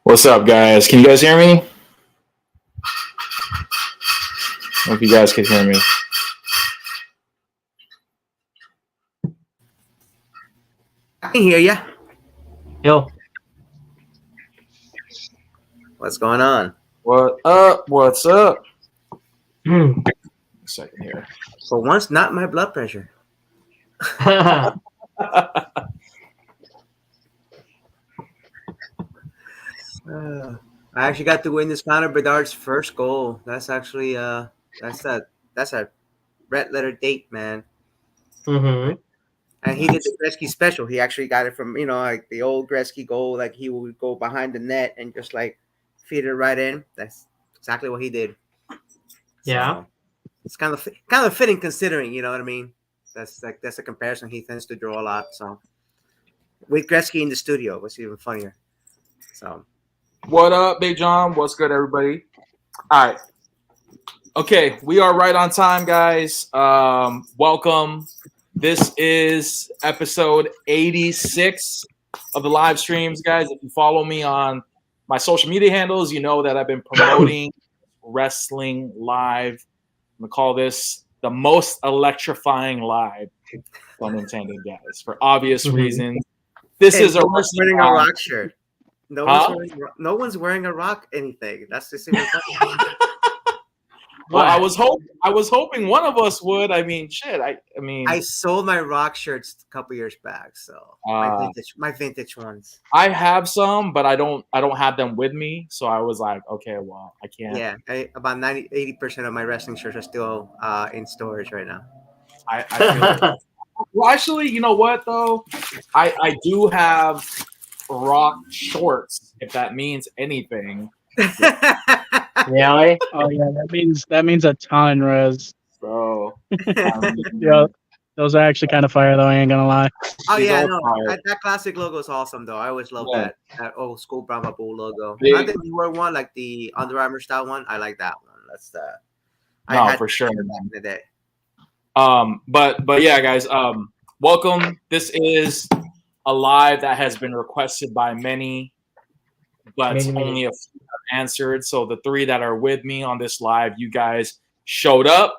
What's up, guys? Can you guys hear me? Hope you guys can hear me. I can hear you. Yo. What's going on? What up? What's up? Hmm. A second here. For once, not my blood pressure. I actually got to witness Connor Bedard's first goal. That's actually that's a red letter date, man. Mm-hmm. And he did the Gretzky special. He actually got it from like the old Gretzky goal. Like he would go behind the net and just like feed it right in. That's exactly what he did. Yeah. So, it's kind of fitting considering. You know what I mean? That's a comparison he tends to draw a lot. So with Gretzky in the studio, was even funnier. So. What up, Big John? What's good, everybody? All right. Okay, we are right on time, guys. Welcome. This is episode 86 of the live streams, guys. If you follow me on my social media handles, you know that I've been promoting wrestling live. I'm going to call this the most electrifying live, pun intended, guys, for obvious reasons. This is a wearing a rock shirt. No one's wearing a rock anything. That's just even funny. Well, I was hoping one of us would. I mean, shit. I sold my rock shirts a couple years back, so my vintage ones. I have some, but I don't have them with me. So I was like, okay, well, I can't. Yeah, about 80% of my wrestling shirts are still in storage right now. I feel well, actually, you know what though? I do have rock shorts, if that means anything. Really? Oh yeah, that means a ton, Rez. So yeah, those are actually kind of fire though. I ain't gonna lie. Oh yeah, no, that classic logo is awesome though. I always love that old school Brahma Bull logo. Not the newer one, like the Under Armour style one. I like that one. That's the for sure. Back in the day. But yeah, guys. Welcome. This is a live that has been requested by many, but only a few have answered. So the three that are with me on this live, you guys showed up,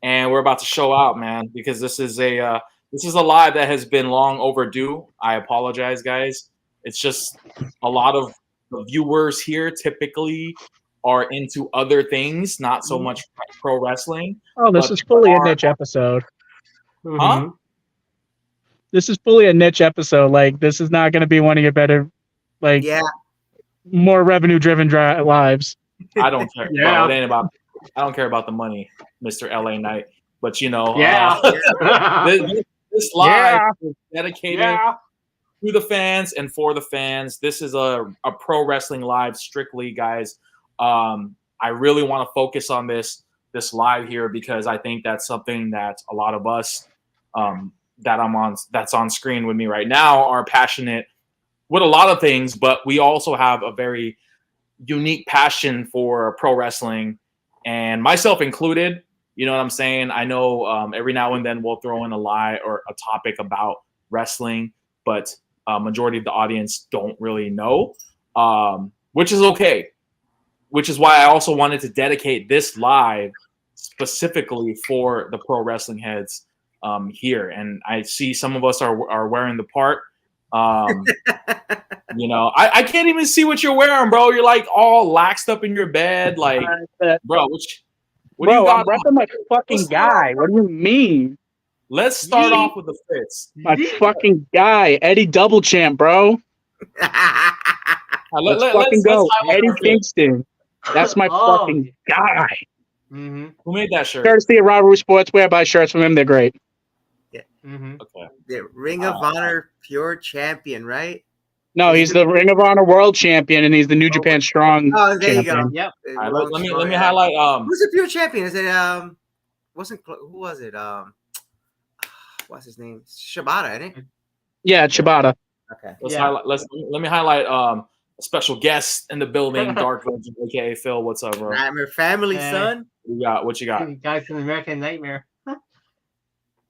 and we're about to show out, man, because this is a live that has been long overdue. I apologize, guys. It's just a lot of the viewers here typically are into other things, not so much pro wrestling. Oh, this is fully a niche episode. Huh? This is fully a niche episode. Like, this is not going to be one of your better, more revenue-driven lives. I don't care. Yeah. Well, it ain't about. I don't care about the money, Mr. LA Knight. But this live is dedicated to the fans and for the fans. This is a pro wrestling live, strictly, guys. I really want to focus on this live here because I think that's something that a lot of us that's on screen with me right now are passionate with a lot of things, but we also have a very unique passion for pro wrestling, and myself included. You know what I'm saying? I know every now and then we'll throw in a lie or a topic about wrestling, but majority of the audience don't really know, which is okay. Which is why I also wanted to dedicate this live specifically for the pro wrestling heads here. And I see some of us are wearing the part. You know, I can't even see what you're wearing, bro. You're like all laxed up in your bed, like, bro. What do you got? I'm repping my fucking guy. What do you mean? Let's start off with the fits. My fucking guy, Eddie Double Champ, bro. Let's fucking go, Eddie Kingston. That's my fucking guy. Mm-hmm. Who made that shirt? Courtesy of Rivalry Sportswear. Buy shirts from him. They're great. Yeah. Mm-hmm. Okay. The Ring of Honor Pure Champion, right? No, he's the Ring of Honor World Champion, and he's the New Japan Strong Oh, there champion. you go. Yep. All right, let me highlight. Who's the Pure Champion? Is it who was it? What's his name? Shibata, isn't it? Yeah, Chibata. Okay. Let me highlight a special guest in the building, Dark Legend, aka Phil. What's up, bro? Nightmare Family, son. What you got? The guy from American Nightmare.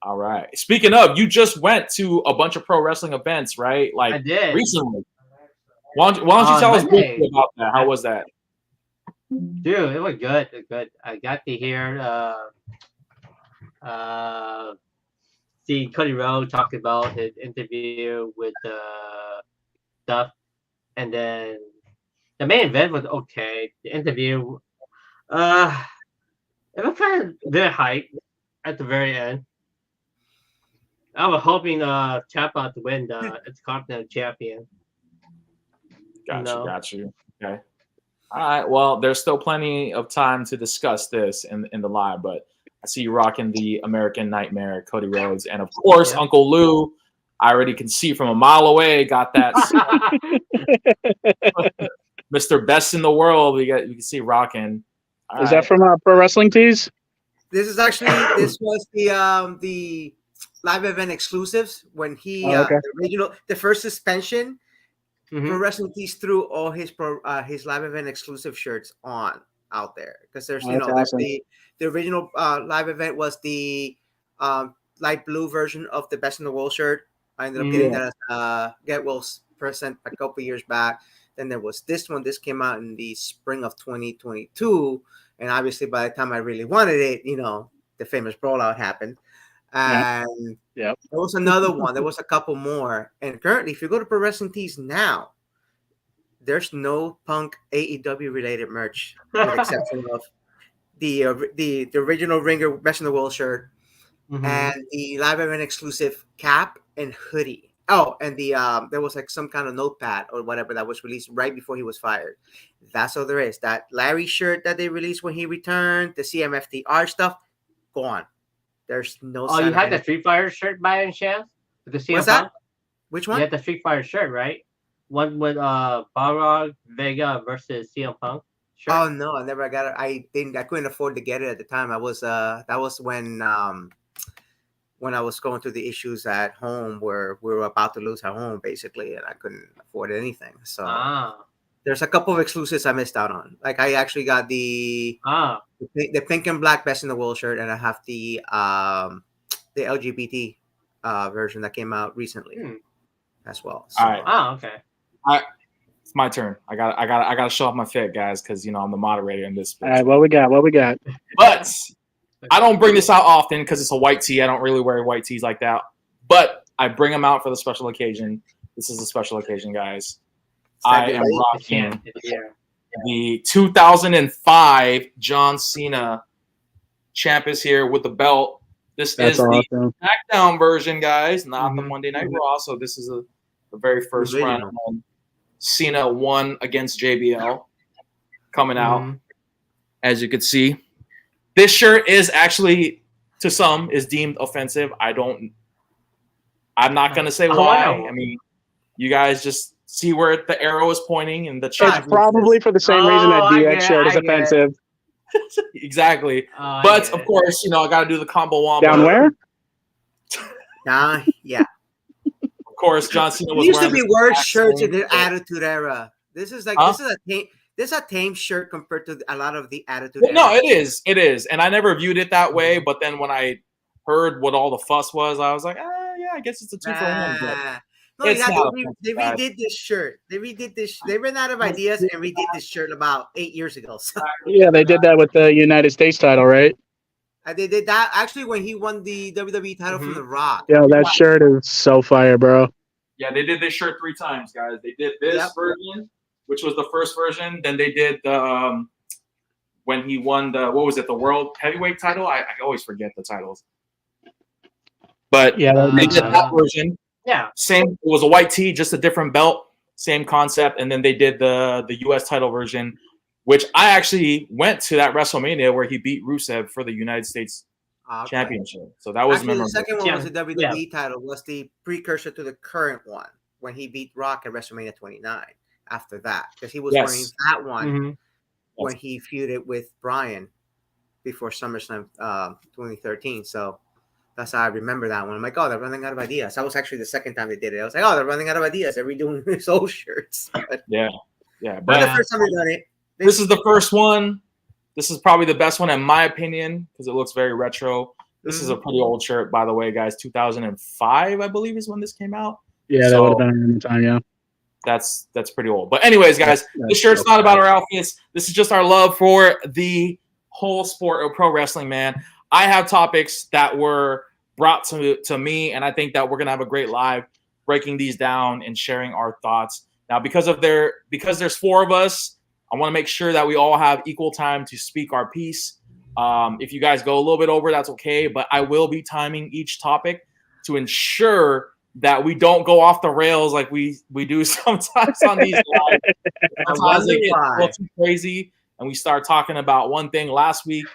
All right. Speaking of, you just went to a bunch of pro wrestling events, right? Like I did recently. Why don't you tell us Monday. briefly about that? How was that? Dude, it was good. It was good. I got to hear see Cody Rhodes talk about his interview with stuff, and then the main event was okay. The interview, it was kind of very hype at the very end. I was hoping Ciampa to win the Intercontinental Champion. Got you. Okay. All right. Well, there's still plenty of time to discuss this in the live, but I see you rocking the American Nightmare, Cody Rhodes, and of course, Uncle Lou. I already can see from a mile away. Got that, Mr. Best in the World. You can see rocking. Is that from Pro Wrestling Tees? This is actually was the live event exclusives when he the first suspension. Pro Wrestling Tees threw all his live event exclusive shirts out there because there's awesome. the original live event was the light blue version of the Best in the World shirt. I ended up getting that as Get Will's present a couple years back. Then there was this one. This came out in the spring of 2022, and obviously by the time I really wanted it, the famous Brawlout happened. And there was another one. There was a couple more. And currently, if you go to Pro Wrestling Tees now, there's no Punk AEW related merch, with the exception of the original Ringer Best in the World shirt and the live event exclusive cap and hoodie. Oh, and there was like some kind of notepad or whatever that was released right before he was fired. That's all there is. That Larry shirt that they released when he returned, the CMFTR stuff, gone. There's no. Oh, you had the Street Fighter shirt by any chance? The CM What's that? Which one? You had the Street Fighter shirt, right? One with Balrog Vega versus CM Punk. Shirt. Oh no, I never got it. I couldn't afford to get it at the time. I was that was when I was going through the issues at home where we were about to lose our home basically, and I couldn't afford anything. So there's a couple of exclusives I missed out on. Like I actually got the pink and black Best in the World shirt, and I have the LGBT version that came out recently as well. So. All right. Oh, okay. It's my turn. I got to show off my fit, guys, because I'm the moderator in this. All right, what we got? But I don't bring this out often because it's a white tee. I don't really wear white tees like that. But I bring them out for the special occasion. This is a special occasion, guys. I am rocking the 2005 John Cena champ is here with the belt. This is awesome. The SmackDown version, guys, not the Monday Night Raw. So this is the very first round. Cena won against JBL coming out, as you can see. This shirt is actually, to some, is deemed offensive. I'm not going to say why. I mean, you guys just see where the arrow is pointing in the chat. It's probably for the same reason that DX shirt is offensive. Exactly. But, of course, I got to do the combo wombo. Down where? Yeah. Of course, John Cena was used to be worse shirts in the Attitude Era. This is like this is a tame shirt compared to a lot of the Attitude Era. No, it is, and I never viewed it that way. But then when I heard what all the fuss was, I was like, yeah, I guess it's a 2-for-1. No, they redid this shirt. They redid this. They ran out of ideas and redid this shirt about 8 years ago. So. Yeah, they did that with the United States title, right? They did that actually when he won the WWE title from The Rock. Yeah, that shirt is so fire, bro. Yeah, they did this shirt 3 times, guys. They did this version, which was the first version. Then they did the when he won the the World Heavyweight title. I always forget the titles. But yeah, they did that version. Yeah, same. It was a white tee, just a different belt, same concept. And then they did the U.S. title version, which I actually went to that WrestleMania where he beat Rusev for the United States Championship. So that was memorable. The second one was the WWE title, was the precursor to the current one when he beat Rock at WrestleMania 29. After that, because he was wearing that one when he feuded with Bryan before SummerSlam 2013. So that's how I remember that one. I'm like, oh, they're running out of ideas. That was actually the second time they did it. I was like, oh, they're running out of ideas. They're redoing his old shirts. Yeah. But the first time they done it. This is the first one. This is probably the best one in my opinion because it looks very retro. This is a pretty old shirt, by the way, guys. 2005, I believe, is when this came out. Yeah, that would have been around the time, yeah. that's pretty old. But anyways, guys, this shirt's not about our outfits. This is just our love for the whole sport of pro wrestling, man. I have topics that were brought to me, and I think that we're gonna have a great live breaking these down and sharing our thoughts. Now, because there's 4 of us, I want to make sure that we all have equal time to speak our piece. If you guys go a little bit over, that's okay, but I will be timing each topic to ensure that we don't go off the rails like we do sometimes on these lives. Sometimes they get a little too crazy, and we start talking about one thing. Last week,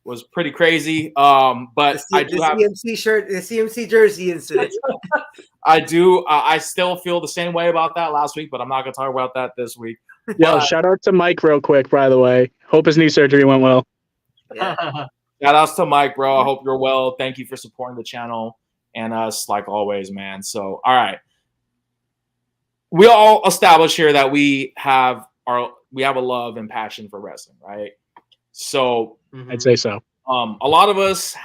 was pretty crazy. But I do have CMC shirt, the CMC jersey incident. I do. I still feel the same way about that last week, but I'm not going to talk about that this week. Yo, shout out to Mike real quick, by the way. Hope his knee surgery went well. Yeah. Shout outs to Mike, bro. I hope you're well. Thank you for supporting the channel and us like always, man. So, all right. We all established here that we have a love and passion for wrestling, right? So I'd say so. A lot of us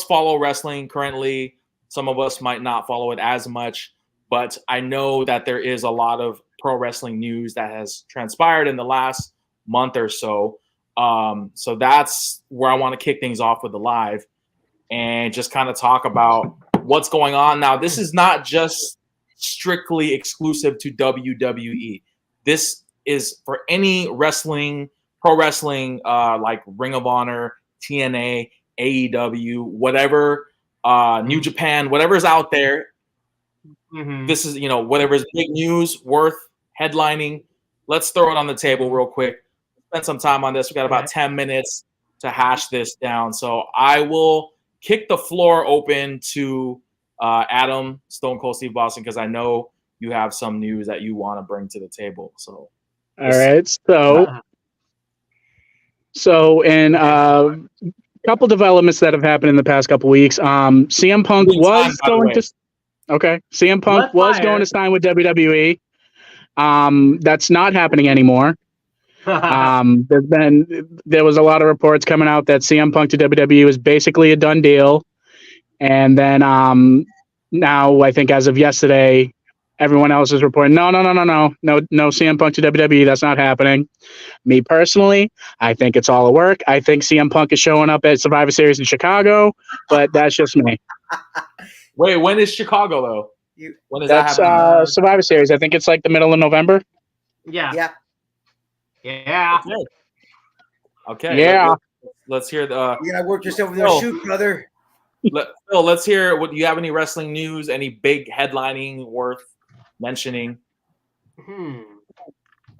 follow wrestling currently. Some of us might not follow it as much, but I know that there is a lot of pro wrestling news that has transpired in the last month or so. So that's where I want to kick things off with the live and just kind of talk about what's going on. Now, this is not just strictly exclusive to WWE. This is for any pro wrestling, like Ring of Honor, TNA, AEW, whatever, New Japan, whatever's out there. This is, whatever's big news worth headlining. Let's throw it on the table real quick. Spend some time on this. We got about 10 minutes to hash this down. So I will kick the floor open to Adam, Stone Cold Steve Austin, because I know you have some news that you want to bring to the table. So, all right. So in a couple developments that have happened in the past couple weeks, CM Punk was going to. Okay, CM Punk was going to sign with WWE. That's not happening anymore. There was a lot of reports coming out that CM Punk to WWE was basically a done deal, and then now I think as of yesterday, everyone else is reporting no CM Punk to WWE. That's not happening. Me personally, I think it's all a work. I think CM Punk is showing up at Survivor Series in Chicago, but that's just me. Wait, when is Chicago though? When is that happening? Survivor Series. I think it's like the middle of November. Yeah. Okay. Yeah. Let's hear the. You gotta work yourself in the shoot, brother. Phil, let's hear. Do you have any wrestling news? Any big headlining worth mentioning?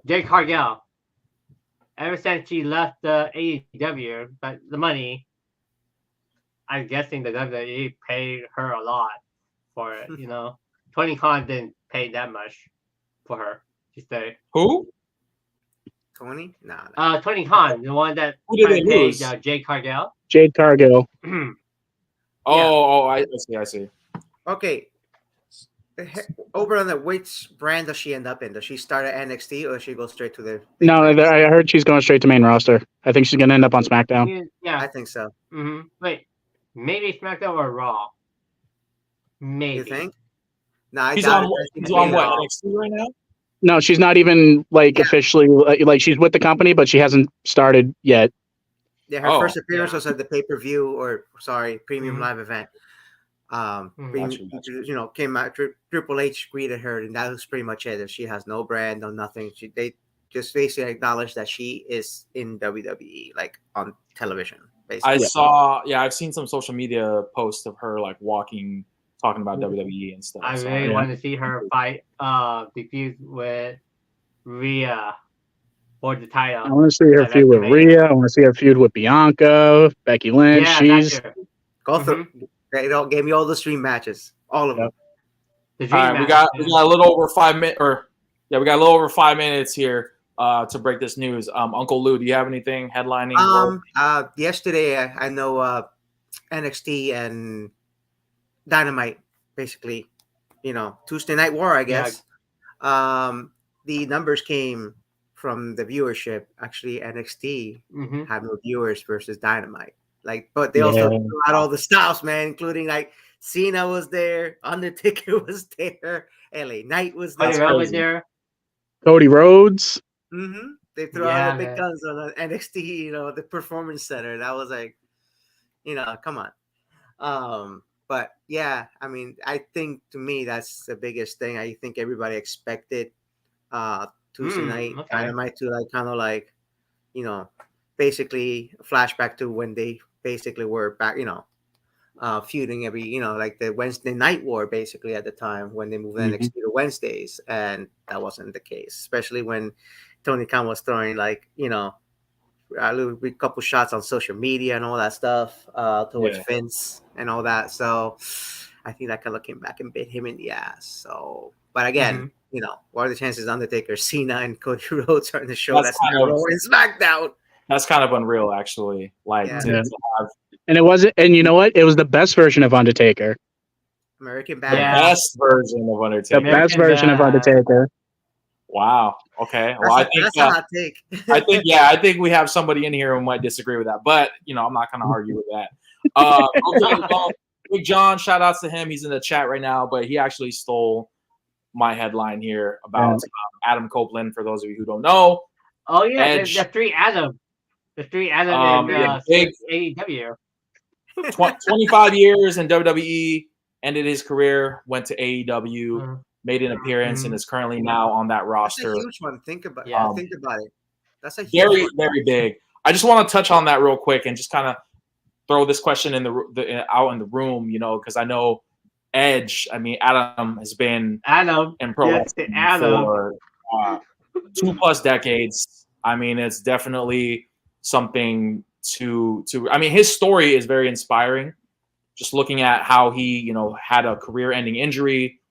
Jade Cargill. Ever since she left the AEW, but the money, I'm guessing the WWE paid her a lot for it. Tony Khan didn't pay that much for her to stay. Who? Tony? Nah. Tony Khan, the one that paid Jade Cargill. Jade Cargill. I see. Okay. Over on which brand does she end up in? Does she start at NXT or does she go straight to the? No, I heard she's going straight to main roster. I think she's going to end up on SmackDown. Yeah, I think so. Wait, maybe SmackDown or Raw? Maybe. You think? No, She's on what NXT right now? No, she's not even officially like she's with the company, but she hasn't started yet. Yeah, her first appearance was at the pay-per-view premium live event. Came out. Triple H greeted her, and that was pretty much it. She has no brand, no nothing. They just basically acknowledged that she is in WWE, like on television. Basically, I've seen some social media posts of her like walking, talking about WWE and stuff. I really want to see her fight, debut with Rhea for the title. I want to see her feud with Rhea. I want to see her feud with Bianca, Becky Lynch. She's go through. They gave me all the stream matches, all of them. All right, we got a little over 5 minutes, we got a little over 5 minutes here to break this news. Uncle Lou, do you have anything headlining? Yesterday, I know NXT and Dynamite, basically, Tuesday Night War, I guess. Yeah. The numbers came from the viewership. Actually, NXT had more viewers versus Dynamite. But they also had all the styles, man, including Cena was there, Undertaker was there, LA Knight was Cody there. Rhodes was there. Cody Rhodes. Mm-hmm. They threw all the big guns on the NXT, the Performance Center. That was like, come on. But yeah, I mean, I think to me that's the biggest thing. I think everybody expected Tuesday night Dynamite to kind of basically flashback to when they basically were back, feuding every, like the Wednesday Night War basically at the time when they moved NXT to Wednesdays, and that wasn't the case, especially when Tony Khan was throwing a little couple shots on social media and all that stuff towards Vince and all that. So I think that kind of came back and bit him in the ass. So, but again, what are the chances Undertaker, Cena, and Cody Rhodes are in the show? That's not Raw and SmackDown. That's kind of unreal, actually. To have. And it wasn't. And you know what? It was the best version of Undertaker. American Badass. The best version of Undertaker. The best version of Undertaker. Wow. Okay. Well, that's a hot take. I think we have somebody in here who might disagree with that, but I'm not going to argue with that. Okay. Well, Big John, shout outs to him. He's in the chat right now, but he actually stole my headline here about Adam Copeland. For those of you who don't know. Oh yeah, the three Adam. The three Adam in AEW. 25 years in WWE, ended his career, went to AEW, made an appearance, and is currently now on that roster. That's a huge one. Think about it. That's a huge very, one. very big. I just want to touch on that real quick and just kind of throw this question in out in the room, because I know Edge. I mean, Adam has been in pro wrestling for 2+ decades. I mean, it's definitely something to I mean, his story is very inspiring. Just looking at how he, had a career-ending injury,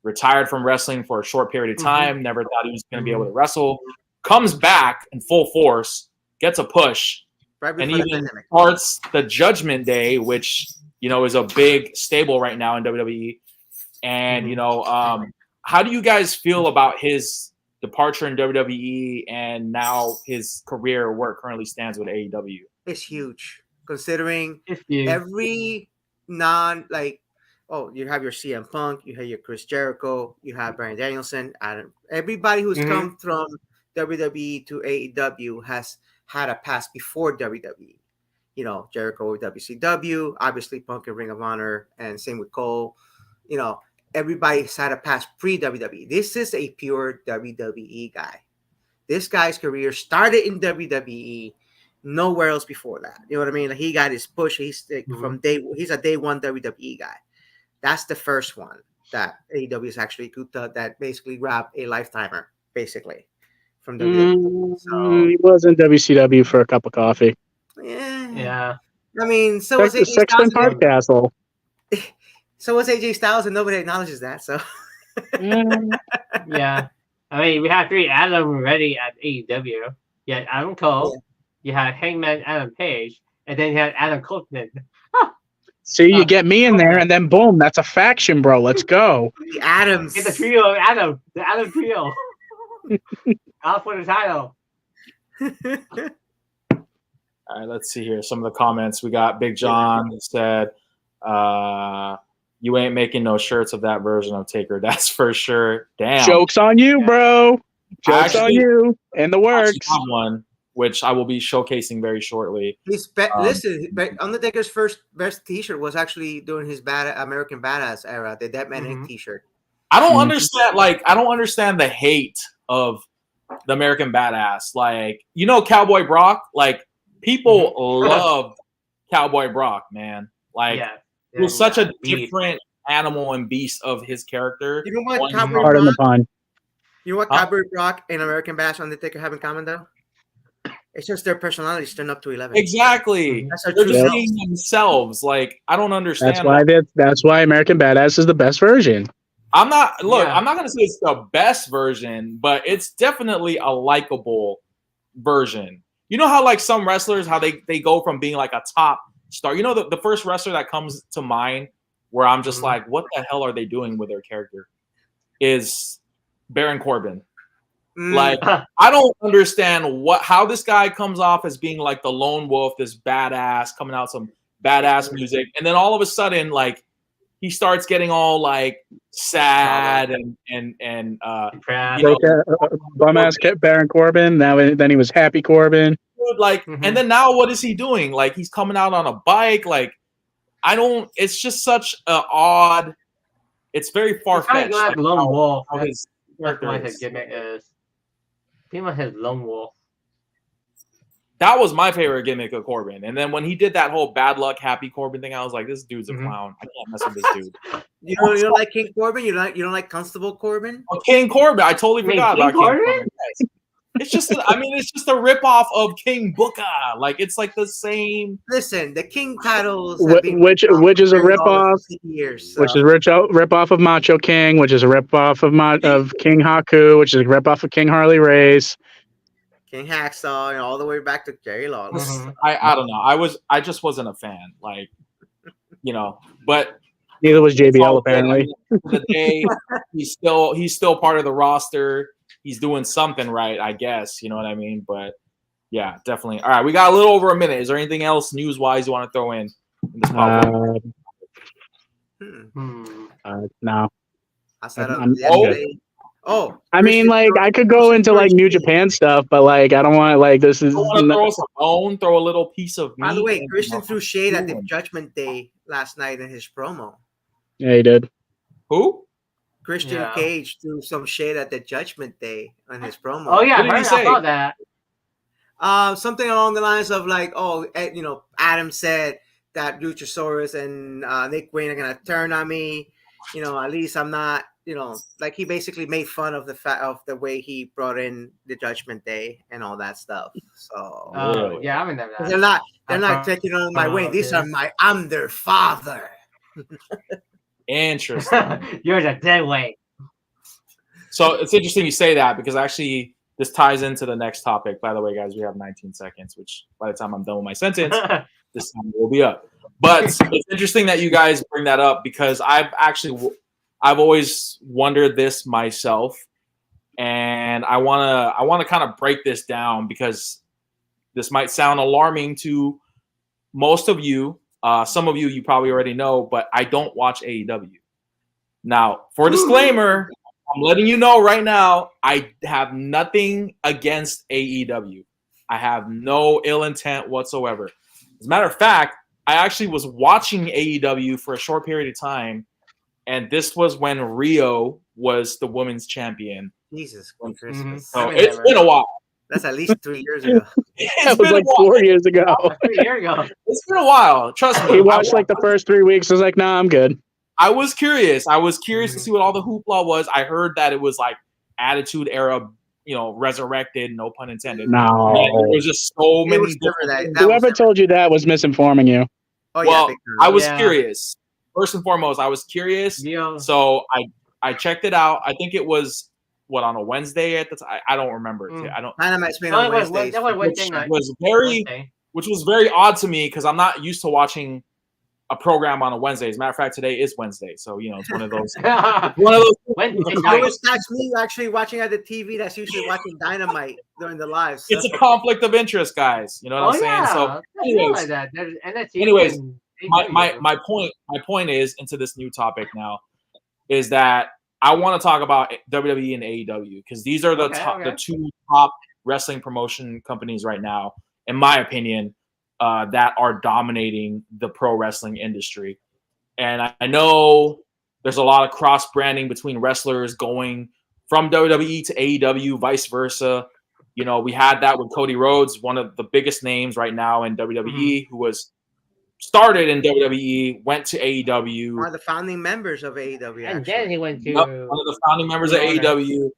retired from wrestling for a short period of time, never thought he was going to be able to wrestle, comes back in full force, gets a push, and even starts the Judgment Day, which, is a big stable right now in WWE. And, how do you guys feel about his departure in WWE and now his career where it currently stands with AEW? It's huge, considering every you have your CM Punk, you have your Chris Jericho, you have Bryan Danielson, Adam. Everybody who's come from WWE to AEW has had a past before WWE. Jericho with WCW, obviously Punk and Ring of Honor, and same with Cole. Everybody's had a past pre-WWE. This is a pure WWE guy. This guy's career started in WWE, nowhere else before that. You know what I mean? Like, he got his push. He's he's a day one WWE guy. That's the first one that AEW is actually that basically grabbed a lifetimer, basically, from WWE. So he was in WCW for a cup of coffee. Yeah. I mean, so was AJ Styles. Hardcastle. So was AJ Styles, and nobody acknowledges that. So. Yeah. I mean, we have three Adam already at AEW. You had Adam Cole, you had Hangman Adam Page, and then you had Adam Copeland. See, you get me in there, and then boom, that's a faction, bro. Let's go. The Adams. Get the trio of Adam. The Adam trio. Out for the title. All right, let's see here. Some of the comments. We got Big John who said, you ain't making no shirts of that version of Taker. That's for sure. Damn. Joke's on you, bro. Joke's on you. In the works. I have one, which I will be showcasing very shortly. Listen, Undertaker's first best T-shirt was actually during his American Badass era, the Dead Man T-shirt. I don't understand. I don't understand the hate of the American Badass. Cowboy Brock. People loved Cowboy Brock, man. He was such a different animal and beast of his character. You know what Cowboy Brock and American Badass Undertaker have in common, though? It's just their personalities turned up to 11. Exactly. They're just being themselves. I don't understand. That's why American Badass is the best version. I'm not going to say it's the best version, but it's definitely a likable version. You know how some wrestlers, how they go from being a top star. The first wrestler that comes to mind where I'm just what the hell are they doing with their character is Baron Corbin. I don't understand how this guy comes off as being the lone wolf, this badass, coming out some badass music, and then all of a sudden he starts getting all like sad and bum ass Baron Corbin. Then he was happy Corbin. Like, and then now what is he doing? Like, he's coming out on a bike. Like, it's just such an odd. It's very far fetched. Like Lone Wolf. His what his gimmick is. Pretty much his Lone Wolf. That was my favorite gimmick of Corbin. And then when he did that whole bad luck, happy Corbin thing, I was like, this dude's a clown. I can't mess with this dude. You don't like King Corbin? You don't like Constable Corbin? Oh, King Corbin. I totally forgot about King Corbin. It's just, it's just a ripoff of King Booker. Like, it's like the same. Listen, the King titles, which is a ripoff, which is ripoff of Macho King, which is a ripoff of King Haku, which is a ripoff of King Harley Race, King Hacksaw, and all the way back to Jerry Lawless. I don't know. I just wasn't a fan. Like, but neither was JBL apparently. The day he's still part of the roster. He's doing something right, I guess. You know what I mean? But yeah, definitely. All right, we got a little over a minute. Is there anything else news-wise you want to throw in this podcast? No. I mean, like, I could go into like New Japan stuff, but like, I don't want like this is. I want to throw us a bone, throw a little piece of meat. By the way, Christian threw shade at the Judgment Day last night in his promo. Yeah, he did. Who? Christian Cage threw some shade at the Judgment Day on his promo. Oh yeah, I saw that. Something along the lines of like, Adam said that Luchasaurus and Nick Wayne are gonna turn on me. At least I'm not. Like he basically made fun of the way he brought in the Judgment Day and all that stuff. So yeah, I remember that. They're not taking on my Wayne. These are I'm their father. Interesting. You're the dead weight. So it's interesting you say that because actually this ties into the next topic. By the way, guys, we have 19 seconds, which by the time I'm done with my sentence, this time will be up. But it's interesting that you guys bring that up because I've always wondered this myself, and I wanna kind of break this down because this might sound alarming to most of you. Some of you probably already know, but I don't watch AEW. Now, for a disclaimer, I'm letting you know right now, I have nothing against AEW. I have no ill intent whatsoever. As a matter of fact, I actually was watching AEW for a short period of time, and this was when Rio was the women's champion. Jesus Christmas. So it's been a while. That's at least 3 years ago. That was like 4 years ago. 3 years ago. It's been a while. Trust me. He watched like the first 3 weeks. I was like, nah, I'm good. I was curious. To see what all the hoopla was. I heard that it was like Attitude Era, resurrected, no pun intended. No. There was just so many different. Whoever told you that was misinforming you. Oh, well, I was curious. First and foremost, I was curious. Yeah. So I checked it out. I think it was on a Wednesday at the time. I don't remember. I don't. Dynamite's been on Wednesdays. Which was very odd to me because I'm not used to watching a program on a Wednesday. As a matter of fact, today is Wednesday, so it's one of those. Wednesday. I always catch me actually watching at the TV that's usually watching Dynamite during the live. So. It's a conflict of interest, guys. You know what I'm saying? So, anyways, my point is into this new topic now is that I want to talk about WWE and AEW because these are the two top wrestling promotion companies right now, in my opinion, that are dominating the pro wrestling industry. And I know there's a lot of cross branding between wrestlers going from WWE to AEW, vice versa. We had that with Cody Rhodes, one of the biggest names right now in WWE, who was started in WWE, went to AEW. One of the founding members of AEW. And then he went to one of the founding members of AEW,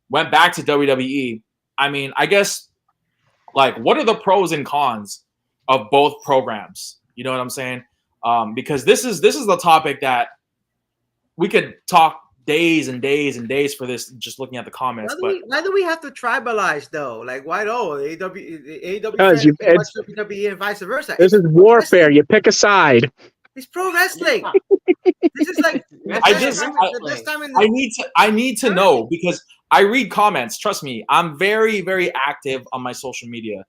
went back to WWE. I mean, I guess, like, what are the pros and cons of both programs? You know what I'm saying? Because this is the topic that we could talk days and days and days for this, just looking at the comments. Why do we have to tribalize though? Like, why AEW WWE and vice versa? This is warfare. You pick a side. It's pro wrestling. This is like I need to know because I read comments. Trust me, I'm very, very active on my social media,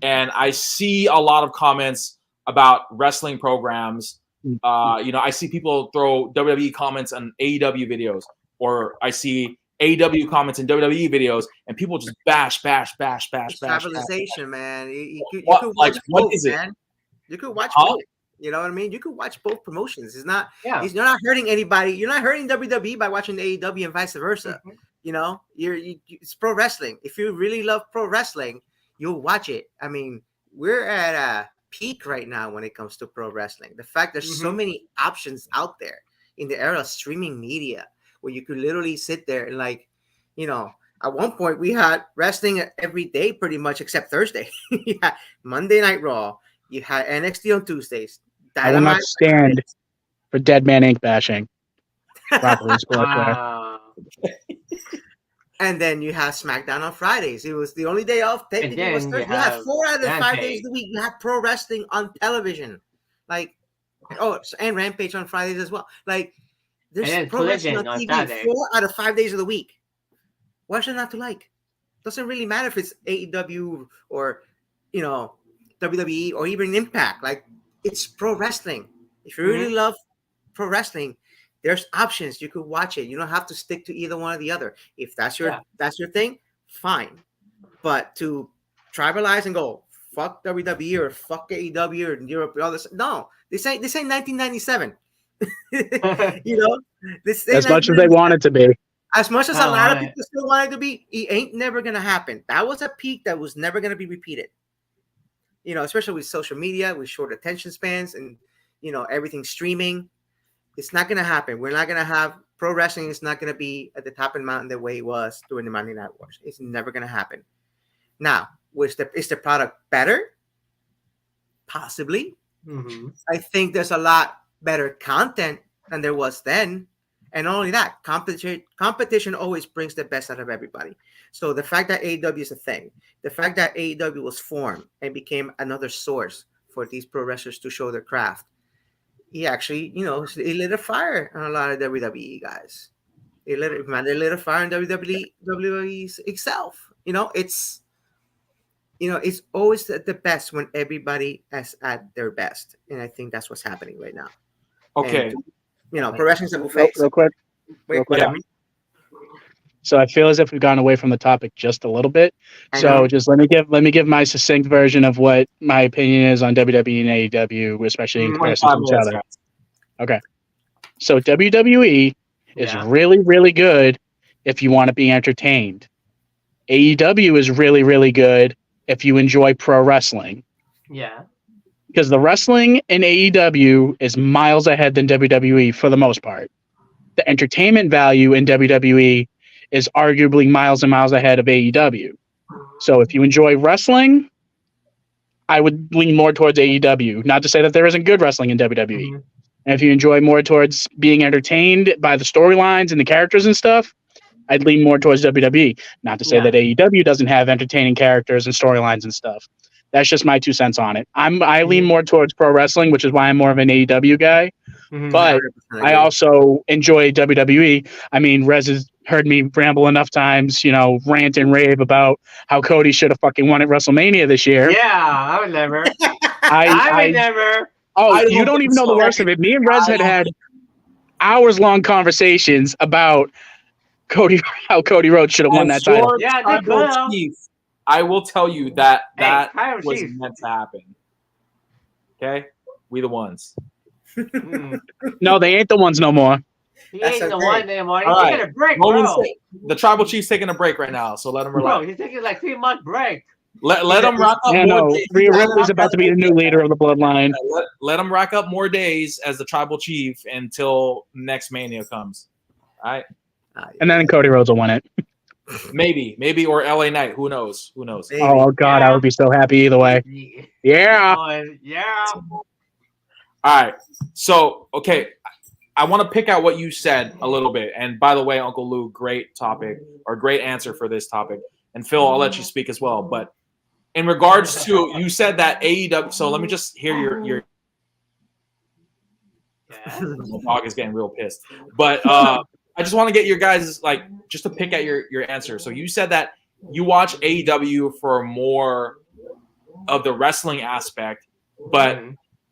and I see a lot of comments about wrestling programs I see people throw WWE comments on AEW videos, or I see AEW comments in WWE videos, and people just bash. Tribalization, man. You could watch both, man. You could watch both. You know what I mean? You could watch both promotions. It's not. Yeah. You're not hurting anybody. You're not hurting WWE by watching AEW and vice versa. Mm-hmm. You know, it's pro wrestling. If you really love pro wrestling, you'll watch it. I mean, we're at a peak right now when it comes to pro wrestling. The fact there's so many options out there in the era of streaming media, where you could literally sit there and at one point we had wrestling every day pretty much except Thursday. You had Monday Night Raw. You had NXT on Tuesdays. I will not stand for Dead Man Inc. bashing. Properly sportswear. And then you have SmackDown on Fridays. It was the only day off. Technically, it was Thursday. You had 4 out of 5 days of the week. You had pro wrestling on television, and Rampage on Fridays as well. There's pro wrestling on TV 4 out of 5 days of the week. Why should not to like? Doesn't really matter if it's AEW or WWE or even Impact. It's pro wrestling. If you really love pro wrestling, there's options. You could watch it. You don't have to stick to either one or the other. If that's your thing, fine. But to tribalize and go fuck WWE or fuck AEW or Europe or all this, no. This ain't 1997. As much as they want it to be. As much as a lot of people still want it to be, it ain't never gonna happen. That was a peak that was never gonna be repeated. Especially with social media, with short attention spans, and everything streaming. It's not going to happen. We're not going to have pro wrestling. It's not going to be at the top of the mountain the way it was during the Monday Night Wars. It's never going to happen. Now, is the product better? Possibly. Mm-hmm. I think there's a lot better content than there was then. And not only that, competition always brings the best out of everybody. So the fact that AEW is a thing, the fact that AEW was formed and became another source for these pro wrestlers to show their craft, he actually, it lit a fire on a lot of WWE guys. They lit a fire on WWE itself. It's always the best when everybody is at their best, and I think that's what's happening right now. Okay, and, pro wrestling's a buffet. Real quick. Yeah. So I feel as if we've gone away from the topic just a little bit. So just let me give my succinct version of what my opinion is on WWE and AEW, especially in comparison to each other. Okay. So WWE is really, really good if you want to be entertained. AEW is really, really good if you enjoy pro wrestling. Yeah. Because the wrestling in AEW is miles ahead than WWE for the most part. The entertainment value in WWE is arguably miles and miles ahead of AEW. So if you enjoy wrestling, I would lean more towards AEW. Not to say that there isn't good wrestling in WWE. Mm-hmm. And if you enjoy more towards being entertained by the storylines and the characters and stuff, I'd lean more towards WWE. Not to say that AEW doesn't have entertaining characters and storylines and stuff. That's just my 2 cents on it. I lean more towards pro wrestling, which is why I'm more of an AEW guy. Mm-hmm. But I also enjoy WWE. I mean, Rez has heard me ramble enough times, rant and rave about how Cody should have fucking won at WrestleMania this year. Yeah, I would never. I would never. Oh, you don't even know the worst of it. Me and Rez had hours-long conversations about how Cody Rhodes should have won that title. Yeah, I will tell you that was meant to happen. Okay? We the ones. No, they ain't the ones no more. He ain't the one anymore. He's taking a break, bro. The Tribal Chief's taking a break right now, so let him relax. Bro, he's taking 3-month break. Let him rack up more days. Rhea Ripley's about to be the new leader of the Bloodline. Let him rack up more days as the Tribal Chief until next Mania comes. All right? And then Cody Rhodes will win it. Maybe, or LA Knight. Who knows? Maybe. Oh, God, I would be so happy either way. Yeah. Yeah. All right. So, okay, I want to pick out what you said a little bit. And by the way, Uncle Lou, great topic or great answer for this topic. And Phil, I'll let you speak as well. But in regards to, you said that AEW. So let me just hear your. The dog is getting real pissed. But I just want to get your guys just to pick at your answer. So you said that you watch AEW for more of the wrestling aspect, but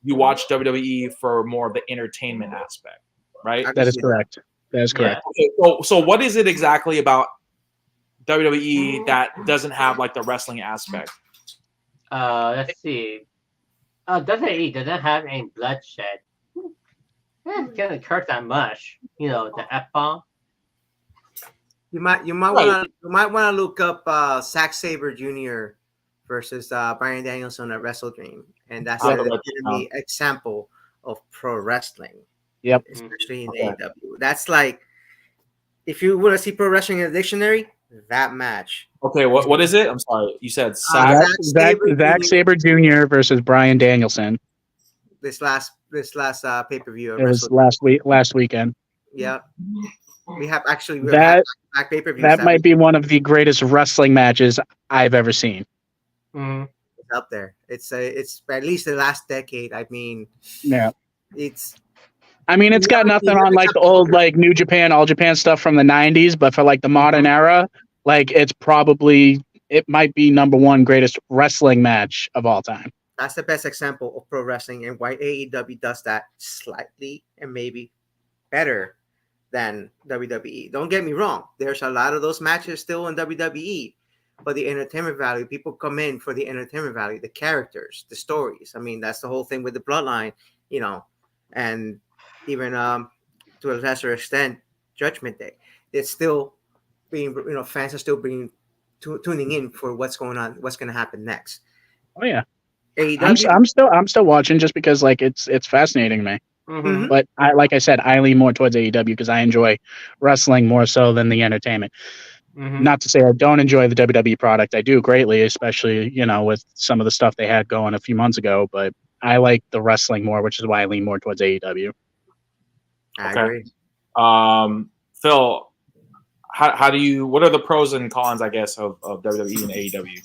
you watch WWE for more of the entertainment aspect, right? That is correct. That is correct. Okay, so what is it exactly about WWE that doesn't have like the wrestling aspect? Let's see. WWE doesn't have any bloodshed. It doesn't hurt that much. You know, the F-bomb. You might want to look up Zack Sabre Jr. versus Bryan Danielson at WrestleDream, and that's an example of pro wrestling. Yep, especially in AEW. That's like, if you want to see pro wrestling in a dictionary, that match. Okay, what is it? I'm sorry, you said Zack Sabre Jr. versus Bryan Danielson. This last pay-per-view. It was last weekend. Yeah, we have back pay-per-views. That might be one of the greatest wrestling matches I've ever seen. Mm-hmm. It's up there. It's at least the last decade. I mean, yeah, it's got nothing on like the old like New Japan, All Japan stuff from the 90s, but for like the modern era, like it might be #1 greatest wrestling match of all time. That's the best example of pro wrestling, and why AEW does that slightly and maybe better than WWE. Don't get me wrong. There's a lot of those matches still in WWE, but the entertainment value, people come in for the entertainment value, the characters, the stories. I mean, that's the whole thing with the Bloodline, you know, and even to a lesser extent, Judgment Day. It's still being, fans are still tuning in for what's going on, what's going to happen next. Oh yeah, AEW, I'm still watching just because like it's fascinating to me. Mm-hmm. But like I said, I lean more towards AEW because I enjoy wrestling more so than the entertainment. Mm-hmm. Not to say I don't enjoy the WWE product. I do greatly, especially, with some of the stuff they had going a few months ago. But I like the wrestling more, which is why I lean more towards AEW. I agree. Phil, what are the pros and cons, I guess, of WWE and AEW?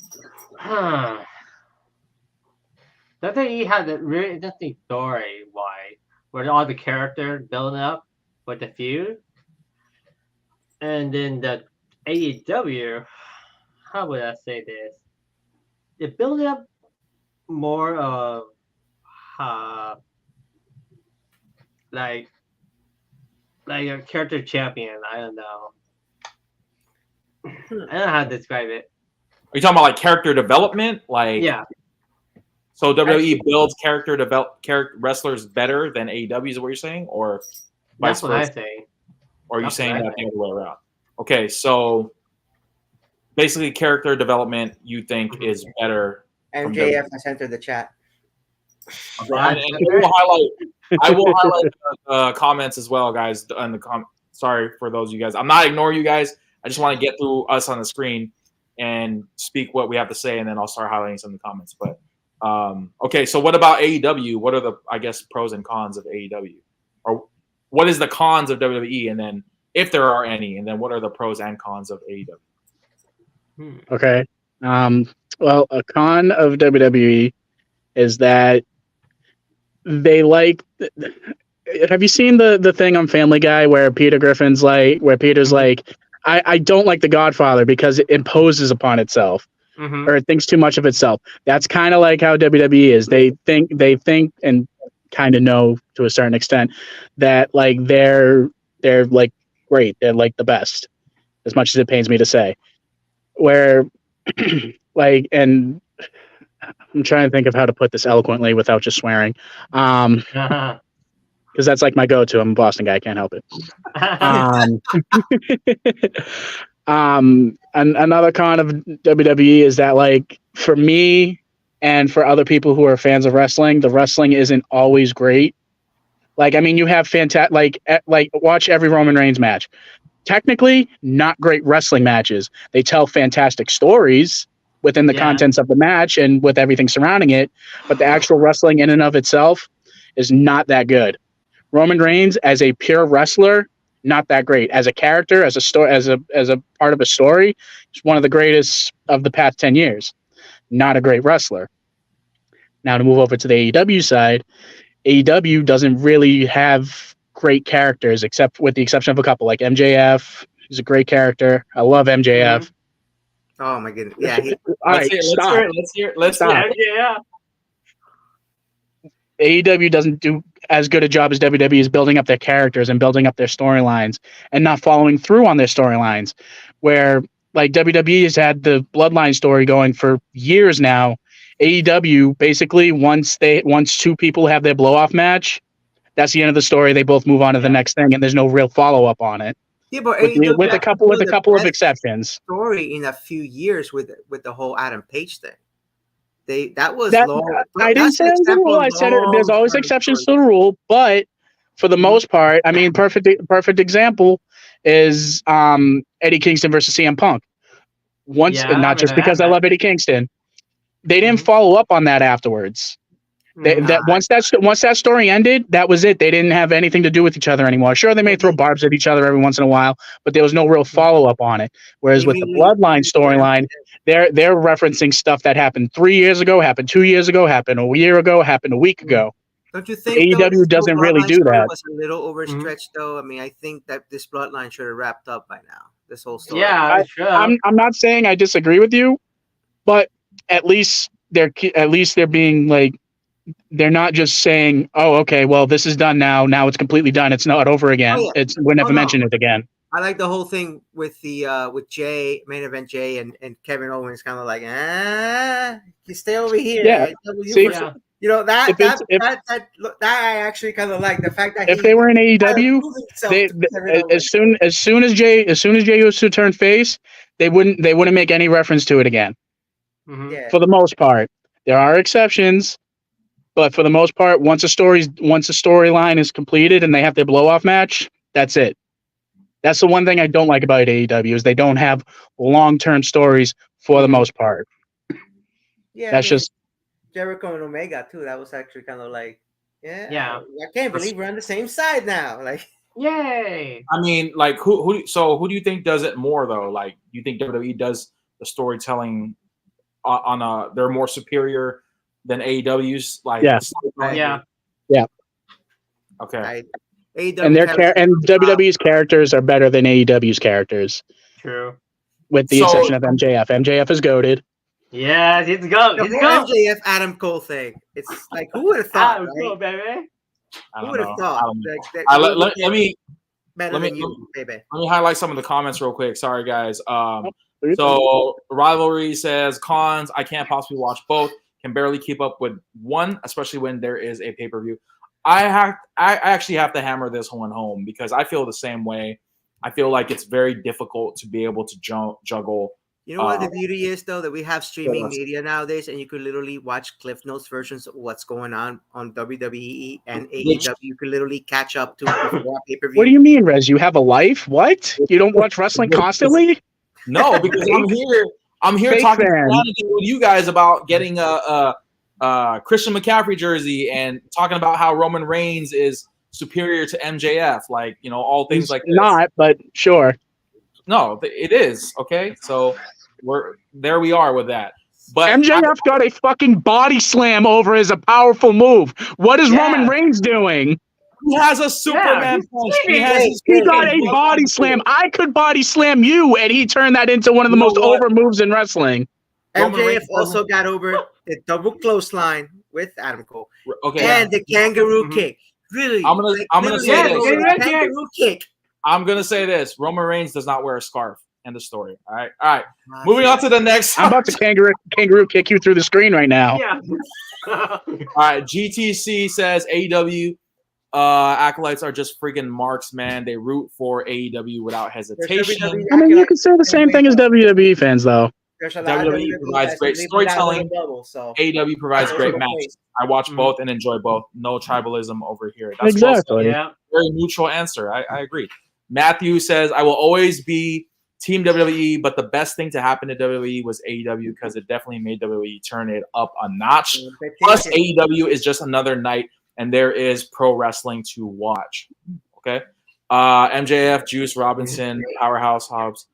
WWE had a really interesting story, where all the characters building up with the feud. And then the AEW, how would I say this? It built up more of like a character champion. I don't know. I don't know how to describe it. Are you talking about like character development? Like, yeah. So WWE builds character wrestlers better than AEW is what you're saying, or That's vice what versa? I say. Or are you saying that the other way around? Okay, so basically, character development you think is better. MJF has entered the chat. Okay, and I will highlight the comments as well, guys. Sorry for those of you guys. I'm not ignoring you guys. I just want to get through us on the screen and speak what we have to say, and then I'll start highlighting some of the comments. But okay, so what about AEW? What are the, I guess, pros and cons of AEW? Or what is the cons of WWE? And then if there are any, and then what are the pros and cons of AEW? Okay. Well, a con of WWE is that they like. Have you seen the thing on Family Guy where Peter's like, I don't like The Godfather because it imposes upon itself. Mm-hmm. Or it thinks too much of itself. That's kind of like how WWE is. They think and kind of know to a certain extent that like they're like great. They're like the best, as much as it pains me to say. Where like, and I'm trying to think of how to put this eloquently without just swearing. Because that's like my go-to. I'm a Boston guy. I can't help it. And another con of WWE is that, like, for me and for other people who are fans of wrestling, the wrestling isn't always great. Like, I mean, you have fantastic, like watch every Roman Reigns match. Technically, not great wrestling matches. They tell fantastic stories within the contents of the match and with everything surrounding it, but the actual wrestling in and of itself is not that good. Roman Reigns as a pure wrestler, not that great. As a character, as a story, as a part of a story, he's one of the greatest of the past 10 years. Not a great wrestler. Now to move over to the AEW side, AEW doesn't really have great characters, except with the exception of a couple, like MJF. He's a great character. I love MJF. Mm-hmm. Oh my goodness! Yeah. Let's hear. Yeah. AEW doesn't do as good a job as WWE is building up their characters and building up their storylines and not following through on their storylines. Where like WWE has had the Bloodline story going for years now. AEW basically once two people have their blow off match, that's the end of the story. They both move on to the next thing, and there's no real follow up on it. Yeah, but with a couple of exceptions. Story in a few years with the whole Adam Page thing. That was long. I didn't say it was the rule. I said there's always exceptions to the rule, but for the most part, I mean, perfect example is Eddie Kingston versus CM Punk. Not just because I love Eddie Kingston, they didn't follow up on that afterwards. Once that story ended, that was it. They didn't have anything to do with each other anymore. Sure, they may throw barbs at each other every once in a while, but there was no real follow up on it. Whereas with the Bloodline storyline, they're referencing stuff that happened 3 years ago, happened 2 years ago, happened a year ago, happened a week ago. Don't you think AEW doesn't really do that? Was a little overstretched, though. I mean, I think that this Bloodline should have wrapped up by now. This whole story. Yeah, I'm not saying I disagree with you, but at least they're being like. They're not just saying, "Oh, okay, well, this is done now. Now it's completely done. It's not over again. We'll never mention it again." I like the whole thing with the with Jay, main event Jay and Kevin Owens, kind of like, you stay over here. Yeah. You know that I actually kind of like the fact that if they were in AEW, as soon as Jay Uso turned face, they wouldn't make any reference to it again. Mm-hmm. Yeah. For the most part, there are exceptions. But for the most part, once a storyline is completed and they have their blow off match, that's it. That's the one thing I don't like about AEW is they don't have long-term stories for the most part. Yeah, that's just Jericho and Omega too. That was actually kind of like, yeah. I can't believe we're on the same side now. Like, yay! I mean, like who do you think does it more though? Like, you think WWE does the storytelling on they're more superior than AEW's? Like, yeah. Okay. And WWE's characters are better than AEW's characters. True. With the exception of MJF. MJF is goated. Yes, he's a goat. He's a goat. MJF Adam Cole thing. It's like, who would have thought? Adam Cole, baby. Who would have thought? Let me baby. Let me highlight some of the comments real quick. Sorry, guys. So Rivalry says cons. I can't possibly watch both. Can barely keep up with one, especially when there is a pay-per-view. I actually have to hammer this one home because I feel the same way. I feel like it's very difficult to be able to juggle. You know what the beauty is, though, that we have streaming media nowadays, and you could literally watch Cliff Notes versions of what's going on WWE and AEW. You could literally catch up to before pay-per-view. What do you mean, Rez? You have a life? What? You don't watch wrestling constantly? No, because I'm here talking with you guys about getting a Christian McCaffrey jersey and talking about how Roman Reigns is superior to MJF. Like, you know, all things like this. Not, but sure. No, it is. Okay, so we are with that. But MJF got a fucking body slam over as a powerful move. What is Roman Reigns doing? He has a Superman punch. He got a body slam. I could body slam you, and he turned that into one of the most over moves in wrestling. MJF also got over the double clothesline with Adam Cole. Okay, and the kangaroo kick. Really, I'm gonna say this. Kangaroo kick. I'm gonna say this. Roman Reigns does not wear a scarf. End of story. All right. Moving on to the next. I'm about to kangaroo kick you through the screen right now. Yeah. All right. GTC says AEW acolytes are just freaking marks, man. They root for AEW without hesitation. I mean, you can say the same thing as WWE fans, though. WWE provides great storytelling. AEW provides great matches. I watch both and enjoy both. No tribalism over here. That's exactly. Very neutral answer. I agree. Matthew says, I will always be Team WWE, but the best thing to happen to WWE was AEW because it definitely made WWE turn it up a notch. Plus, AEW is just another night, and there is pro wrestling to watch. Okay. MJF, Juice Robinson, Powerhouse Hobbs,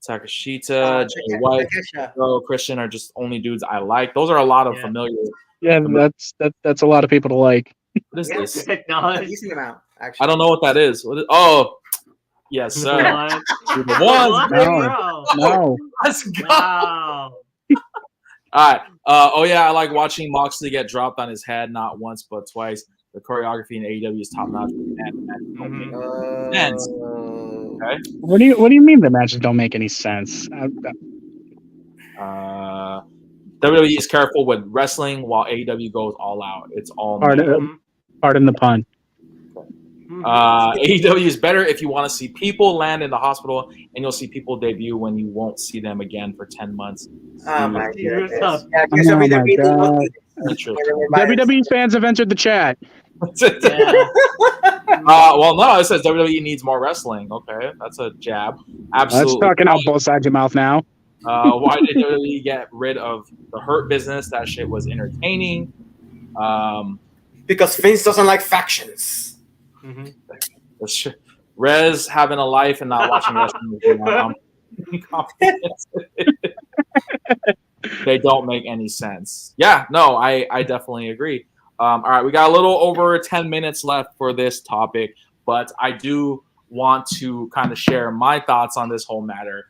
Takashita, Jay White, Christian are just only dudes I like. Those are a lot of familiar. Yeah, that's a lot of people to like. What is this? Decent amount, actually. I don't know what that is. Yes, sir. No. Let's go. All right. Oh yeah, I like watching Moxley get dropped on his head not once but twice. The choreography in AEW is top notch. Sense. Okay. What do you mean the matches don't make any sense? WWE is careful with wrestling while AEW goes all out. It's all pardon the pun. AEW is better if you want to see people land in the hospital, and you'll see people debut when you won't see them again for 10 months. Oh my goodness. Oh my God. WWE fans have entered the chat. Well, no, it says WWE needs more wrestling. Okay, that's a jab. Absolutely. That's talking out both sides of your mouth now. Why did WWE get rid of the Hurt Business? That shit was entertaining. Because Vince doesn't like factions. Rez having a life and not watching wrestling. They don't make any sense. Yeah, no, I definitely agree. All right, we got a little over 10 minutes left for this topic, but I do want to kind of share my thoughts on this whole matter.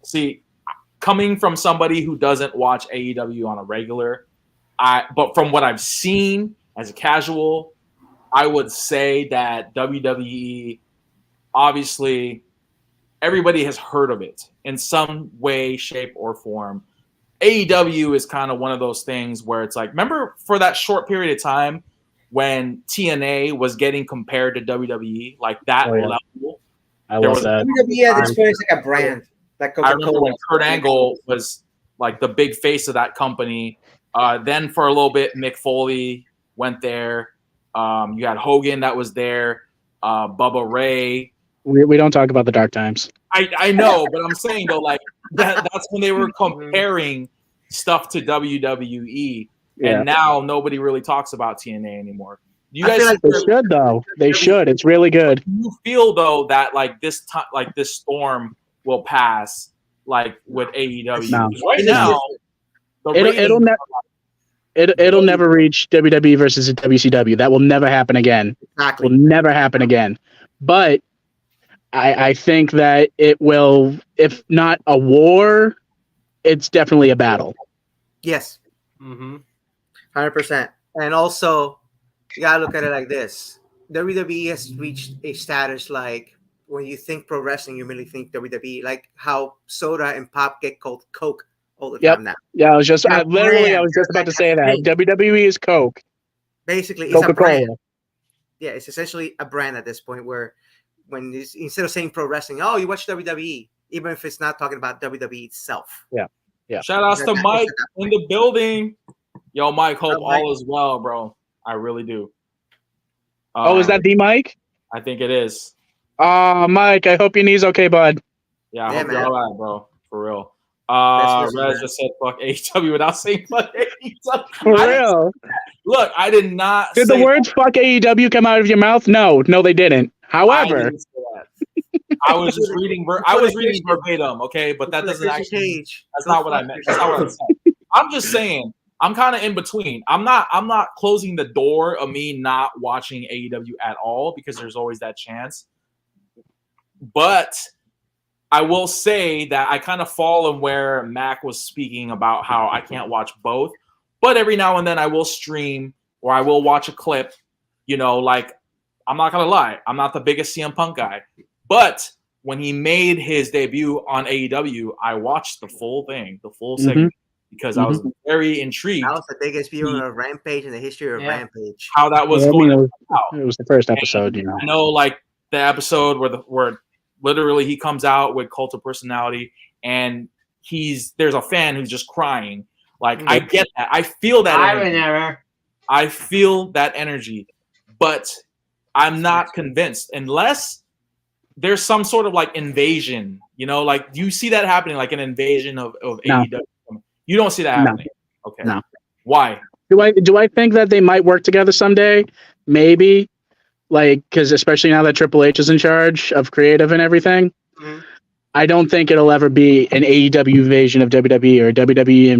See, coming from somebody who doesn't watch AEW on a regular, but from what I've seen as a casual, I would say that WWE, obviously, everybody has heard of it in some way, shape, or form. AEW is kind of one of those things where it's like, remember for that short period of time when TNA was getting compared to WWE, like that level? I love that. WWE at this point is like a brand. Like I remember when Kurt Angle was like the big face of that company. Then for a little bit, Mick Foley went there. You had Hogan that was there. Bubba Ray. We don't talk about the dark times. I know, but I'm saying though, like that's when they were comparing stuff to WWE, and now nobody really talks about TNA anymore. You guys, like they should though. They should. It's really good. You feel though that like this storm will pass, like with AEW. No. Right now, it'll never reach WWE versus WCW. That will never happen again. Exactly. Will never happen again. But I think that it will, if not a war, it's definitely a battle. Yes. 100%. And also, you gotta look at it like this. WWE has reached a status like when you think pro wrestling, you really think WWE, like how soda and pop get called Coke all the time now. Yeah, I was just about to say that. WWE is Coke. Basically, it's Coca-Cola. a brand. Yeah, it's essentially a brand at this point where when instead of saying pro wrestling, oh, you watch WWE, even if it's not talking about WWE itself. Yeah. Shout outs to Mike in the building. Yo, Mike, hope all is well, bro. I really do. Is that the Mike? I think it is. Mike, I hope your knee's okay, bud. Yeah, I hope you're all right, bro. For real. Rez just said fuck AEW without saying fuck AEW. For real. Look, I did not. Did the words fuck AEW come out of your mouth? No, they didn't. However, I was just reading. I was reading verbatim, okay, but that doesn't actually. That's not what I meant. That's not what I said. I'm just saying. I'm kind of in between. I'm not closing the door of me not watching AEW at all because there's always that chance. But I will say that I kind of fall in where Mac was speaking about how I can't watch both. But every now and then I will stream or I will watch a clip. You know, like I'm not gonna lie, I'm not the biggest CM Punk guy, but when he made his debut on AEW, I watched the full thing, the full segment. Because I was very intrigued. That was the biggest view of Rampage in the history of Rampage. How that was going out. It was the first episode, you know. I know, like the episode where literally he comes out with Cult of Personality, and there's a fan who's just crying. Like I get that, I feel that. I feel that energy, but I'm not convinced unless there's some sort of like invasion. You know, like you see that happening, like an invasion of AEW. You don't see that happening. Okay. No. Why? Do I think that they might work together someday? Maybe. Like, because especially now that Triple H is in charge of creative and everything, I don't think it'll ever be an AEW invasion of WWE or a WWE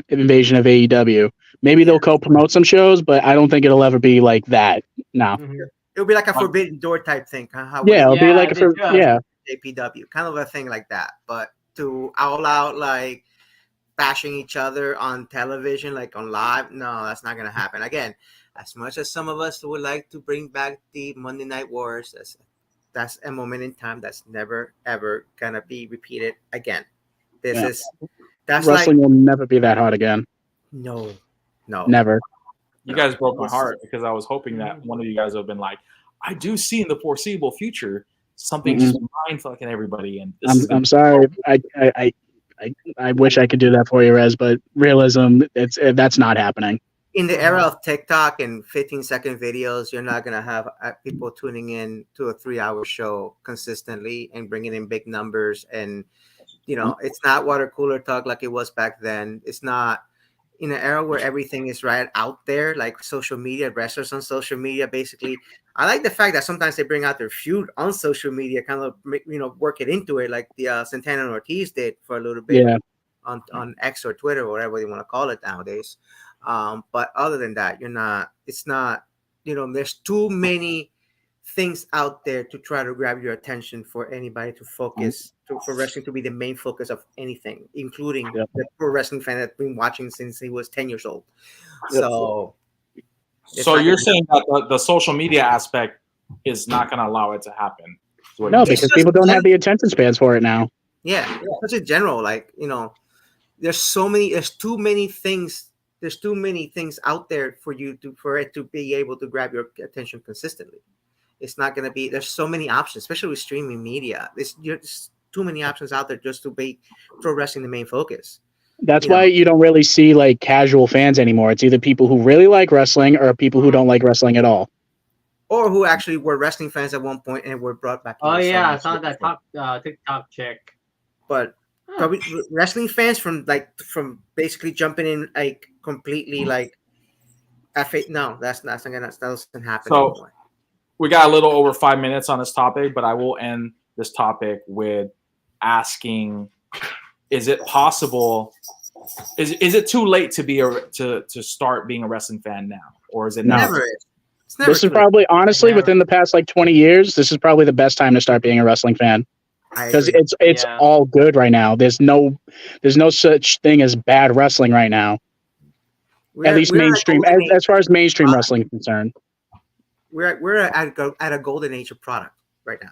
invasion of AEW. Maybe they'll co-promote some shows, but I don't think it'll ever be like that. No. It'll be like a Forbidden Door type thing. It'll be like APW. kind of a thing like that. But to all out like bashing each other on television, like on live. No, that's not gonna happen. Again, as much as some of us would like to bring back the Monday Night Wars, that's a moment in time that's never ever gonna be repeated again. That's wrestling will never be that hot again. No, never. You guys broke my heart because I was hoping that one of you guys would have been like, I do see in the foreseeable future something just mind fucking everybody. And I'm sorry. I wish I could do that for you, Rez, but realism, that's not happening. In the era of TikTok and 15-second videos, you're not gonna have people tuning in to a 3-hour show consistently and bringing in big numbers. And it's not water cooler talk like it was back then. It's not. In an era where everything is right out there, like social media, wrestlers on social media, basically. I like the fact that sometimes they bring out their feud on social media, kind of, work it into it, like the Santana and Ortiz did for a little bit on X or Twitter or whatever you want to call it nowadays. But other than that, it's not, there's too many things out there to try to grab your attention for anybody to focus, for wrestling to be the main focus of anything, including the pro wrestling fan that's been watching since he was 10 years old. So you're saying that the social media aspect is not going to allow it to happen? No, because people don't have the attention spans for it now. Yeah, just in general, there's too many things out there for it to be able to grab your attention consistently. It's not going to be. There's so many options, especially with streaming media. There's too many options out there just to make pro wrestling the main focus. That's why you don't really see like casual fans anymore. It's either people who really like wrestling or people who don't like wrestling at all, or who actually were wrestling fans at one point and were brought back. Oh yeah, I saw that TikTok chick. But wrestling fans from basically jumping in like completely like, no, that doesn't happen. So anymore. We got a little over 5 minutes on this topic, but I will end this topic with asking: is it possible? Is it too late to be to start being a wrestling fan now, or is it not? Never is. This is probably honestly within the past 20 years. This is probably the best time to start being a wrestling fan because it's all good right now. There's no such thing as bad wrestling right now. At least mainstream, as far as mainstream wrestling is concerned. We're at a golden age of product right now.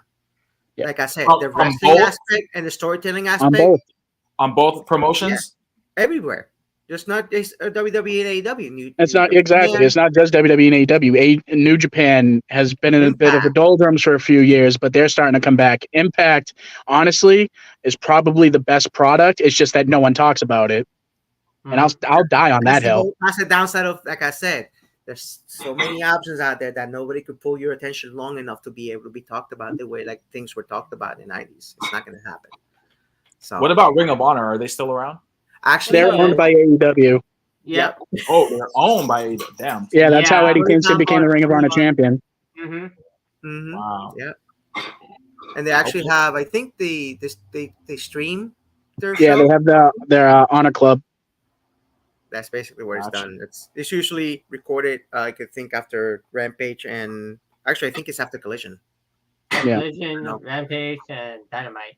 Yeah. Like I said, the wrestling aspect and the storytelling aspect on both promotions, everywhere. Just not just WWE and AEW. It's not exactly. It's not just WWE and AEW. New Japan has been in a bit of a doldrums for a few years, but they're starting to come back. Impact, honestly, is probably the best product. It's just that no one talks about it, and I'll die on that hill. That's the downside of, like I said. There's so many options out there that nobody could pull your attention long enough to be able to be talked about the way like things were talked about in the 90s. It's not going to happen. So, what about Ring of Honor? Are they still around? Actually, they're owned by AEW. Yep. Oh, they're owned by AEW. Damn. Yeah, that's how Eddie Kingston became the Ring of Honor champion. Wow. Yeah. And they actually have, I think they stream their show. Yeah, they have their Honor Club. That's basically where it's done. It's usually recorded. I could think after Rampage, and actually I think it's after Collision. Collision, Rampage, and Dynamite.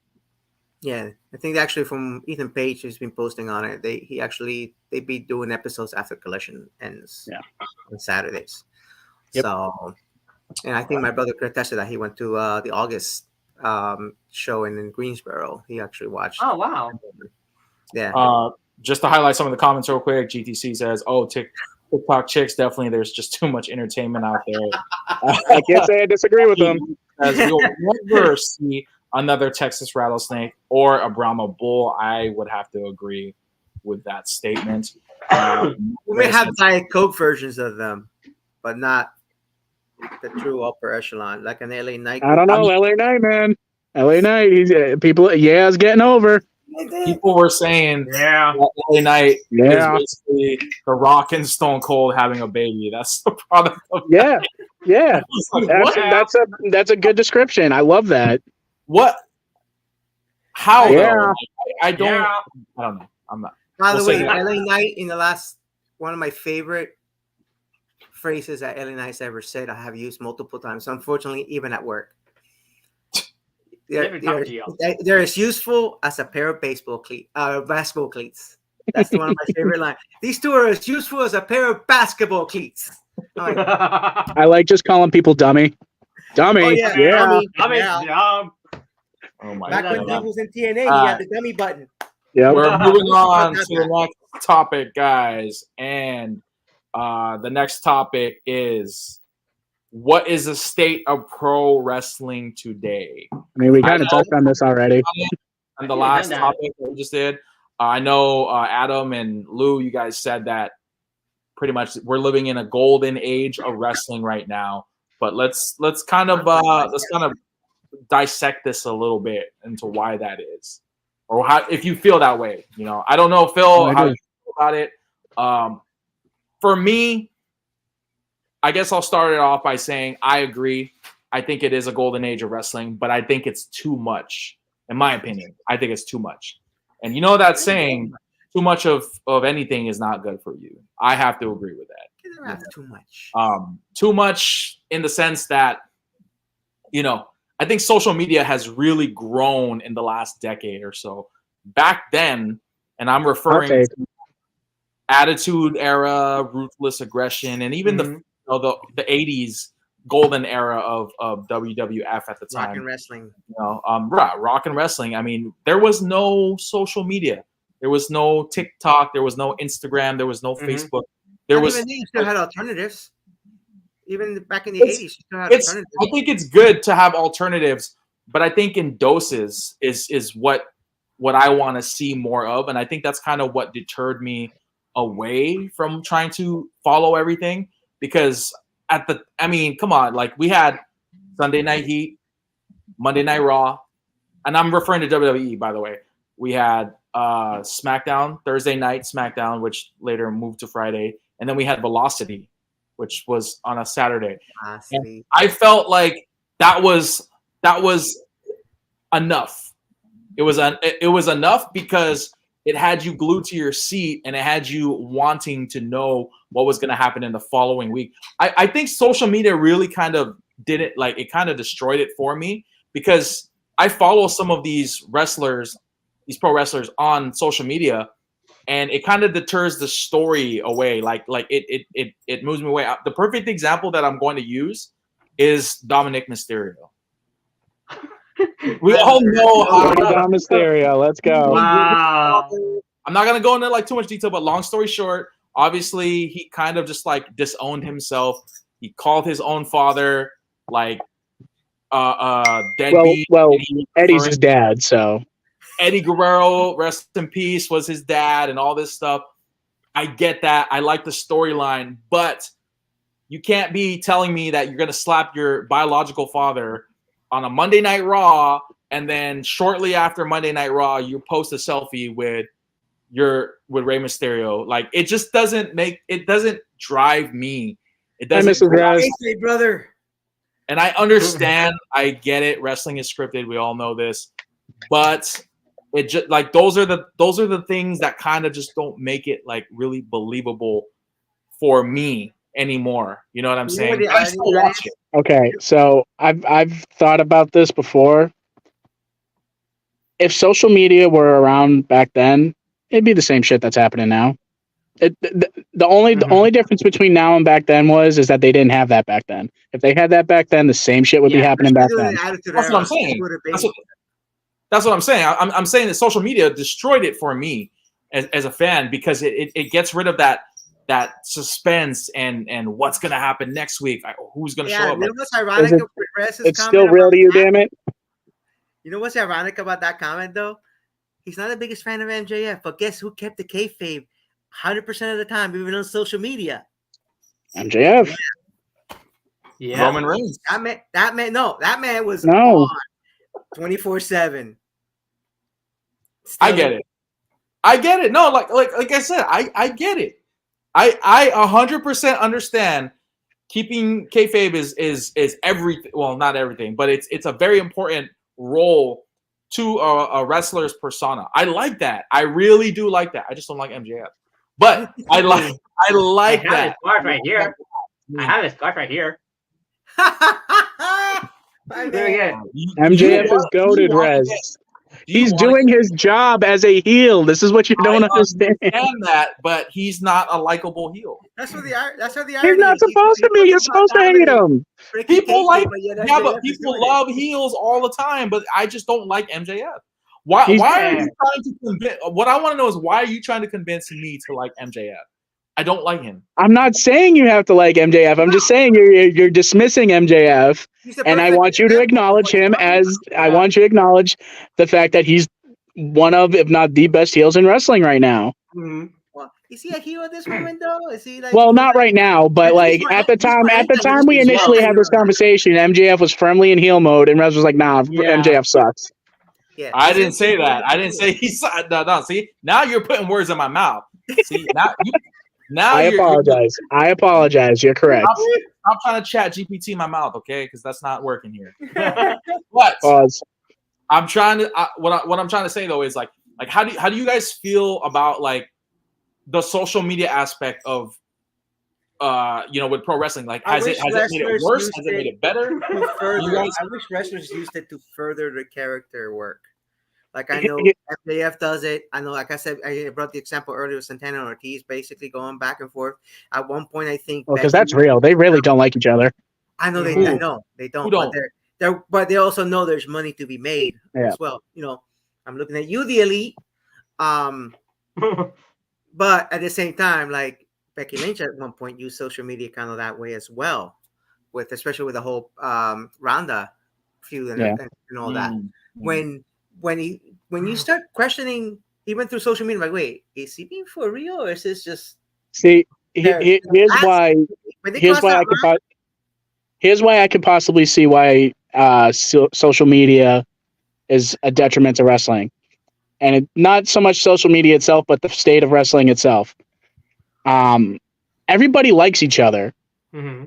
Yeah, I think actually from Ethan Page has been posting on it. They be doing episodes after Collision ends on Saturdays. Yep. So, and I think my brother could attest to that. He went to the August show in Greensboro. He actually watched. Oh wow! Yeah. Just to highlight some of the comments real quick, GTC says, "Oh, TikTok chicks, definitely. There's just too much entertainment out there." I can't say I disagree with them. As we'll never see another Texas rattlesnake or a Brahma bull. I would have to agree with that statement. We may have Diet Coke versions of them, but not the true upper echelon, like an LA Knight. I don't know, LA Knight, man. LA Knight. He's it's getting over. People were saying, LA Knight is basically The Rock and Stone Cold having a baby. That's the product of that. Yeah. That's a good description. I love that. What? How? Yeah. I don't know. I'm not. By the way, LA Knight in the last one of my favorite phrases that LA Knight's ever said. I have used multiple times. Unfortunately, even at work. They're as useful as a pair of basketball cleats. That's one of my favorite lines. These two are as useful as a pair of basketball cleats. I like just calling people dummy. Dummy. Oh, yeah. Dummy. Yeah. Oh my Back when God. Dave was in TNA, he had the dummy button. Yeah. We're moving on to the next topic, guys. And the next topic is, what is the state of pro wrestling today? I mean, we kind of touched on this already. And the last topic that we just did, I know Adam and Lou, you guys said that pretty much we're living in a golden age of wrestling right now. But let's kind of dissect this a little bit into why that is, or how, if you feel that way. You know, I don't know, Phil, how you feel about it. For me, I guess I'll start it off by saying I agree. I think it is a golden age of wrestling, but I think it's too much, in my opinion. I think it's too much. And you know that saying, too much of anything is not good for you. I have to agree with that. Too much. Too much in the sense that, you know, I think social media has really grown in the last decade or so. Back then, and I'm referring to Attitude Era, Ruthless Aggression, and even the 80s golden era of WWF at the time. Rock and wrestling. You know, rock and wrestling. I mean, there was no social media. There was no TikTok. There was no Instagram. There was no Facebook. There was. Even then, you still had alternatives. Even back in the 80s, you still had alternatives. I think it's good to have alternatives, but I think in doses is what I want to see more of, and I think that's kind of what deterred me away from trying to follow everything. Because come on, like we had Sunday Night Heat, Monday Night Raw, and I'm referring to WWE, by the way. We had SmackDown, Thursday night SmackDown, which later moved to Friday, and then we had Velocity, which was on a Saturday. And I felt like that was enough. It was enough because it had you glued to your seat and it had you wanting to know what was going to happen in the following week. I think social media really kind of did it, like it kind of destroyed it for me, because I follow some of these wrestlers, these pro wrestlers on social media, and it kind of deters the story away. Like it moves me away. The perfect example that I'm going to use is Dominic Mysterio. We all know Dom Mysterio. Let's go. Wow. I'm not gonna go into like too much detail, but long story short, obviously he kind of just like disowned himself. He called his own father like deadbeat. Well, Eddie's his dad, so Eddie Guerrero, rest in peace, was his dad, and all this stuff. I get that. I like the storyline, but you can't be telling me that you're gonna slap your biological father on a Monday Night Raw, and then shortly after Monday Night Raw, you post a selfie with Rey Mysterio. Like it just doesn't drive me. It doesn't. Hey, brother. And I understand. I get it. Wrestling is scripted. We all know this, but it just like those are the things that kind of just don't make it like really believable for me anymore. You know what I'm saying? I still watch it. Okay, so I've thought about this before. If social media were around back then, it'd be the same shit that's happening now. The only difference between now and back then is that they didn't have that back then. If they had that back then, the same shit would be happening back then. That's what I'm saying. That's what I'm saying. I'm saying that social media destroyed it for me as a fan, because it gets rid of that suspense and what's gonna happen next week. Who's gonna show up? You know what's ironic? It's still real to you, damn it. You know what's ironic about that comment though? He's not the biggest fan of MJF, but guess who kept the kayfabe 100% of the time, even on social media? MJF. Yeah. Roman Reigns. That man was 24/7. I get it. No, like I said, I get it. I 100% understand keeping kayfabe is everything. Well, not everything, but it's a very important role to a wrestler's persona. I like that. I really do like that. I just don't like MJF, but I like that. I have a scarf right here. MJF is goated, Rez. He's doing his job as a heel. This is what you don't understand. That, but he's not a likable heel. That's what the irony. He's not supposed to be. You're supposed to hate him. People like, but people love heels all the time. But I just don't like MJF. Why are you trying to convince? What I want to know is why are you trying to convince me to like MJF? I don't like him. I'm not saying you have to like MJF. I'm just saying you're dismissing MJF, and I want you to acknowledge him as I want you to acknowledge the fact that he's one of, if not the best heels in wrestling right now. Mm-hmm. Well, is he a heel at this moment though? Is he like? Well, not right now, but like at the time we initially had this conversation, MJF was firmly in heel mode, and Rez was like, "Nah, MJF sucks." Yeah, I didn't say that. I didn't say he sucked. No. See, now you're putting words in my mouth. See, now I apologize. I apologize. You're correct. I'm trying to chat GPT in my mouth, okay? Because that's not working here. But I'm trying to. What I'm trying to say though is like how do you guys feel about like the social media aspect of with pro wrestling? Like has it made it worse? Has it made it better? I wish wrestlers used it to further the character work. Like I know MJF does it. I know, like I said, I brought the example earlier with Santana and Ortiz, basically going back and forth. At one point, I think because that's real. They really don't like each other. I know they don't. But they also know there's money to be made as well. I'm looking at you, the Elite. But at the same time, like Becky Lynch at one point used social media kind of that way as well, especially with the whole Ronda feud and all that. When you start questioning, even through social media, like, wait, is he being for real, or is this just? See, here's why I could possibly see why social media is a detriment to wrestling, and not so much social media itself, but the state of wrestling itself. Everybody likes each other. Mm-hmm.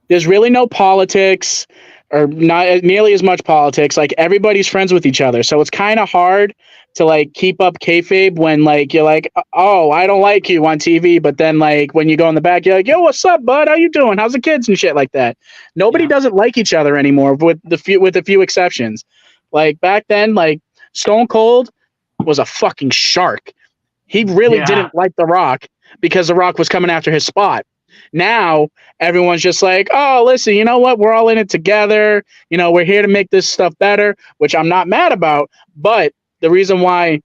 There's really no politics. Or not nearly as much politics. Like everybody's friends with each other, so it's kind of hard to like keep up kayfabe when like you're like, oh, I don't like you on TV, but then like when you go in the back, you're like, yo, what's up, bud? How you doing? How's the kids and shit like that? Nobody doesn't like each other anymore, with a few exceptions. Like back then, like Stone Cold was a fucking shark. He really didn't like The Rock because The Rock was coming after his spot. Now everyone's just like, oh, listen, you know what? We're all in it together. We're here to make this stuff better, which I'm not mad about. But the reason why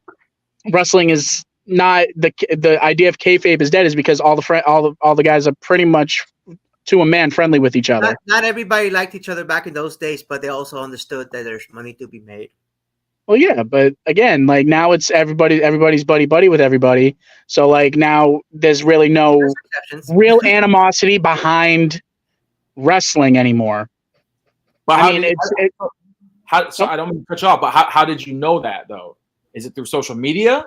wrestling is not the idea of kayfabe is dead is because all the guys are pretty much to a man friendly with each other. Not everybody liked each other back in those days, but they also understood that there's money to be made. Well, yeah, but again, like now it's everybody's buddy with everybody. So like now there's really no real animosity behind wrestling anymore. But I don't mean to cut you off, but how did you know that though? Is it through social media?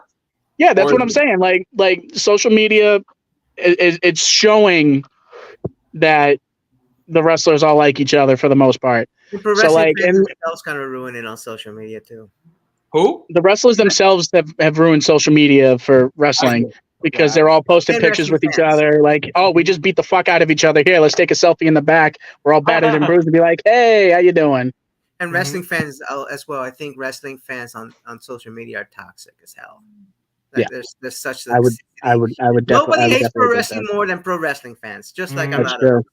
Yeah, that's what I'm saying. Like social media, it's showing that the wrestlers all like each other for the most part. So like, and else kind of ruined it on social media too. Who? The wrestlers themselves have ruined social media for wrestling because they're all posting pictures with each other. Like, oh, we just beat the fuck out of each other. Here, let's take a selfie in the back. We're all battered and bruised and be like, hey, how you doing? And wrestling fans as well. I think wrestling fans on social media are toxic as hell. Like there's such. I would definitely. Nobody hates pro wrestling more than pro wrestling fans. Just like a lot of.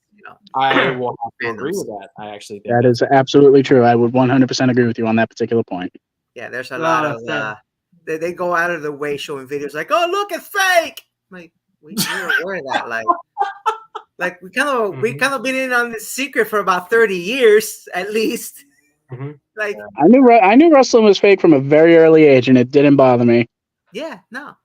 I will have to agree with that. I actually think that is absolutely true. I would 100% agree with you on that particular point. Yeah, there's a lot of they go out of the way showing videos like, oh, look, it's fake. Like we're aware of that. Like we kind of been in on this secret for about 30 years at least. Mm-hmm. Like I knew wrestling was fake from a very early age, and it didn't bother me. Yeah, no.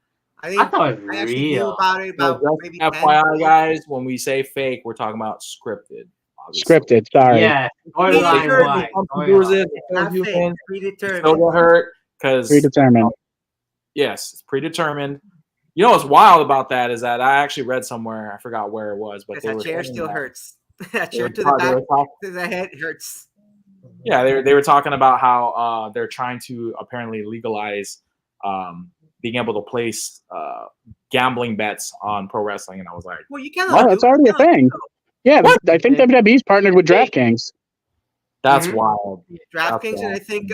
I thought it was real. Knew about it. Maybe FYI, guys, when we say fake, we're talking about scripted. Obviously. Scripted, sorry. Yeah. Predetermined. Hurt because predetermined. Yes, it's predetermined. You know what's wild about that is that I actually read somewhere, I forgot where it was, but that chair still hurts. That chair to the back, to the head hurts. Yeah, they were talking about how they're trying to apparently legalize being able to place gambling bets on pro wrestling, and I was like, well, you cannot. That's already a thing. Yeah, what? I think WWE's partnered with DraftKings. That's wild. DraftKings, and I think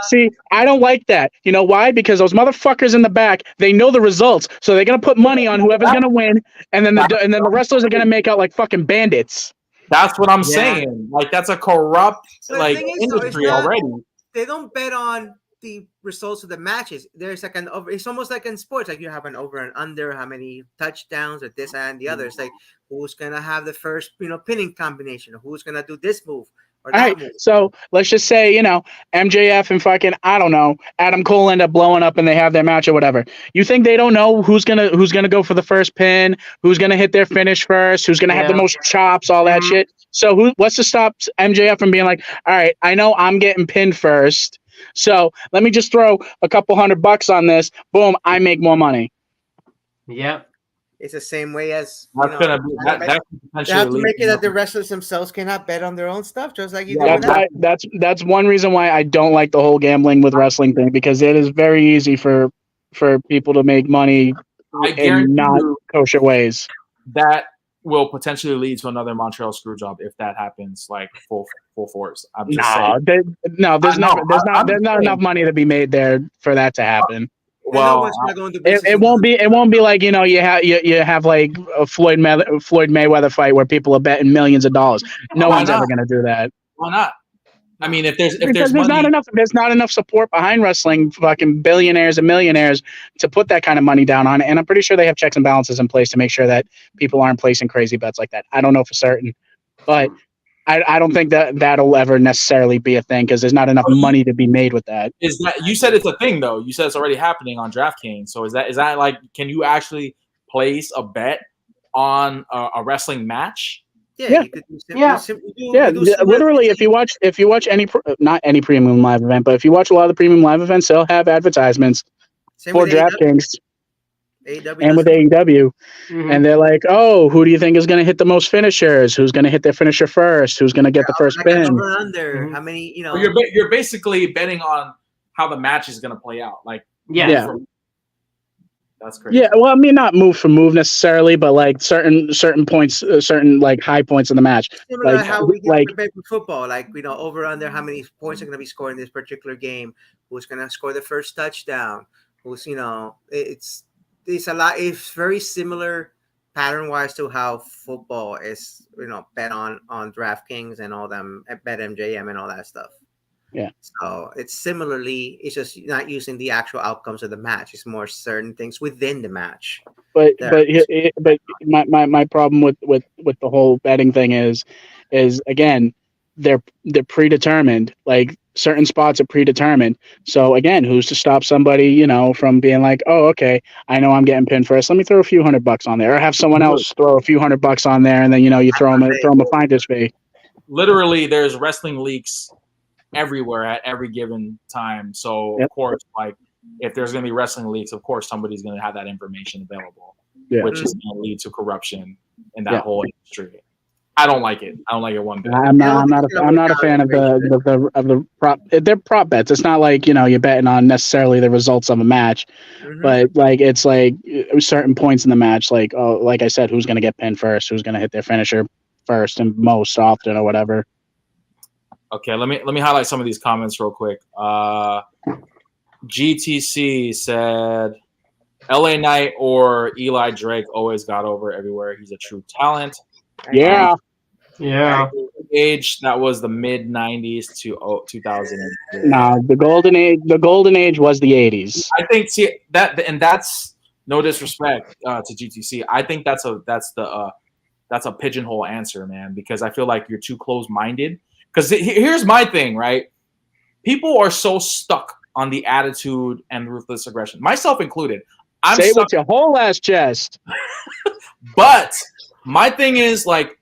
see, I don't like that. You know why? Because those motherfuckers in the back, they know the results, so they're gonna put money on whoever's gonna win, and then the wrestlers are gonna make out like fucking bandits. That's what I'm saying. Like that's a corrupt industry already. They don't bet on the results of the matches. There's like it's almost like in sports, like you have an over and under, how many touchdowns or this and the other. It's like who's gonna have the first, pinning combination, or who's gonna do this move or that move. So let's just say, MJF and fucking, I don't know, Adam Cole end up blowing up and they have their match or whatever. You think they don't know who's gonna go for the first pin, who's gonna hit their finish first, who's gonna have the most chops, all that shit. So what's to stop MJF from being like, all right, I know I'm getting pinned first, so let me just throw a couple $100 on this. Boom, I make more money. Yep. It's the same way as they have to make it that the wrestlers themselves cannot bet on their own stuff, just like you do. That's one reason why I don't like the whole gambling with wrestling thing, because it is very easy for people to make money in not kosher ways. That will potentially lead to another Montreal screw job if that happens, like full force. There's not enough money to be made there for that to happen. Well, it won't be like you have like a Floyd Mayweather fight where people are betting millions of dollars. No one's ever going to do that. Why not? I mean, if there's not enough support behind wrestling, fucking billionaires and millionaires to put that kind of money down on it. And I'm pretty sure they have checks and balances in place to make sure that people aren't placing crazy bets like that. I don't know for certain, but I don't think that'll ever necessarily be a thing because there's not enough money to be made with that. Is that you said it's a thing though? You said it's already happening on DraftKings. So is that like, can you actually place a bet on a wrestling match? Literally, if you watch not any premium live event, but if you watch a lot of the premium live events, they'll have advertisements for DraftKings. And with AEW, and they're like, "Oh, who do you think is going to hit the most finishers? Who's going to hit their finisher first? Who's going to get the first pin?" How many? Well, you're basically betting on how the match is going to play out. Like, that's crazy. Yeah, well, I mean, not move for move necessarily, but like certain points, certain like high points in the match. Similar to how we get prepared for football, like over under how many points are going to be scored in this particular game? Who's going to score the first touchdown? Who's it's a lot. It's very similar pattern wise to how football is, bet on DraftKings and all them, bet MJM and all that stuff. Yeah. So it's just not using the actual outcomes of the match. It's more certain things within the match. But my problem with the whole betting thing is again, they're predetermined. Like certain spots are predetermined. So again, who's to stop somebody, from being like, oh, okay, I know I'm getting pinned first. Let me throw a few $100 on there, or have someone else throw a few $100 on there, and then you throw them a finder's fee. Literally, there's wrestling leaks everywhere at every given time. So of course, like if there's going to be wrestling leaks, of course somebody's going to have that information available, which is going to lead to corruption in that whole industry. I don't like it. I don't like it one bit. I'm not a fan of the prop. They're prop bets. It's not like you're betting on necessarily the results of a match, but like it's like certain points in the match. Like like I said, who's going to get pinned first? Who's going to hit their finisher first and most often or whatever. Okay, let me highlight some of these comments real quick. GTC said, "LA Knight or Eli Drake always got over everywhere. He's a true talent." Yeah. Age that was the mid 90s to 2000. No, the golden age was the 80s. I think that's no disrespect to GTC. I think that's a pigeonhole answer, man, because I feel like you're too close-minded. Because here's my thing, right? People are so stuck on the attitude and ruthless aggression, myself included. Say it with your whole ass chest. But my thing is, like,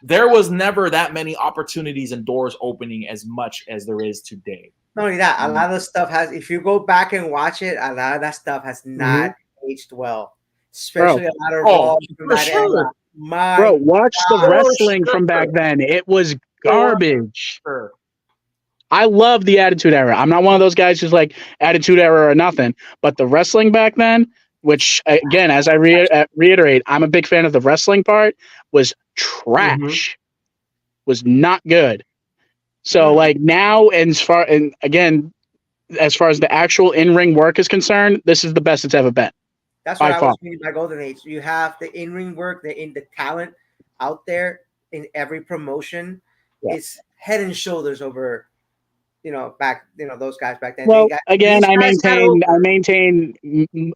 there was never that many opportunities and doors opening as much as there is today. Not only that, a lot of stuff if you go back and watch it, a lot of that stuff has not aged well. Especially a lot of Raw from that era. Bro, watch the wrestling from back then. It was garbage. I love the Attitude Era. I'm not one of those guys who's like Attitude Era or nothing, but the wrestling back then, which again, as I reiterate, I'm a big fan of the wrestling part, was trash. Was not good. So like now, as far as the actual in-ring work is concerned, this is the best it's ever been. That's what I was meaning by Golden Age. You have the in-ring work, the talent out there in every promotion. Yeah. It's head and shoulders over, those guys back then. Well, again, I maintain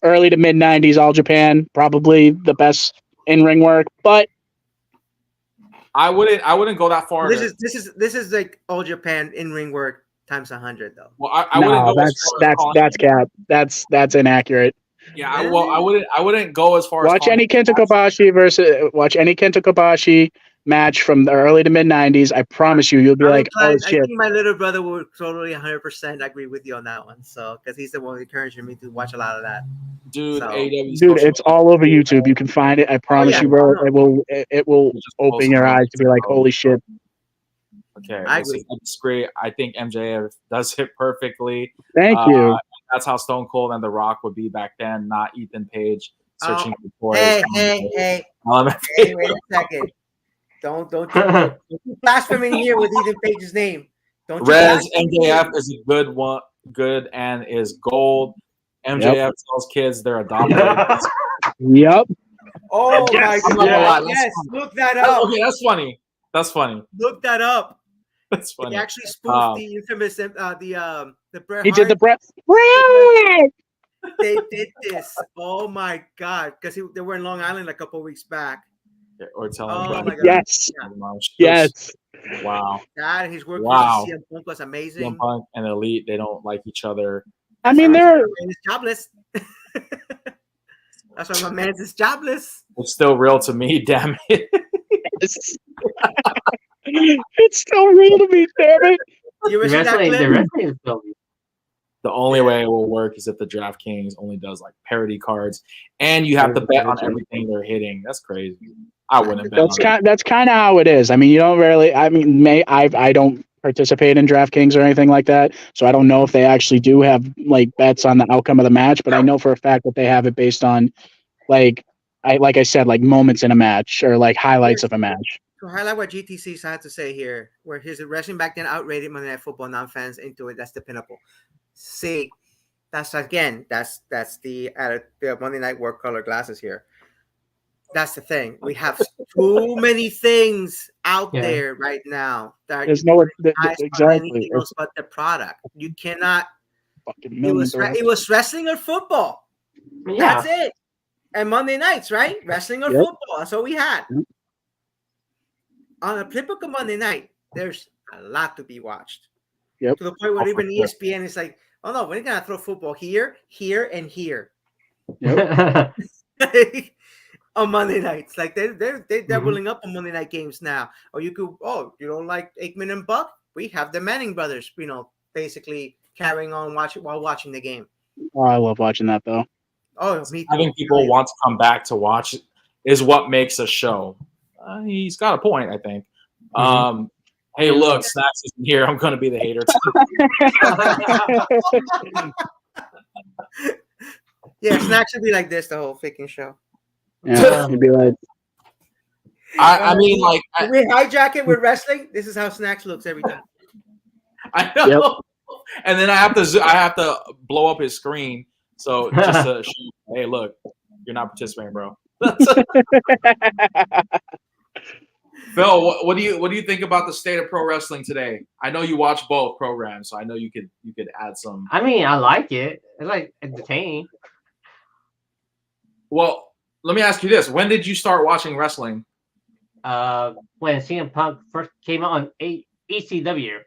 early to mid '90s All Japan, probably the best in-ring work, but I wouldn't go that far. This is like All Japan in-ring work times 100, though. Well, I wouldn't go. That's cap. That's inaccurate. Yeah, I wouldn't go as far. Watch any Kenta Kobashi match from the early to mid '90s. I promise you'll be like, oh shit. I think my little brother would totally 100% agree with you on that one. So, because he's the one encouraging me to watch a lot of that. Dude, it's all over YouTube. You can find it. I promise you, bro. It will open your eyes to be like, holy shit. Okay, that's great. I think MJF does it perfectly. Thank you. That's how Stone Cold and The Rock would be back then, not Ethan Page searching for toys. Hey, wait a second. Don't blaspheme here with Ethan Page's name. MJF is a good one, good and is gold. MJF tells kids they're adopted. Yep. Oh my God! Yes, look that up. Okay, that's funny. Look that up. That's funny. He actually spoofed the infamous the Bret. He did the Bret. They did this. Oh my God! Because they were in Long Island a couple of weeks back. Yeah, or telling my God. Yes. Yes. Wow. God, his work with CM Punk was amazing. CM Punk and Elite, they don't like each other. I mean, they're jobless. That's why my man's is jobless. It's still real to me, damn it. It's still real to me, damn it. The wrestling is still real. The only way it will work is if the DraftKings only does like parody cards, and you have to bet on everything they're hitting. That's crazy. I wouldn't bet. That's kind of how it is. I mean, you don't really. I mean, I don't participate in DraftKings or anything like that, so I don't know if they actually do have like bets on the outcome of the match. But I know for a fact that they have it based on like I said, like moments in a match or like highlights of a match. To highlight what GTC had to say here, where his wrestling back then outrated Monday Night Football, non-fans into it. That's the pinnacle. See, that's the Monday Night Work color glasses here. That's the thing. We have too many things out there right now that there's no exactly anything else but the product. You cannot. It was wrestling or football. Yeah. That's it. And Monday nights, right? Wrestling or football. That's all we had. On a typical Monday night, there's a lot to be watched. Yep. To the point where even ESPN is like, oh no, we're gonna throw football here, and here. Yep. On Monday nights, like they're doubling up on Monday night games now. Or you you don't like Aikman and Buck? We have the Manning brothers, basically carrying on while watching the game. Oh, I love watching that though. Oh, me too. Having people want to come back to watch is what makes a show. He's got a point, I think. Hey, look, Snacks isn't here. I'm going to be the hater too. Yeah, Snacks should be like this the whole freaking show. Yeah, he'd be like. I mean, like we hijack it with wrestling. This is how Snacks looks every time. I know. Yep. And then I have to blow up his screen. So just to show, hey, look, you're not participating, bro. Phil, what do you think about the state of pro wrestling today? I know you watch both programs, so I know you could add some. I mean, I like it. It's like entertaining. Well, let me ask you this: when did you start watching wrestling? When CM Punk first came out on ECW.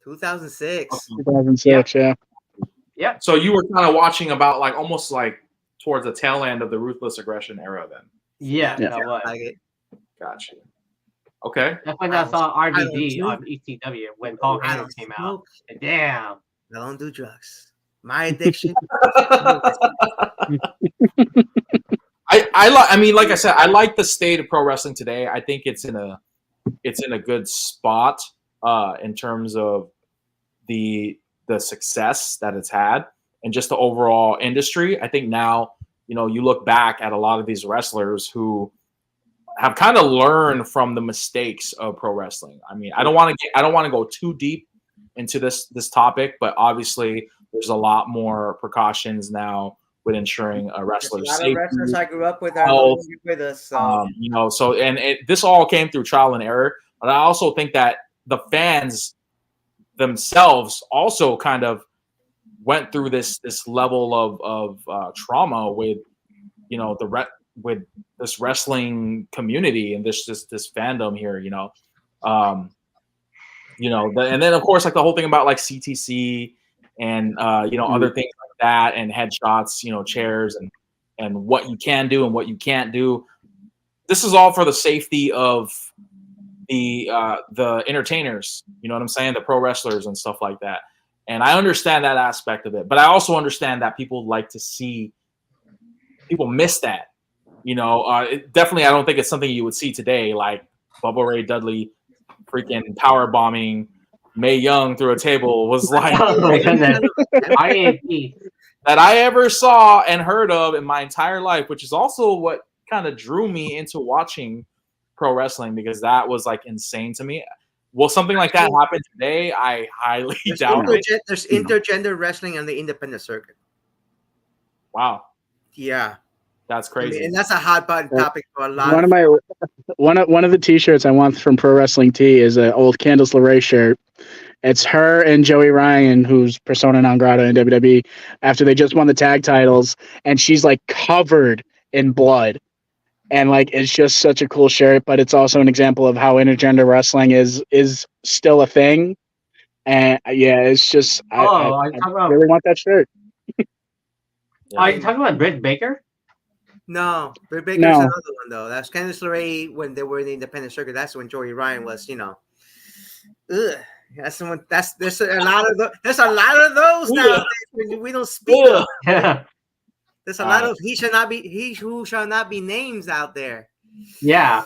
2006. 2006, yeah. Yeah. So you were kind of watching about like almost like towards the tail end of the Ruthless Aggression era, then. Yeah. Gotcha. Okay. That's when I saw RVD on ECW when Paul Heyman came out. And damn. I don't do drugs. My addiction. I mean, like I said, I like the state of pro wrestling today. I think it's in a good spot in terms of the success that it's had and just the overall industry. I think now, you look back at a lot of these wrestlers who have kind of learned from the mistakes of pro wrestling. I mean, I don't want to go too deep into this topic, but obviously there's a lot more precautions now with ensuring a wrestler's safety. A lot of wrestlers I grew up with are no longer with us. So. You know, so this all came through trial and error. But I also think that the fans themselves also kind of went through this level of trauma with, you know, with this wrestling community and this fandom here, you know. You know, and then of course, like the whole thing about like CTC and you know, other things like that, and headshots, you know, chairs and what you can do and what you can't do. This is all for the safety of the entertainers, you know what I'm saying, the pro wrestlers and stuff like that. And I understand that aspect of it, but I also understand that people like to see people miss that. You know, definitely, I don't think it's something you would see today, like Bubba Ray Dudley freaking power bombing Mae Young through a table was like Oh my goodness. that I ever saw and heard of in my entire life, which is also what kind of drew me into watching pro wrestling, because that was like insane to me. Will something like that happen today? I highly doubt it. There's intergender wrestling on the independent circuit. Wow. Yeah. That's crazy. I mean, and that's a hot button topic for a lot. One of the t-shirts I want from Pro Wrestling Tee is an old Candice LeRae shirt. It's her and Joey Ryan, who's persona non grata in WWE, after they just won the tag titles, and she's like covered in blood. And like it's just such a cool shirt, but it's also an example of how intergender wrestling is still a thing. And yeah, it's just I really want that shirt. Are you talking about Britt Baker? No, Britt Baker's another one though. That's Candice LeRae when they were in the independent circuit. That's when Joey Ryan was, you know. Ugh. That's someone. There's a lot of those nowadays. We don't speak. Yeah. There's a lot of he who shall not be names out there. Yeah.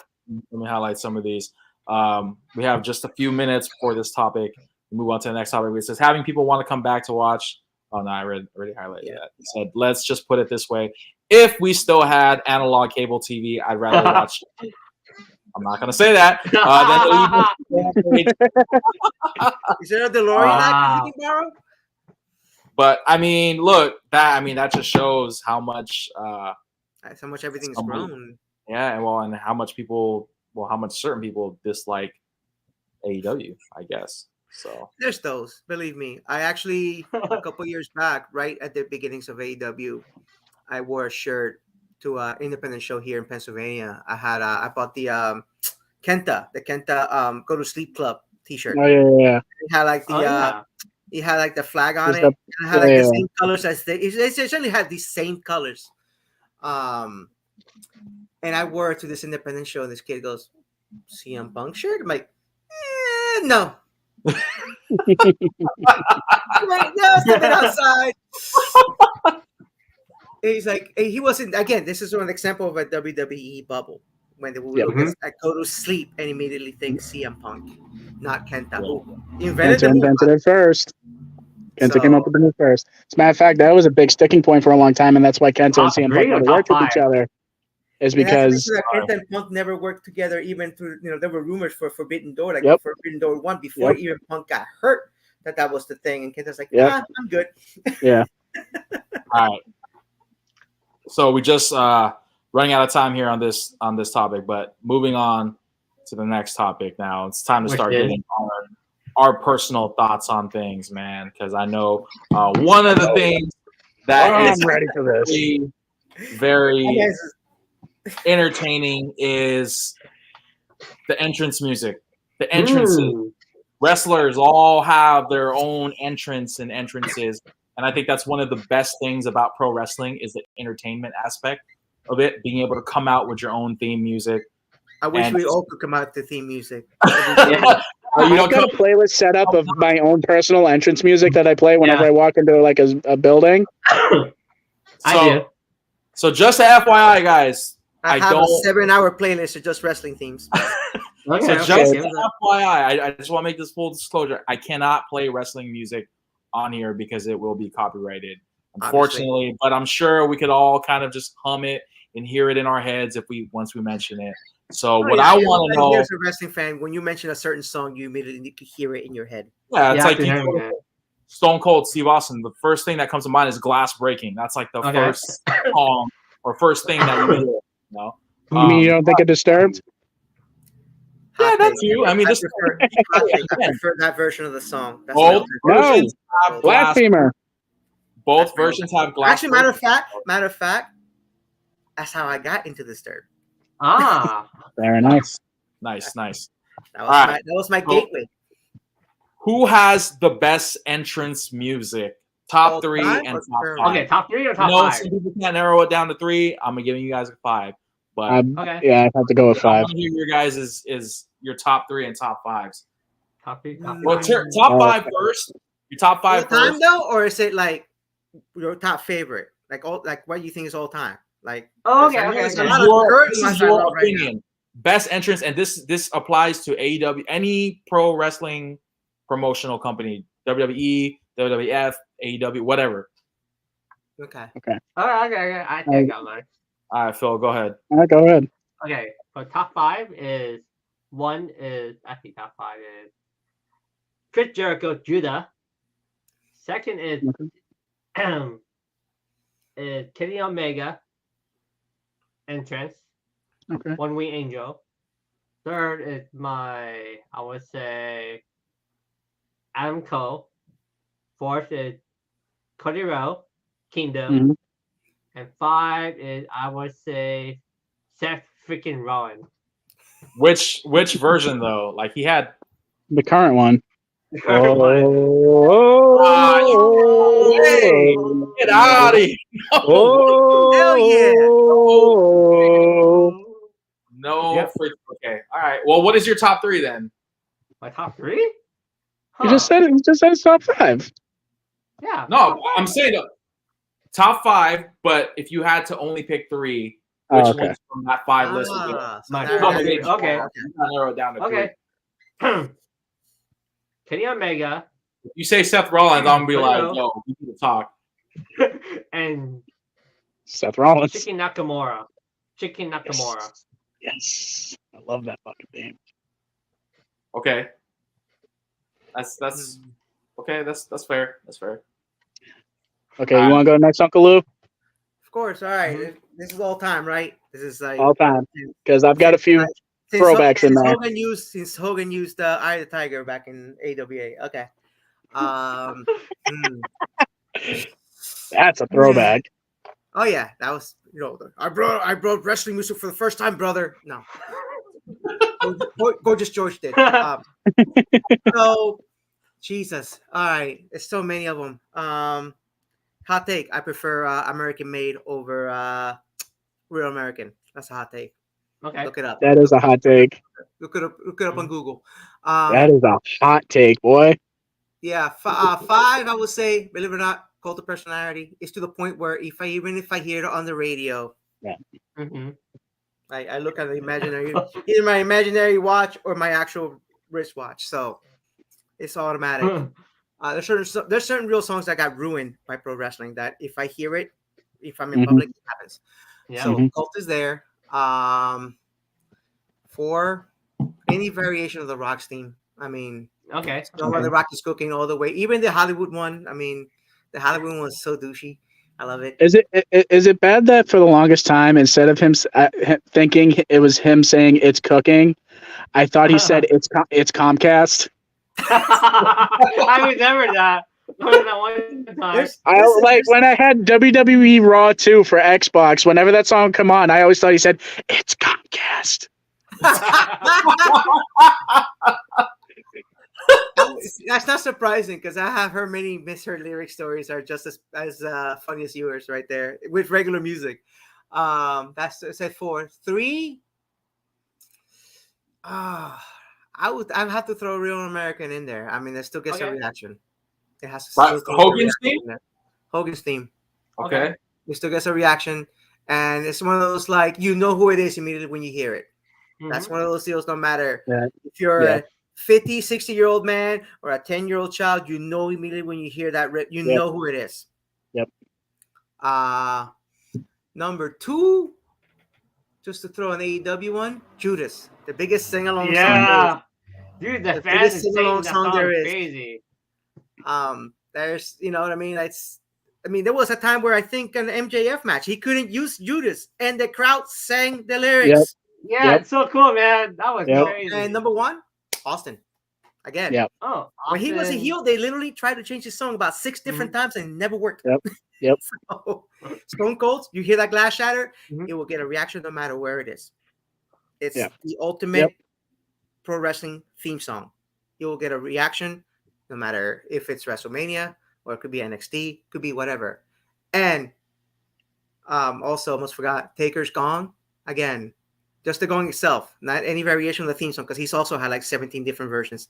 Let me highlight some of these. We have just a few minutes for this topic. We move on to the next topic. It says having people want to come back to watch. Oh no, I already highlighted that. It said, let's just put it this way: if we still had analog cable TV, I'd rather watch. I'm not gonna say that. Is there a DeLorean you can borrow? But I mean, look, that just shows how much everything's grown. Yeah, and how much certain people dislike AEW, I guess. So there's those, believe me. I actually a couple years back, right at the beginnings of AEW, I wore a shirt to an independent show here in Pennsylvania. I bought the Kenta Go to Sleep Club T-shirt. Oh yeah. It had like the it had like the flag on it. And it had like the same colors as it essentially had these same colors. And I wore it to this independent show, and this kid goes, CM Punk shirt? I'm like, no. Like, no, step it outside. He's like, he wasn't. Again, this is an example of a WWE bubble when they would look at Go to Sleep and immediately think CM Punk, not Kenta. Kenta invented it first. Kenta came up with the move first. As a matter of fact, that was a big sticking point for a long time, and that's why Kenta and CM Punk never worked with each other. Is because Kenta and Punk never worked together, even through there were rumors for Forbidden Door, like Forbidden Door 1 before even Punk got hurt. That was the thing, and Kenta's like, I'm good. Yeah. All right. So we just running out of time here on this topic, but moving on to the next topic now. It's time to start getting our personal thoughts on things, man, because I know one of the things that is ready for this. Very entertaining is the entrance music. The entrances. Wrestlers all have their own entrance and entrances. And I think that's one of the best things about pro wrestling is the entertainment aspect of it, being able to come out with your own theme music. I wish we all could come out with the theme music. I've got a playlist set up of my own personal entrance music that I play whenever I walk into like a building. So just FYI, guys, I have a 7-hour playlist of just wrestling themes. FYI, I just want to make this full disclosure. I cannot play wrestling music on here because it will be copyrighted, unfortunately. Obviously. But I'm sure we could all kind of just hum it and hear it in our heads once we mention it. So what I want to know, as a wrestling fan, when you mention a certain song, you immediately hear it in your head. Yeah, it's like Stone Cold Steve Austin. The first thing that comes to mind is glass breaking. That's like the first song or first thing that you hear. You know? You mean you don't think it Disturbed? Yeah, that's you. I mean, I prefer that version of the song. That's both versions have blasphemer. Both versions have glass. Actually, matter of fact, that's how I got into Disturbed. Very nice. Nice. That was my gateway. Who has the best entrance music? Top 3 and top 5. Okay, top 3 or top 5? No, some people can't narrow it down to 3. I'm giving you guys a 5. But yeah, I have to go with 5. I want to hear your guys is your top 3 and top 5s. Top 3, top 5. Well, top 5 first. Your top 5 all time though, or is it like your top favorite? Like what you think is all time? Like okay. This is your opinion. Right, best entrance, and this applies to AEW, any pro wrestling promotional company, WWE, WWF, AEW, whatever. Okay. All right. I think I got mine. All right, Phil, go ahead. All right, go ahead. Okay, so top 5 is top 5 is Chris Jericho, Judah. Second is is Kenny Omega, entrance. Okay. One Wing Angel. Third is I would say Adam Cole. Fourth is Cody Rhodes, Kingdom. Mm-hmm. And 5 is I would say Seth freaking Rollins. Which version though? Like he had the current one. Get out of here! Hell yeah! No, okay. All right. Well, what is your top 3 then? My top 3? You just said it. You just said it's top 5. Yeah. No, I'm saying top 5. But if you had to only pick 3, which ones from that 5 list would be? Okay. Narrow it down to 3. Kenny Omega. If you say Seth Rollins, I'm gonna be like, yo, we need to talk. And Seth Rollins. Chicken Nakamura. Yes. I love that fucking name. Okay. That's okay. That's fair. Okay, you want to go next, Uncle Lou? Of course. All right. Mm-hmm. This is all time, right? This is like all time because I've got a few throwbacks in there. Since Hogan used Eye of the Tiger back in AWA. Okay. That's a throwback. Oh yeah, that was I brought wrestling music for the first time, brother. No, Gorgeous George did. So Jesus, all right, there's so many of them. Hot take: I prefer American Made over Real American. That's a hot take. Okay, look it up. That is a hot take. Look it up on Google. That is a hot take, boy. Yeah, 5. I would say, believe it or not, Cult of Personality is to the point where even if I hear it on the radio, I look at the imaginary, either my imaginary watch or my actual wristwatch. So it's automatic. There's certain real songs that got ruined by pro wrestling that if I hear it, if I'm in public, it happens. Yeah. So Cult is there. 4, any variation of the Rock's theme. I mean, the Rock is cooking all the way. Even the Hollywood one. I mean, the Hollywood one was so douchey. I love it. Is it bad that for the longest time, instead of him thinking it was him saying it's cooking, I thought he said it's Comcast. I remember that. One time. I like when I had WWE Raw 2 for Xbox. Whenever that song come on, I always thought he said it's Comcast. That's not surprising because I have heard many misheard lyric stories are just as funny as yours right there with regular music. That's said 4. 3. I'd have to throw Real American in there. I mean, it still gets a reaction. It has to Hogan's theme. Hogan's theme. Okay. It still gets a reaction, and it's one of those like you know who it is immediately when you hear it. Mm-hmm. That's one of those deals. No matter if you're a 50, 60-year-old man or a 10-year-old child, you know immediately when you hear that rip, you know who it is. Yep. Number 2. just to throw an AEW one, Judas, the biggest sing-along song Yeah, dude, the the fans biggest are singing sing-along that song song there is. crazy. There's, you know what I mean? There was a time where I think an MJF match, he couldn't use Judas, and the crowd sang the lyrics. Yeah, it's so cool, man. That was crazy. And number one, Austin. Again. Yep. Oh, when he was a heel, they literally tried to change his song about 6 different times and it never worked. Yep. So, Stone Cold, you hear that glass shatter, it will get a reaction no matter where it is. It's the ultimate pro wrestling theme song. You will get a reaction no matter if it's WrestleMania or it could be NXT, could be whatever. And also, almost forgot, Taker's Gong. Again, just the gong itself, not any variation of the theme song, because he's also had like 17 different versions.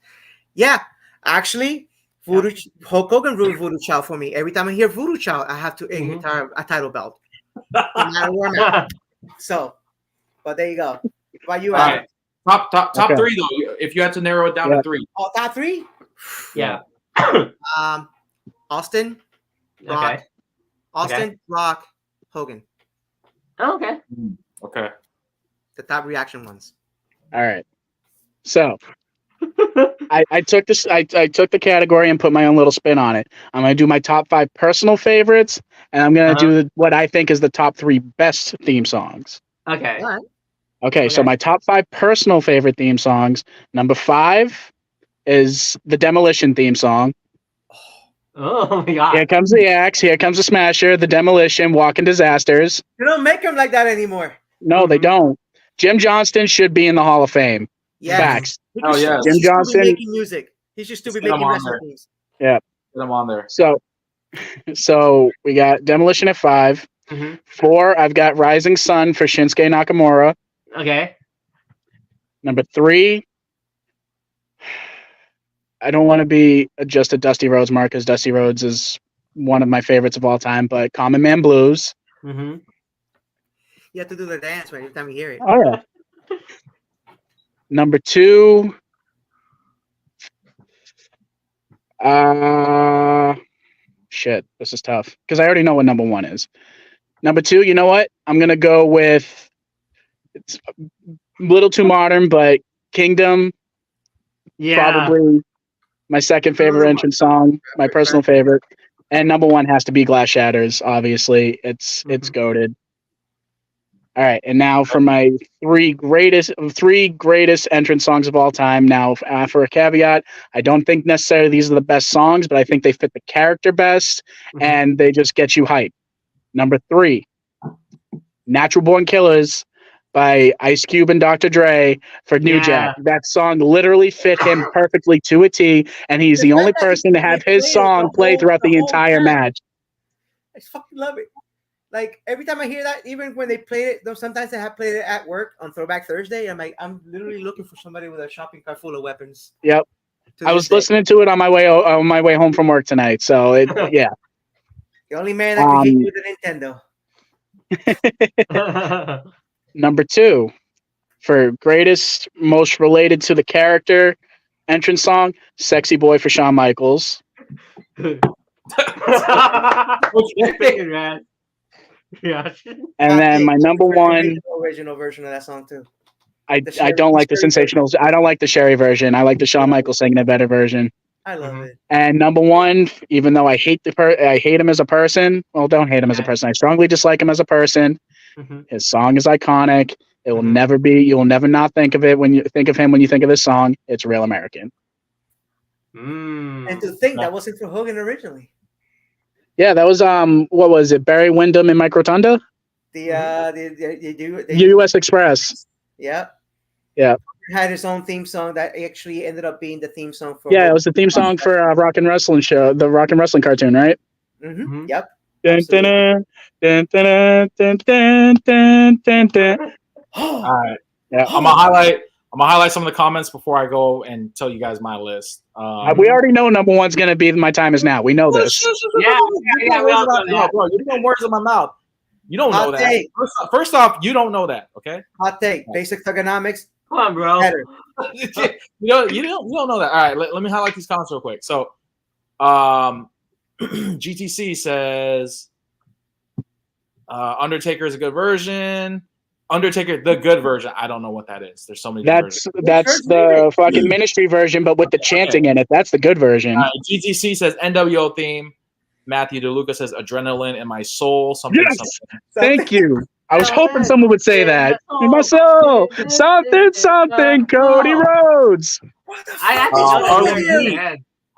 Yeah, actually, Hulk Hogan ruined Voodoo Child for me. Every time I hear Voodoo Child, I have to a title belt. No matter where I'm at. So, but there you go. Why you at? Right. Top three though. If you had to narrow it down to three. Oh, top three? Yeah. Austin, Rock. Austin, Rock, Hogan. Oh, okay. Okay. The top reaction ones. All right. So I took this. I took the category and put my own little spin on it. I'm gonna do my top 5 personal favorites, and I'm gonna do what I think is the top 3 best theme songs. Okay. Okay. So my top 5 personal favorite theme songs. Number 5 is the Demolition theme song. Oh my god! Here comes the axe. Here comes the smasher. The Demolition. Walking disasters. They don't make them like that anymore. No, they don't. Jim Johnston should be in the Hall of Fame. Yes. Facts. Oh yeah. Jim Johnston making music. He should still be making wrestling themes. Yeah. Get him on there. So we got Demolition at 5. 4, I've got Rising Sun for Shinsuke Nakamura. Okay. Number 3, I don't want to be just a Dusty Rhodes mark because Dusty Rhodes is one of my favorites of all time, but Common Man Blues. You have to do the dance every time you hear it. All right. Number 2, shit, this is tough because I already know what number 1 is. Number 2, you know what? I'm gonna go with, it's a little too modern, but Kingdom. Yeah. Probably my second favorite entrance song, my personal favorite, and number 1 has to be Glass Shatters. Obviously, it's goated. All right, and now for my 3 greatest entrance songs of all time. Now, for a caveat, I don't think necessarily these are the best songs, but I think they fit the character best, and they just get you hyped. Number 3, Natural Born Killers by Ice Cube and Dr. Dre for New Jack. That song literally fit him perfectly to a T, and he's the only person to have his song play throughout the entire match. I just fucking love it. Like every time I hear that, even when they play it, though sometimes they have played it at work on Throwback Thursday. I'm literally looking for somebody with a shopping cart full of weapons. Yep. I was listening to it on my way home from work tonight. So yeah. The only man that can hit you with a Nintendo. Number 2, for greatest, most related to the character entrance song, Sexy Boy for Shawn Michaels. Yeah. And then my number 1, original version of that song too. I don't like the sensationals. I don't like the Sherry version. I like the Shawn Michaels singing a better version. I love it. And number 1, even though I hate him as a person. Well, don't hate him as a person. I strongly dislike him as a person. His song is iconic. It will never be. You will never not think of it when you think of him. When you think of this song, it's Real American. And to think that wasn't for Hogan originally. Yeah, that was what was it? Barry Windham and Mike Rotunda? The US Express. Yeah. Had his own theme song that actually ended up being the theme song for. Yeah, it was the theme song for Rock and Wrestling show, the Rock and Wrestling cartoon, right? Yep. Dun, dun, dun, dun, dun, dun, dun, dun, dun. All right. Yeah. I'm gonna highlight some of the comments before I go and tell you guys my list. We already know number 1's gonna be My Time Is Now. We know this. Yeah. Bro, you're putting words in my mouth. You don't know that. First off, you don't know that. Okay. Hot take. Basic thugonomics. Come on, bro. Better. you don't know that. All right. Let me highlight these comments real quick. So, GTC says Undertaker is a good version. Undertaker, the good version. I don't know what that is. There's so many. That's the fucking ministry version, but with the chanting in it. That's the good version. GTC says NWO theme. Matthew DeLuca says adrenaline in my soul. Something. Thank you. I was hoping someone would say that. In my soul, something. Cody Rhodes.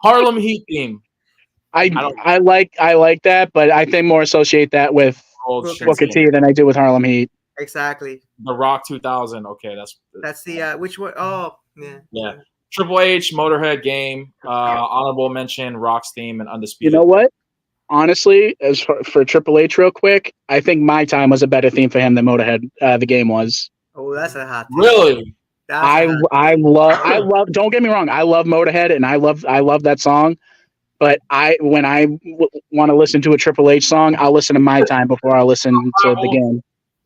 Harlem Heat theme. I like that, but I think more associate that with Booker T than I do with Harlem Heat. Exactly. The Rock 2000. Okay, that's the which one? Oh, yeah. Triple H, Motorhead game, honorable mention, Rock's theme, and Undisputed. You know what? Honestly, as for Triple H, real quick, I think My Time was a better theme for him than Motorhead. The game was. Oh, that's a hot. Really? I love. Don't get me wrong. I love Motorhead, and I love that song. But when I want to listen to a Triple H song, I'll listen to My Time before I listen to the game.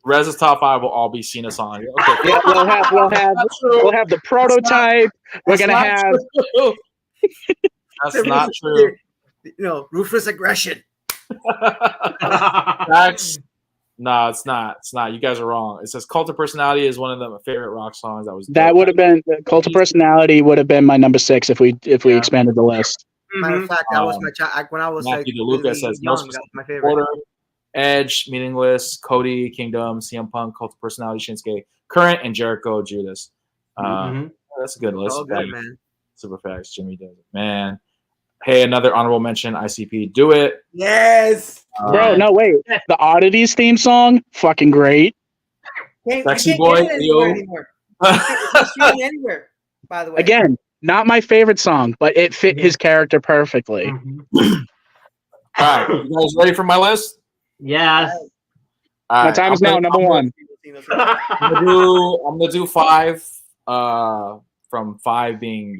Rez's top 5 will all be Cena songs. Okay. Yeah, we'll have the prototype. We're gonna have. That's not true. Ruthless aggression. It's not. It's not. You guys are wrong. It says Cult of Personality is one of my favorite Rock songs. That would have been Cult of Personality would have been my number 6 if we expanded the list. Matter of fact, that was my when I was Matthew DeLuca says young, no my favorite. Order, Edge, Meaningless, Cody, Kingdom, CM Punk, Cult of Personality, Shinsuke, Current, and Jericho, Judas. That's a good list. All good, man. Super facts. Jimmy does it, man. Hey, another honorable mention. ICP, do it. Yes, bro. No, wait. The Oddities theme song, fucking great. Sexy Boy, anymore. Anywhere. By the way, again. Not my favorite song, but it fit his character perfectly. All right, you guys ready for my list? Yes. My time is now. Number 1. I'm gonna do 5. From 5 being,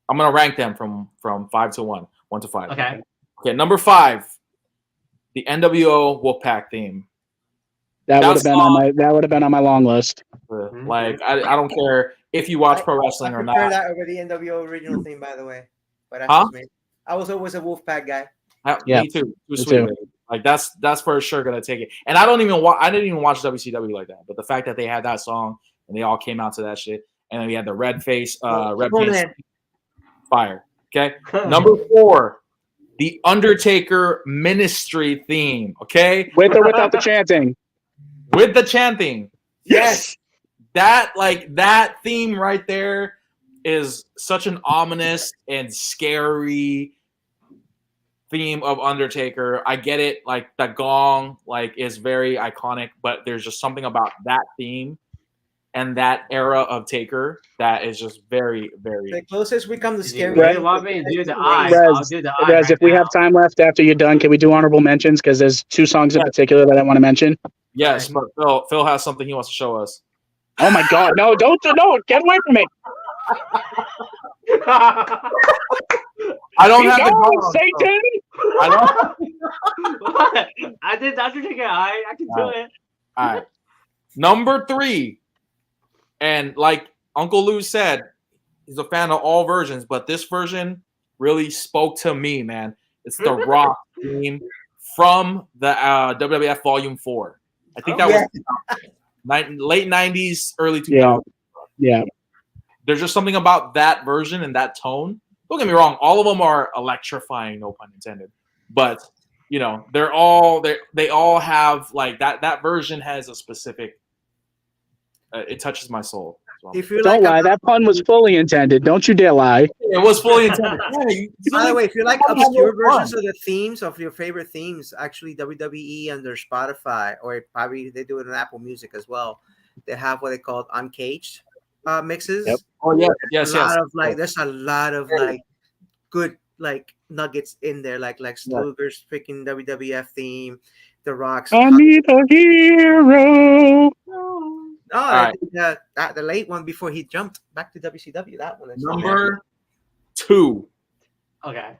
I'm gonna rank them from 5 to 1, 1 to 5. Okay. Okay. Number 5, the NWO Wolfpack theme. That would have been on my long list. Like I don't care if you watch pro wrestling or not. I prefer that over the NWO original theme, by the way. But that's me. I was always a Wolfpack guy. Me too. Like that's for sure gonna take it. And I didn't even watch WCW like that. But the fact that they had that song and they all came out to that shit, and then we had the red face, fire. Okay. Number 4, the Undertaker Ministry theme. Okay. With or without the chanting. With the chanting. Yes. That theme right there is such an ominous and scary theme of Undertaker. I get it. Like the gong, is very iconic, but there's just something about that theme and that era of Taker that is just very, very. The closest we come to scary. You want me to do the eye? I'll do the eye. Rez, if we have time left after you're done, can we do honorable mentions? Because there's 2 songs in particular that I want to mention. Yes, but Phil has something he wants to show us. Oh my God! No! Don't! Get away from me! I don't have the gong, Satan. I don't. I did Undertaker eye. I can do it. All right. Number 3, and like Uncle Lou said, he's a fan of all versions, but this version really spoke to me, man. It's the Rock theme from the WWF Volume 4. I think that was late 90s, early 2000s. Yeah. There's just something about that version and that tone. Don't get me wrong, all of them are electrifying, no pun intended. But they all have that version has a specific. It touches my soul. So. Don't lie, that pun was fully intended. Don't you dare lie. It was fully intended. By the way, if you like obscure versions of the themes of your favorite themes, actually WWE under Spotify, or probably they do it on Apple Music as well. They have what they call Uncaged mixes. Yep. Oh yes. There's a lot of good nuggets in there, like Luger's freaking WWF theme, The Rock's. I need a hero. I think the late one before he jumped back to WCW. That one is number 2. Okay.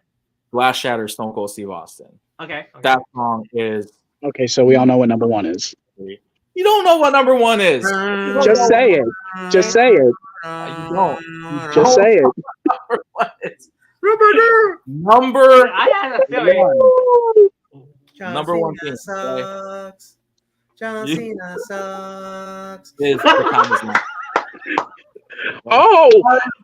Glass Shatter, Stone Cold Steve Austin. Okay. That song is. Okay, so we all know what number 1 is. You don't know what number 1 is. Just say it. Just say it. You don't. Just say it. I had a feeling. Number 1 thing. John Cena sucks. The time is now. Oh,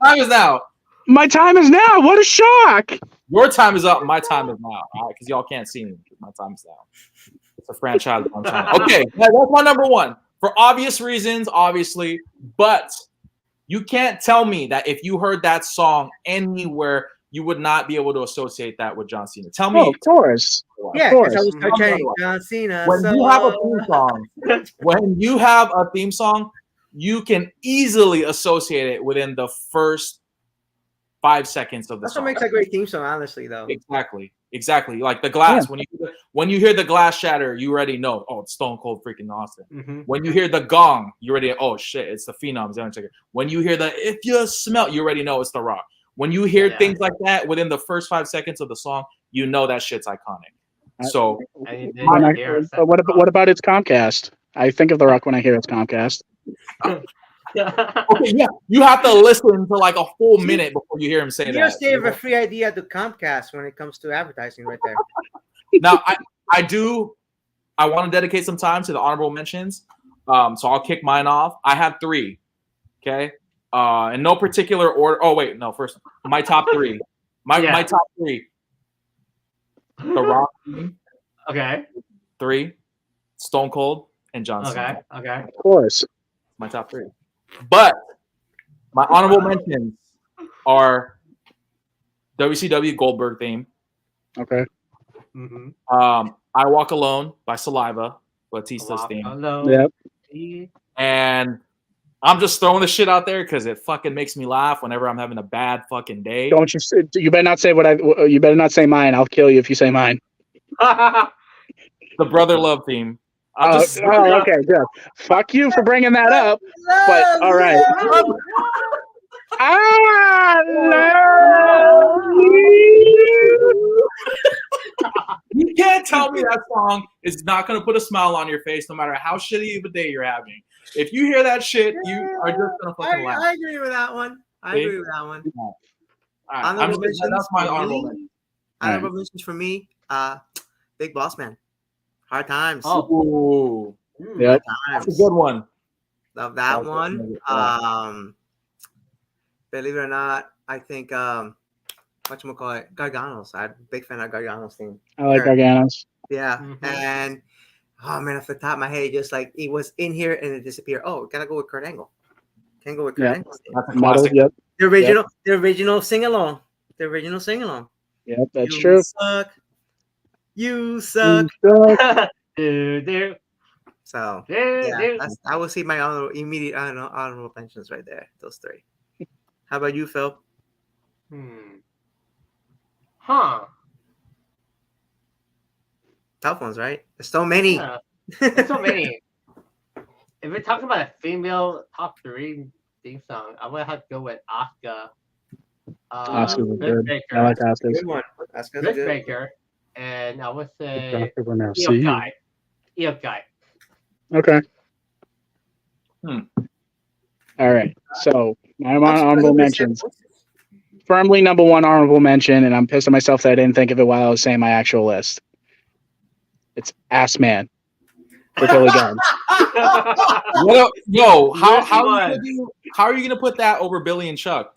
Time is now. my time is now. What a shock! Your time is up. My time is now. All right, because y'all can't see me. My time is now. It's a franchise. Okay, that's my number one for obvious reasons, obviously. But you can't tell me that if you heard that song anywhere, you would not be able to associate that with John Cena. Tell me. Oh, of course. Yeah, because I was chanting John Cena. When you have a theme song, you can easily associate it within the first 5 seconds of the That's song. what makes a great theme song, honestly, though. Exactly. Like the glass. Yeah. When you hear the glass shatter, you already know. Oh, it's Stone Cold freaking Austin. Mm-hmm. When you hear the gong, you already. Oh shit, it's the Phenoms. When you hear the if you smell, you already know it's The Rock. When you hear things like that within the first 5 seconds of the song, you know that shit's iconic. So, what about its Comcast? I think of The Rock when I hear it's Comcast. Okay, yeah, you have to listen to like a full minute before you hear him say that. You just gave a free idea to Comcast when it comes to advertising, right there. Now, I want to dedicate some time to the honorable mentions. So I'll kick mine off. I have 3. Okay. In no particular order. Oh wait, no. First, my top 3. My top 3. The Rock. Okay. 3. Stone Cold and John Cena. Okay. Of course. My top 3. But my honorable mentions are WCW Goldberg theme. Okay. Mm-hmm. I Walk Alone by Saliva, Batista's theme. Yep. And I'm just throwing the shit out there because it fucking makes me laugh whenever I'm having a bad fucking day. Don't you? You better not say you better not say mine. I'll kill you if you say mine. The Brother Love theme. Okay, good. Fuck you for bringing that up. But all right. I love you. You can't tell me that song is not going to put a smile on your face no matter how shitty of a day you're having. If you hear that shit, you are just going to fucking laugh. I agree with that one. Agree with that one. All right. That's my honorable mention. Honorable mentions for me. Big Boss Man. Hard Times. Oh, yeah, that's a good one. Love that one. Believe it or not, I think whatchamacallit, Garganos. I'm a big fan of Garganos theme. I like Garganos. Yeah, and oh man, off the top of my head, just like it was in here and it disappeared. Oh, gotta go with Kurt Angle. Can't go with Kurt Angle. That's a classic. Yep. The original sing along. Yep, that's true. You suck. Do. So yeah, I will see my immediate honorable mentions right there. Those 3. How about you, Phil? Tough ones, right? There's so many. Yeah, there's so many. If we're talking about a female top 3 theme song, I'm gonna have to go with Asuka. Asuka's good. I like Asuka's. Good one. Asuka's Britt good. Baker, and I would say Io Kai. Okay. All right. So my honorable mentions. Firmly number 1 honorable mention, and I'm pissed at myself that I didn't think of it while I was saying my actual list. It's Ass Man for Billy Gunn. Yo, how are you gonna put that over Billy and Chuck?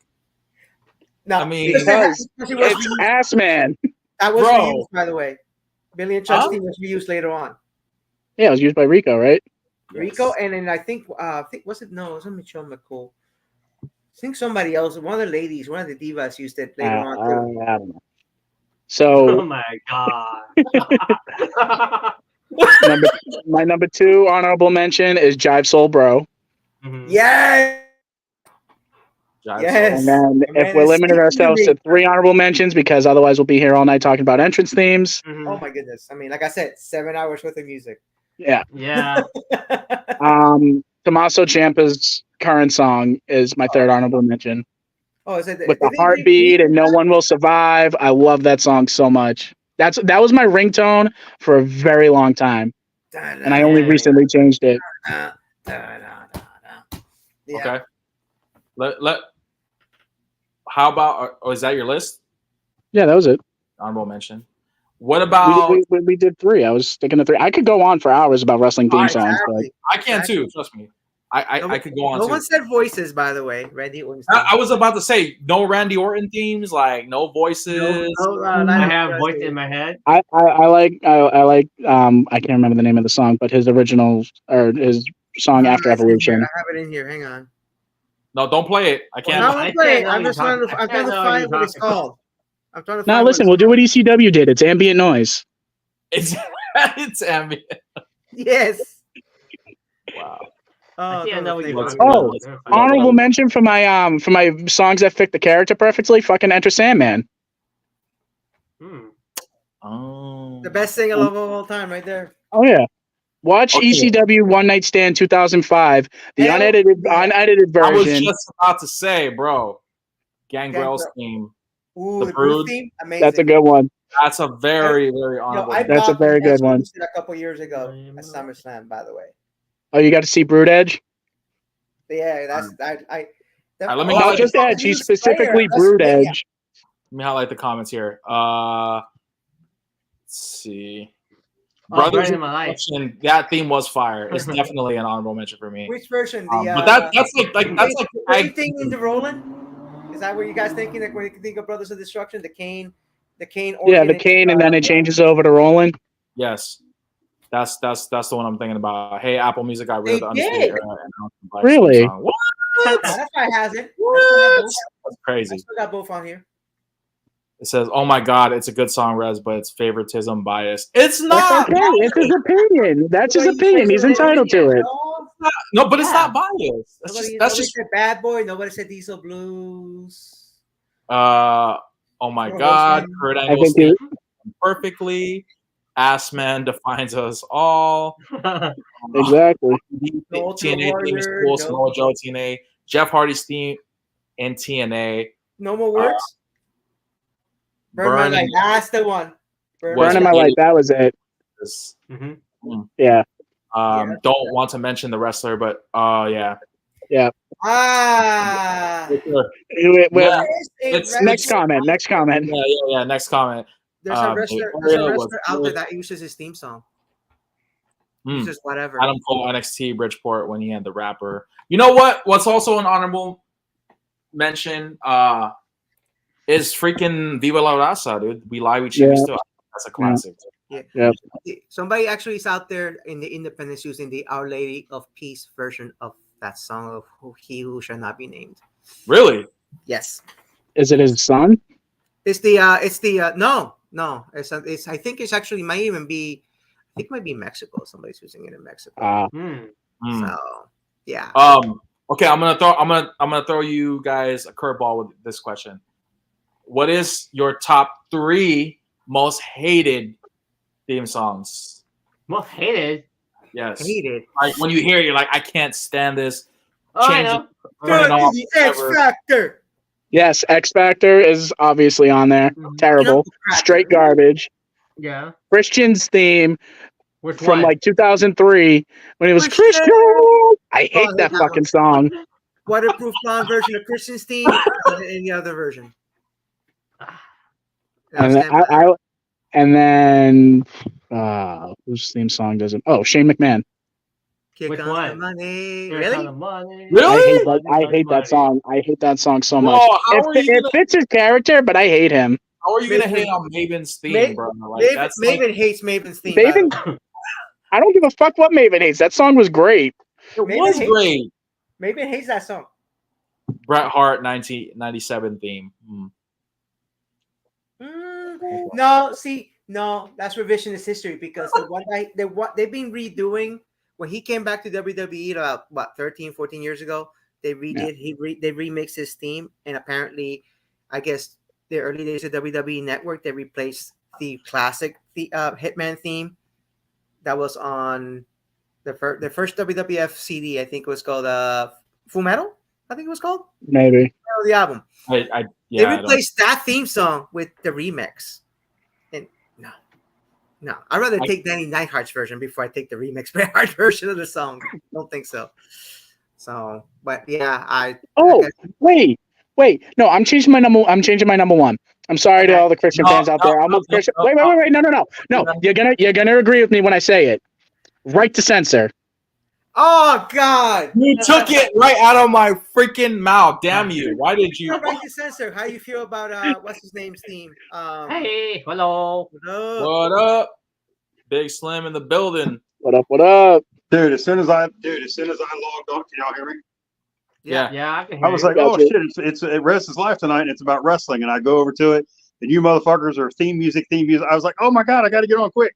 No, I mean, because it's Ass Man. That was reused, by the way. Billy and Chuck's theme was reused later on. Yeah, it was used by Rico, right? Rico, and then I think was it Michelle McCool? I think somebody else, one of the ladies, one of the divas used it later on too. I don't know. So oh my god. my number 2 honorable mention is Jive Soul Bro. Yes. And then if we're limiting ourselves to 3 honorable mentions, because otherwise we'll be here all night talking about entrance themes. Oh my goodness. I mean, like I said, 7 hours worth of music. Yeah. Yeah. Tommaso Ciampa's current song is my 3rd honorable mention. Oh, is it with the heartbeat and No One Will Survive? I love that song so much. That was my ringtone for a very long time, and I only recently changed it. Okay. How about? Oh, is that your list? Yeah, that was it. Honorable mention. What about? We did 3. I was sticking to 3. I could go on for hours about wrestling theme songs. Exactly. I can too. Trust me. I could go on. No too. one said voices, by the way. Randy Orton. I was about to say no Randy Orton themes, like no voices. I have voices in my head. I like I can't remember the name of the song, but his original or his song after Evolution. I have it in here. Hang on. No, don't play it. I can't. No, I play it. I'm trying to find what it's called. I'm trying to find. Now listen, we'll do what ECW did. It's ambient noise. It's ambient. Yes. Wow. Honorable mention for my songs that fit the character perfectly. Fucking Enter Sandman. Oh. The best thing I love of all time, right there. Oh yeah. Watch ECW One Night Stand 2005, the unedited version. I was just about to say, bro, Gangrel's theme. Ooh, the Brood theme, amazing. That's a good one. That's a very honorable. That's a very good one. A couple years ago at SummerSlam, by the way. Oh, you got to see Brood Edge? Yeah, that's let me not just Edge. He's specifically Brood Edge. Let me highlight the comments here. Let's see. Brothers in Election, that theme was fire. It's definitely an honorable mention for me. Which version? But that's like anything in the Roland? Is that what you guys thinking? Like when you think of Brothers of Destruction, the Kane. Yeah, the Kane, and then it changes over to Roland. Yes, that's the one I'm thinking about. Hey, Apple Music got rid of the Undisputed Era. Really? What? That's why it hasn't. That's crazy. I still got both on here. It says, "Oh my God, it's a good song, Rez, but it's favoritism bias." It's not. Okay, it's his opinion. That's his opinion. He's entitled to it. No, but it's not biased. That's just said Bad Boy. Nobody said Diesel Blues. Oh my God, Kurt Angle's theme perfectly. Ass Man defines us all. Exactly. TNA theme is cool. Samoa Joe TNA. Jeff Hardy's theme in TNA. No more words. Burn My Light. That's the one. Burn My Light. That was it. Yeah. Don't want to mention the wrestler, but yeah. Yeah. Next comment. Yeah. Next comment. There's a wrestler out there that uses his theme song. Just whatever. Adam Cole, NXT Bridgeport, when he had the rapper. You know what? What's also an honorable mention is freaking Viva La Raza, dude. We lie, we cheat, we still. That's a classic. Yeah. Somebody actually is out there in the independents using the Our Lady of Peace version of that song of He Who Shall Not Be Named. Really? Yes. Is it his son? It's no. It's I think it's actually might even be. I think it might be Mexico. Somebody's using it in Mexico. So yeah. Okay, I'm gonna throw you guys a curveball with this question. What is your top 3 most hated theme songs? Most hated? Yes. Hated. Like when you hear it, you're like, I can't stand this. I know. Turn it off. X Factor. Yes, X Factor is obviously on there. Terrible. Straight garbage. Yeah. Christian's theme from like 2003 when it was Christian. I hate that fucking song. Waterproof Blonde version of Christian's theme and any other version. And then whose theme song doesn't? Oh, Shane McMahon. Which one? Really? Really? I hate that song. I hate that song so much. It fits his character, but I hate him. How are you gonna hate on Maven's theme, bro? Like, Maven hates Maven's theme. Maven, I don't give a fuck what Maven hates. That song was great. It was great. Maven hates that song. Bret Hart 1997 theme. No, that's revisionist history because the one they've been redoing when he came back to WWE about 13, 14 years ago. They redid they remixed his theme, and apparently, I guess the early days of WWE Network they replaced the classic Hitman theme that was on the first WWF CD. I think it was called Full Metal. I think it was called maybe the album. They replaced that theme song with the remix. And no, I'd rather take Danny Neidhart's version before I take the remix Bret Hart version of the song. I don't think so. So, but yeah, wait. No, I'm changing my number one. I'm sorry to all the Christian fans out there. I'm a Christian. Wait. No. You're gonna agree with me when I say it. Right to censor. Oh God! You took it right out of my freaking mouth. Damn you! Why did you? Right to censor. How you feel about what's his name's theme? Hey, hello. What up? Big Slim in the building. What up? Dude, as soon as I logged on, can y'all hear me? Yeah. I can hear I was like, oh shit, it's Rez is live tonight, and it's about wrestling, and I go over to it, and you motherfuckers are theme music. I was like, oh my god, I got to get on quick.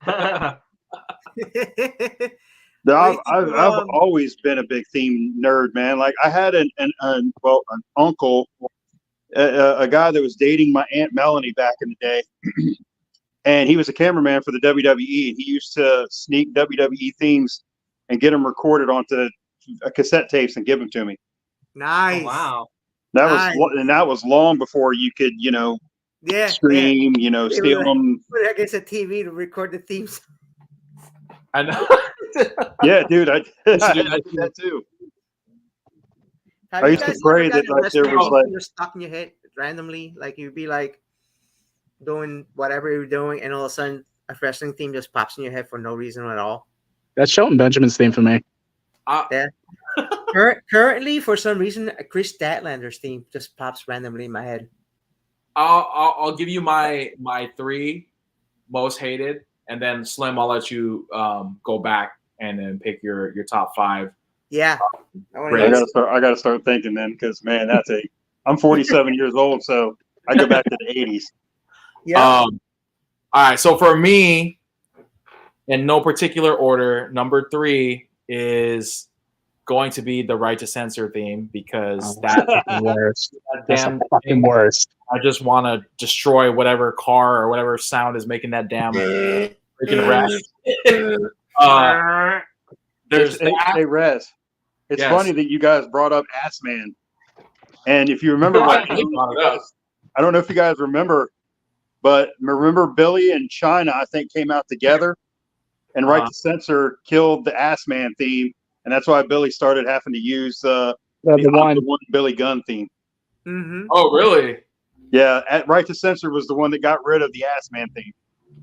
I've always been a big theme nerd, man. Like I had an uncle, a guy that was dating my Aunt Melanie back in the day. And he was a cameraman for the WWE, and he used to sneak WWE themes and get them recorded onto cassette tapes and give them to me. Nice. Oh, wow. That was long before you could, stream, steal them. Put it against a TV to record the themes. I know. Yeah, dude, I did that too. I used to pray that there was like stuck in your head randomly, like you'd be like doing whatever you're doing, and all of a sudden a wrestling theme just pops in your head for no reason at all. That's Shelton Benjamin's theme for me. Yeah. Currently, for some reason, Chris Statlander's theme just pops randomly in my head. I'll give you my 3 most hated, and then Slim, I'll let you go back and then pick your top 5. Yeah, I gotta start thinking then, because man, I'm 47 years old, so I go back to the 80s. Yeah. All right. So for me, in no particular order, number 3 is going to be the Right to Censor theme, because that's the worst. That's the fucking worst. I just want to destroy whatever car or whatever sound is making that damn freaking rap. There's Hey, Rez. It's funny that you guys brought up Ass Man. And if you remember, I don't know if you guys remember, but remember Billy and China, I think, came out together, and Right to Censor killed the Ass Man theme, and that's why Billy started having to use the one Billy Gunn theme. Mm-hmm. Oh, really? Yeah, Right to Censor was the one that got rid of the Ass Man theme.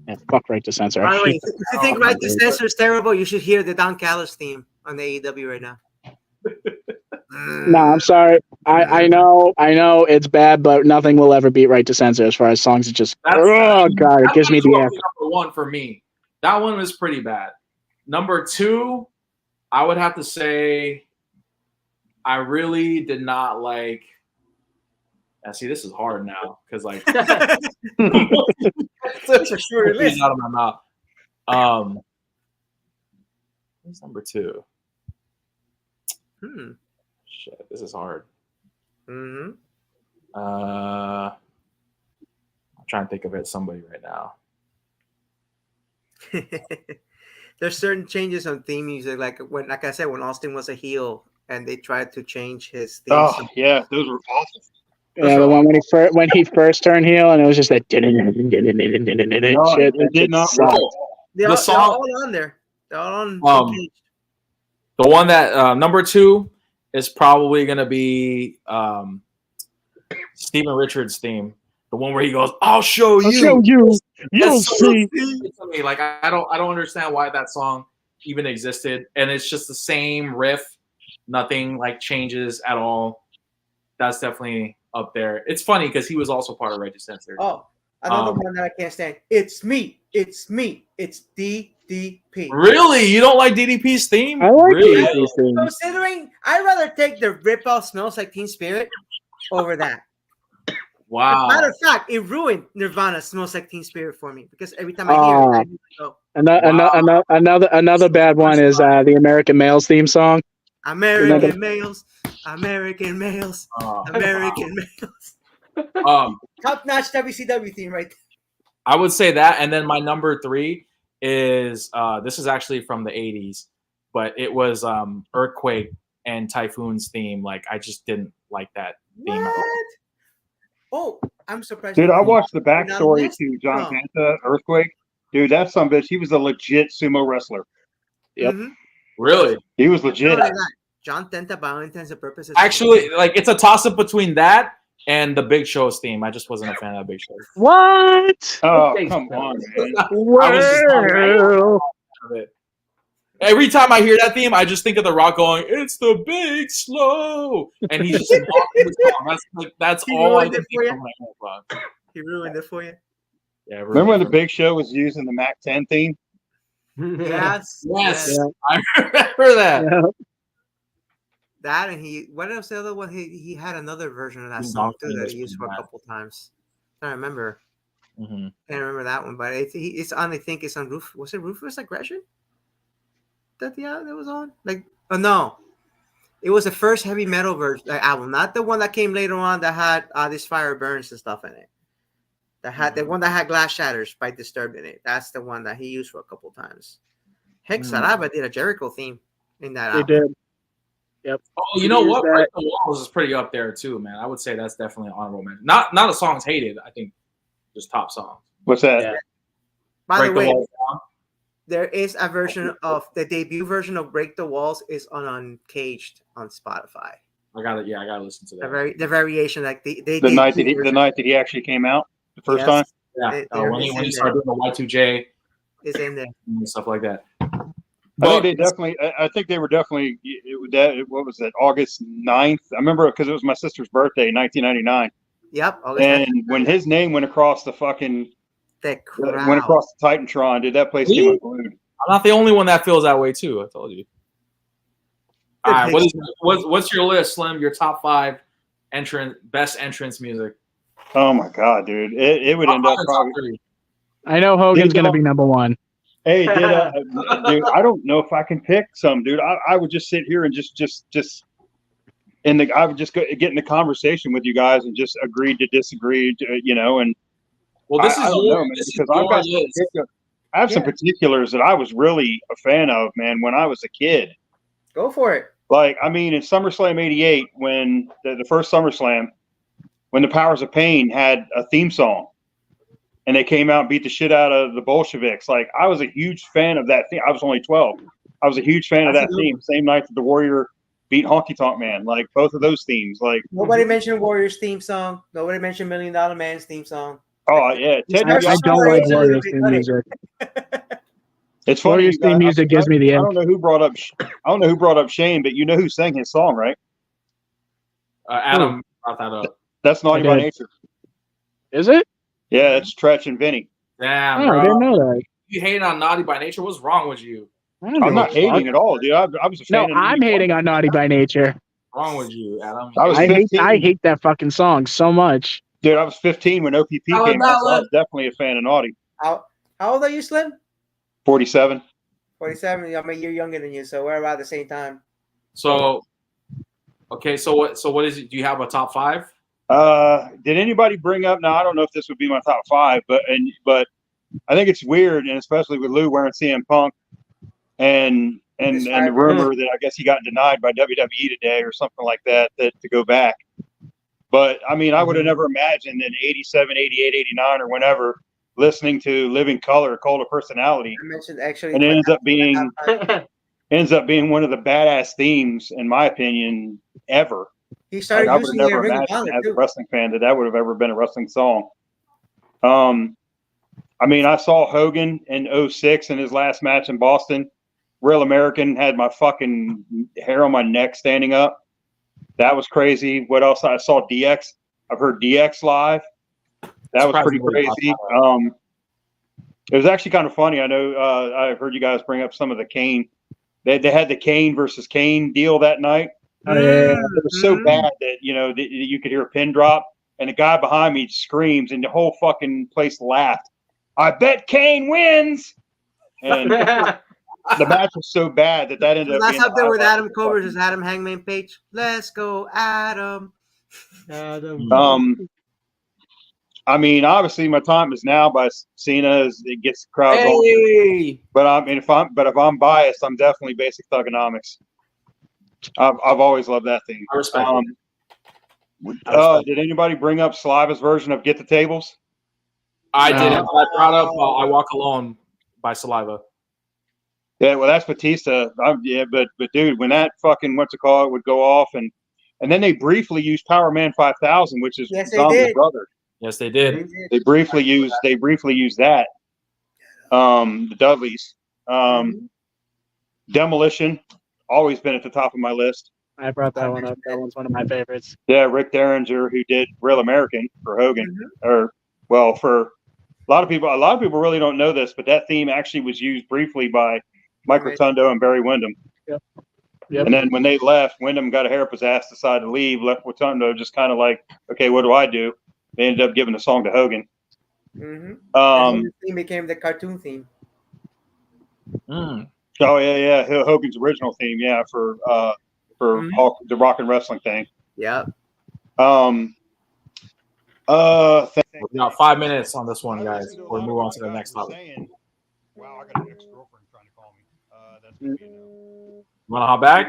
Yeah, fuck Right to Censor. By the way, if you think Right to Censor is terrible, you should hear the Don Callis theme on the AEW right now. No, I'm sorry. I know it's bad, but nothing will ever beat Right to Censor as far as songs. It just it gives me the air. Number 1 for me. That one was pretty bad. Number 2, I would have to say I really did not like. And see, this is hard now because like such a short list out of my mouth. What's number 2? Shit, this is hard. Mm-hmm. I'm trying to think of somebody right now. There's certain changes on theme music, like I said, when Austin was a heel and they tried to change his theme. Oh yeah, those were awesome. Yeah, the one when he first turned heel, and it was just that shit. It did not roll. They're all on there. They're all on. The one that number 2 is probably gonna be Steven Richards' theme. The one where he goes, "I'll show you. You'll see." To me, like I don't understand why that song even existed, and it's just the same riff. Nothing like changes at all. That's definitely up there. It's funny because he was also part of Right to Censor. Oh, another one that I can't stand. It's me. It's DDP. Really? You don't like DDP's theme? I like really? DDP's theme. Considering, I'd rather take the rip-off Smells Like Teen Spirit over that. Wow. Matter of fact, it ruined Nirvana Smells Like Teen Spirit for me, because every time I hear it, I go, another bad one is the American Males theme song. American males. American males. Top-notch WCW theme right there. I would say that, and then my number 3 is this is actually from the 80s, but it was Earthquake and Typhoon's theme. Like I just didn't like that theme at all. Oh, I'm surprised. Dude, I watched the backstory to John Tenta, Earthquake. Dude, that sumbitch, he was a legit sumo wrestler. Yep. Mm-hmm. Really? He was legit. John Tenta, by all intents and purposes. Actually, like it's a toss-up between that and the Big Show's theme. I just wasn't a fan of the Big Show. What? Oh, come on, man. I was just not of it. Every time I hear that theme, I just think of The Rock going, "It's the big slow," and he's just walking the song. That's all I can think of when I hear Rock. He ruined it for you. Yeah, remember when the Big Show was using the Mac 10 theme? Yes. Yeah. I remember that. Yeah. That and what else? The other one he had another version of that song too that he used for a couple times. I don't remember. Mm-hmm. Can't remember that one, but it's on. I think it's on Roof. Was it Ruthless Aggression? That was on? Like, oh no, it was the first heavy metal version album, not the one that came later on that had This Fire Burns and stuff in it. That had the one that had Glass Shatters by Disturbed in it. That's the one that he used for a couple times. Heck, Saraba did a Jericho theme in that album. They did. Yep. Oh, you know what? Break the Walls is pretty up there too, man. I would say that's definitely an honorable mention. Not a song's hated. I think just top songs. What's that? Yeah. By the way, Walls there is a version of the debut version of Break the Walls is on Uncaged on Spotify. I gotta listen to that. The variation, like the night that he actually came out the first time. Yeah, when he started doing the Y2J, is in there and stuff like that. I think they were definitely. What was that? August 9th. I remember because it was my sister's birthday, 1999. Yep. And when his name went across the fucking. That crowd. Went across the Titantron, dude. That place came unglued. I'm not the only one that feels that way too. I told you. All right, what's your list, Slim? Your top 5 best entrance music. Oh my god, dude! It would end up probably. I know Hogan's gonna be number 1. Hey, dude, I don't know if I can pick some, dude. I would just sit here and I would just get in the conversation with you guys and just agree to disagree, and. Well, this is your list. I have some particulars that I was really a fan of, man, when I was a kid. Go for it. Like, I mean, in SummerSlam '88, when the first SummerSlam, when the Powers of Pain had a theme song, and they came out and beat the shit out of the Bolsheviks, like, I was a huge fan of that theme. I was only 12. I was a huge fan of that theme. Same night that the Warrior beat Honky Tonk Man, like both of those themes. Like, nobody mentioned Warrior's theme song. Nobody mentioned $1 Million Man's theme song. Oh yeah, I don't like Warriors theme music. It's funny. Warriors theme music gives me the. I don't know who brought up Shane, but you know who sang his song, right? Adam brought that up. That's Naughty by Nature. Is it? Yeah, it's Tretch and Vinny. Damn, bro. I didn't know that. You hating on Naughty by Nature? What's wrong with you? I'm not hating at all, dude. I was a fan. No, I'm hating on Naughty by Nature. What's wrong with you, Adam? I hate that fucking song so much. Dude, I was 15 when OPP came out, so I was definitely a fan of Naughty. How old are you, Slim? 47. 47. I'm a year younger than you, so we're about the same time. So, okay, so what is it? Do you have a top 5? Did anybody bring up? Now I don't know if this would be my top 5, but I think it's weird, and especially with Lou wearing CM Punk, and the rumor that I guess he got denied by WWE today or something like that to go back. But, I mean, I would have never imagined in 87, 88, 89, or whenever, listening to Living Color, Cult of Personality. I mentioned actually. And it ends up being one of the badass themes, in my opinion, ever. He started I would have using never imagined as a wrestling fan that would have ever been a wrestling song. I mean, I saw Hogan in 06 in his last match in Boston. Real American, had my fucking hair on my neck standing up. That was crazy. What else? I saw DX. I've heard DX live. That was pretty crazy. It was actually kind of funny. I know I've heard you guys bring up some of the Kane. They had the Kane versus Kane deal that night. Oh, yeah. It was so bad that, that you could hear a pin drop, and the guy behind me screams, and the whole fucking place laughed. I bet Kane wins. And the match was so bad that ended up. That's up there with Adam Cole versus Adam Hangman Page. Let's go, Adam. I mean, obviously, my time is now by Cena. It gets the crowd going. But I mean, if I'm biased, I'm definitely Basic Thugonomics. I've always loved that thing. I respect. Did anybody bring up Saliva's version of "Get the Tables"? I did. I brought up "I Walk Alone" by Saliva. Yeah, well, that's Batista. But dude, when that fucking would go off, and And then they briefly used Power Man 5000, which is Zombie's brother. Yes, they did. They briefly used that. The Dudleys. Demolition, always been at the top of my list. I brought that one up. That one's one of my favorites. Yeah, Rick Derringer, who did Real American for Hogan, for a lot of people really don't know this, but that theme actually was used briefly by Mike Rotundo and Barry Windham. Yep. And then when they left, Windham got a hair up his ass, decided to leave, left Rotundo just kind of like, okay, what do I do? They ended up giving the song to Hogan. The theme became the cartoon theme. Oh yeah. Hogan's original theme, for all the rock and wrestling thing. Yeah. We got 5 minutes on this one, guys. We'll move on to the next topic. Wow, I got an ex-girlfriend trying to call me. That's gonna be a no. You want to hop back?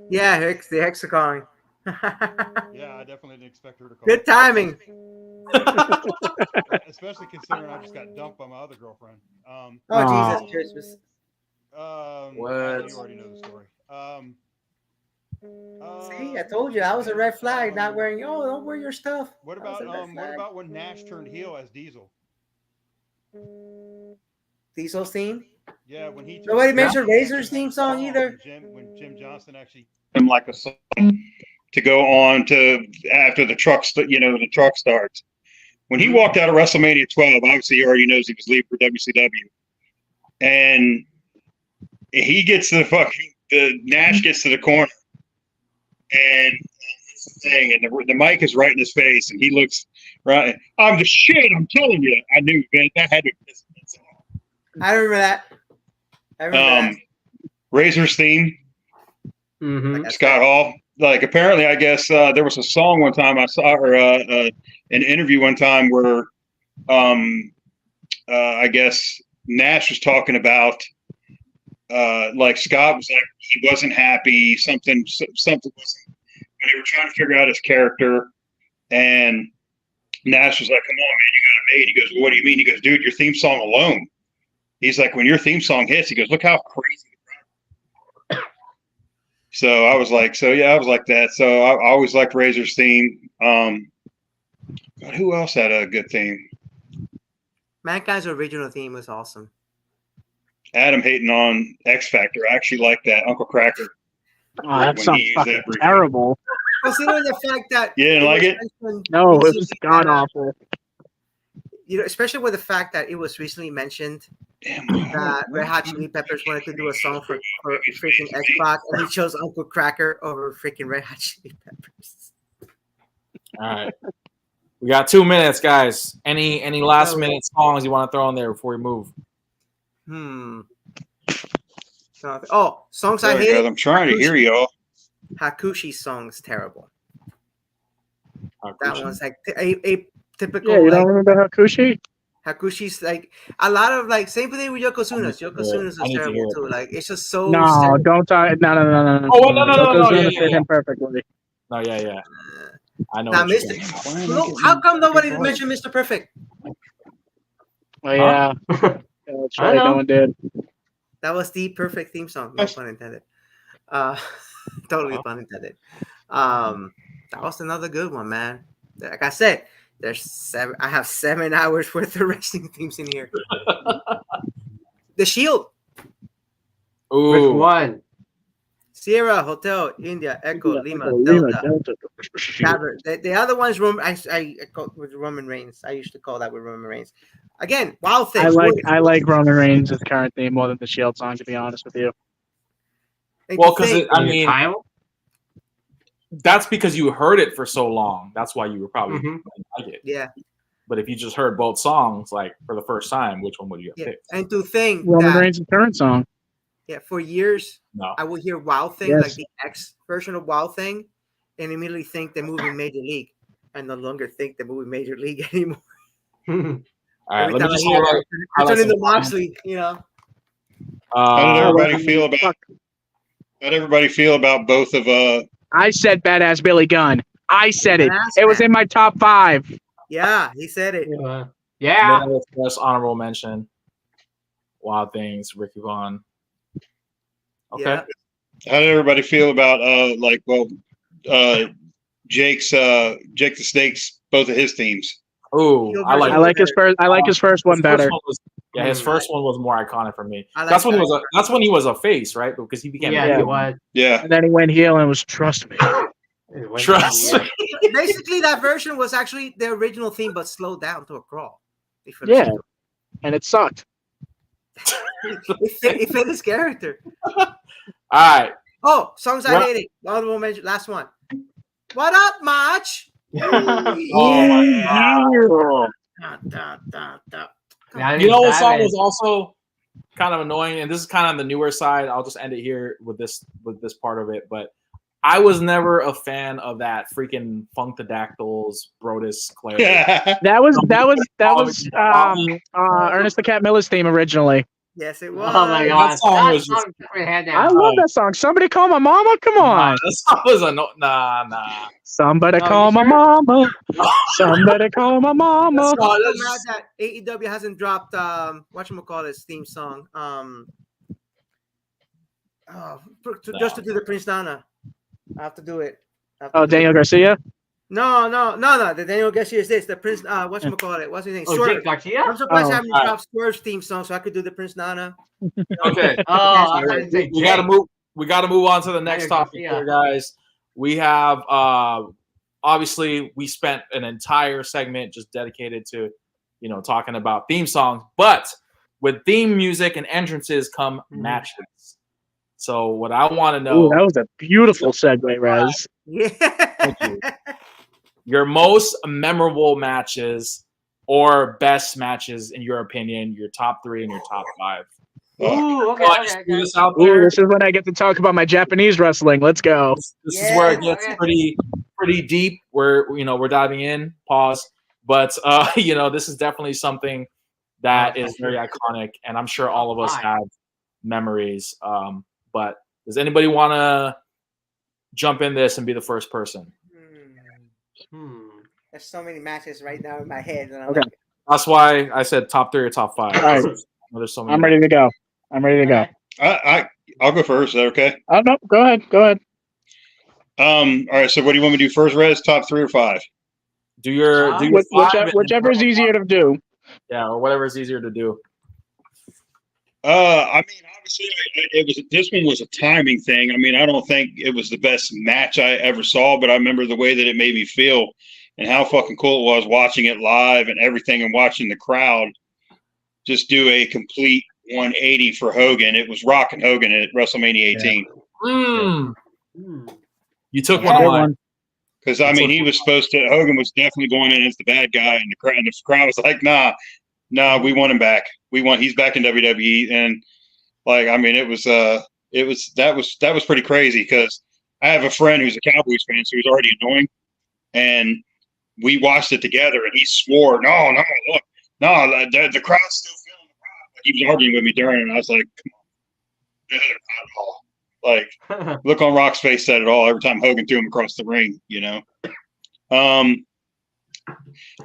Yeah, the ex are calling. Yeah, I definitely didn't expect her to call. Good timing. Especially considering I just got dumped by my other girlfriend. Jesus Christmas. What? You already know the story. See, I told you I was a red flag. Not wearing. Oh, don't wear your stuff. What about when Nash turned heel as Diesel? Diesel's theme. Yeah, when he nobody mentioned Razor's theme song either. When Jim Johnson actually him like a song to go on to after the truck, the truck starts. When he walked out of WrestleMania 12, obviously he already knows he was leaving for WCW, and he gets to the Nash gets to the corner, and it's the thing, and the mic is right in his face, and he looks right. I'm the shit. I'm telling you. I knew, man. That had to be. I remember that. Razor's theme. Scott Hall. Like apparently, I guess there was a song one time I saw, or an interview one time where, I guess Nash was talking about, like Scott was like he wasn't happy. Something wasn't. When they were trying to figure out his character, and Nash was like, "Come on, man, you got it made." He goes, well, "What do you mean?" He goes, "Dude, your theme song alone." He's like, "When your theme song hits," he goes, "Look how crazy." So I was like, that. So I always liked Razor's theme. But who else had a good theme? Mankind's original theme was awesome. Adam hating on X Factor. I actually like that. Uncle Cracker. Oh, that sounds fucking terrible. Considering the fact that you didn't like it? No, it was god awful. Especially with the fact that it was recently mentioned that Red Hot Chili Peppers wanted to do a song for freaking Xbox, and he chose Uncle Cracker over freaking Red Hot Chili Peppers. All right, we got 2 minutes, guys. Any last minute songs you want to throw in there before we move? Songs I hate. I'm trying to hear y'all. Hakushi's song is terrible. Hakushi. That one's like a typical. Yeah, you don't remember Hakushi? Hakushi's like a lot of like same thing with Yokozuna's. Yokozuna's is terrible too. Like it's just so. No, don't talk. No. Oh no! Yokozuna him perfectly. No, yeah. I know. Now, how come nobody mentioned Mr. Perfect? Oh yeah, that's right. No one did. That was the perfect theme song. No pun intended. Totally pun intended. That was another good one, man. Like I said, I have 7 hours worth of wrestling themes in here. The Shield. Ooh. Which one? Sierra, Hotel, India, Echo, Lima, Delta. The other one's I call with Roman Reigns. I used to call that with Roman Reigns. Again, Wild Thing. I like Roman Reigns' current theme more than the Shield song, to be honest with you. Well, because that's because you heard it for so long. That's why you were probably like it. Yeah. But if you just heard both songs like for the first time, which one would you have picked? And to think Roman Reigns' current song. Yeah, for years I would hear Wild Thing, like the X version of Wild Thing, and immediately think the movie Major League. I no longer think the movie Major League anymore. All right, let me just I turn into Moxley, you know. How did everybody feel about both of I said Badass Billy Gunn. I said it. It was in my top 5. Yeah, he said it. Yeah. First honorable mention. Wild Things, Ricky Vaughn. Okay. Yeah. How did everybody feel about Jake the Snake's both of his themes. Oh, I like his first. I like his first one better. His first one was more iconic for me. That's when he was a face, right? Because he became he was. Yeah. And then he went heel and was trust me. Trust me. Basically, that version was actually the original theme, but slowed down to a crawl. Yeah, and it sucked. It fit his character. All right. Oh, songs I hated. Honorable mention. Last one. What up, Mach? Oh my God. You know what song was also kind of annoying, and this is kind of on the newer side. I'll just end it here with this part of it. But I was never a fan of that freaking Funkadactyls Brodus Claire. That was Ernest the Cat Miller's theme originally. Yes, it was. Oh my God, that song was just. I love that song. Somebody call my mama. Come on. That song was nah. Somebody call my mama. Somebody call my mama. I'm mad that AEW hasn't dropped whatchamacallit's theme song. Just to do the Prince Nana. I have to do it. Daniel Garcia? No. The Daniel Garcia is this. The Prince, whatchamacallit? What's his name? Jake Garcia? I'm surprised I haven't dropped Swerve's theme song so I could do the Prince Nana. Okay. We gotta move. We gotta move on to the next topic here, guys. We have obviously we spent an entire segment just dedicated to talking about theme songs, but with theme music and entrances come matches. So what I want to know. Ooh, that was a beautiful segue, Rez. Yeah. Thank you. Your most memorable matches or best matches in your opinion, your top 3 and your top 5. Ooh, okay. This out there. Ooh, this is when I get to talk about my Japanese wrestling. Let's go. This is where it gets pretty deep. We're diving in. Pause. But this is definitely something that is very iconic, and I'm sure all of us have memories. But does anybody want to jump in this and be the first person? There's so many matches right now in my head. And okay. That's why I said top 3 or top 5. All right. There's so many. I'm ready to go. I'll go first. Is that okay? Oh no, go ahead. All right. So what do you want me to do first, Rez? Top 3 or 5? Do your whichever is easier to do. Yeah, or whatever is easier to do. I mean, obviously, this one was a timing thing. I mean, I don't think it was the best match I ever saw, but I remember the way that it made me feel and how fucking cool it was watching it live and everything, and watching the crowd just do a complete 180 for Hogan. It was Rock and Hogan at WrestleMania 18. Yeah. You took one of mine. Because I mean, Hogan was definitely going in as the bad guy, and the crowd was like, nah, we want him back. He's back in WWE. And like, I mean, that was pretty crazy, because I have a friend who's a Cowboys fan, so he's already annoying. And we watched it together, and he swore, no, look, no, the crowd's still feeling the crowd. But he was arguing with me during it, and I was like, come on, not at all. Like, look on Rock's face said it all every time Hogan threw him across the ring,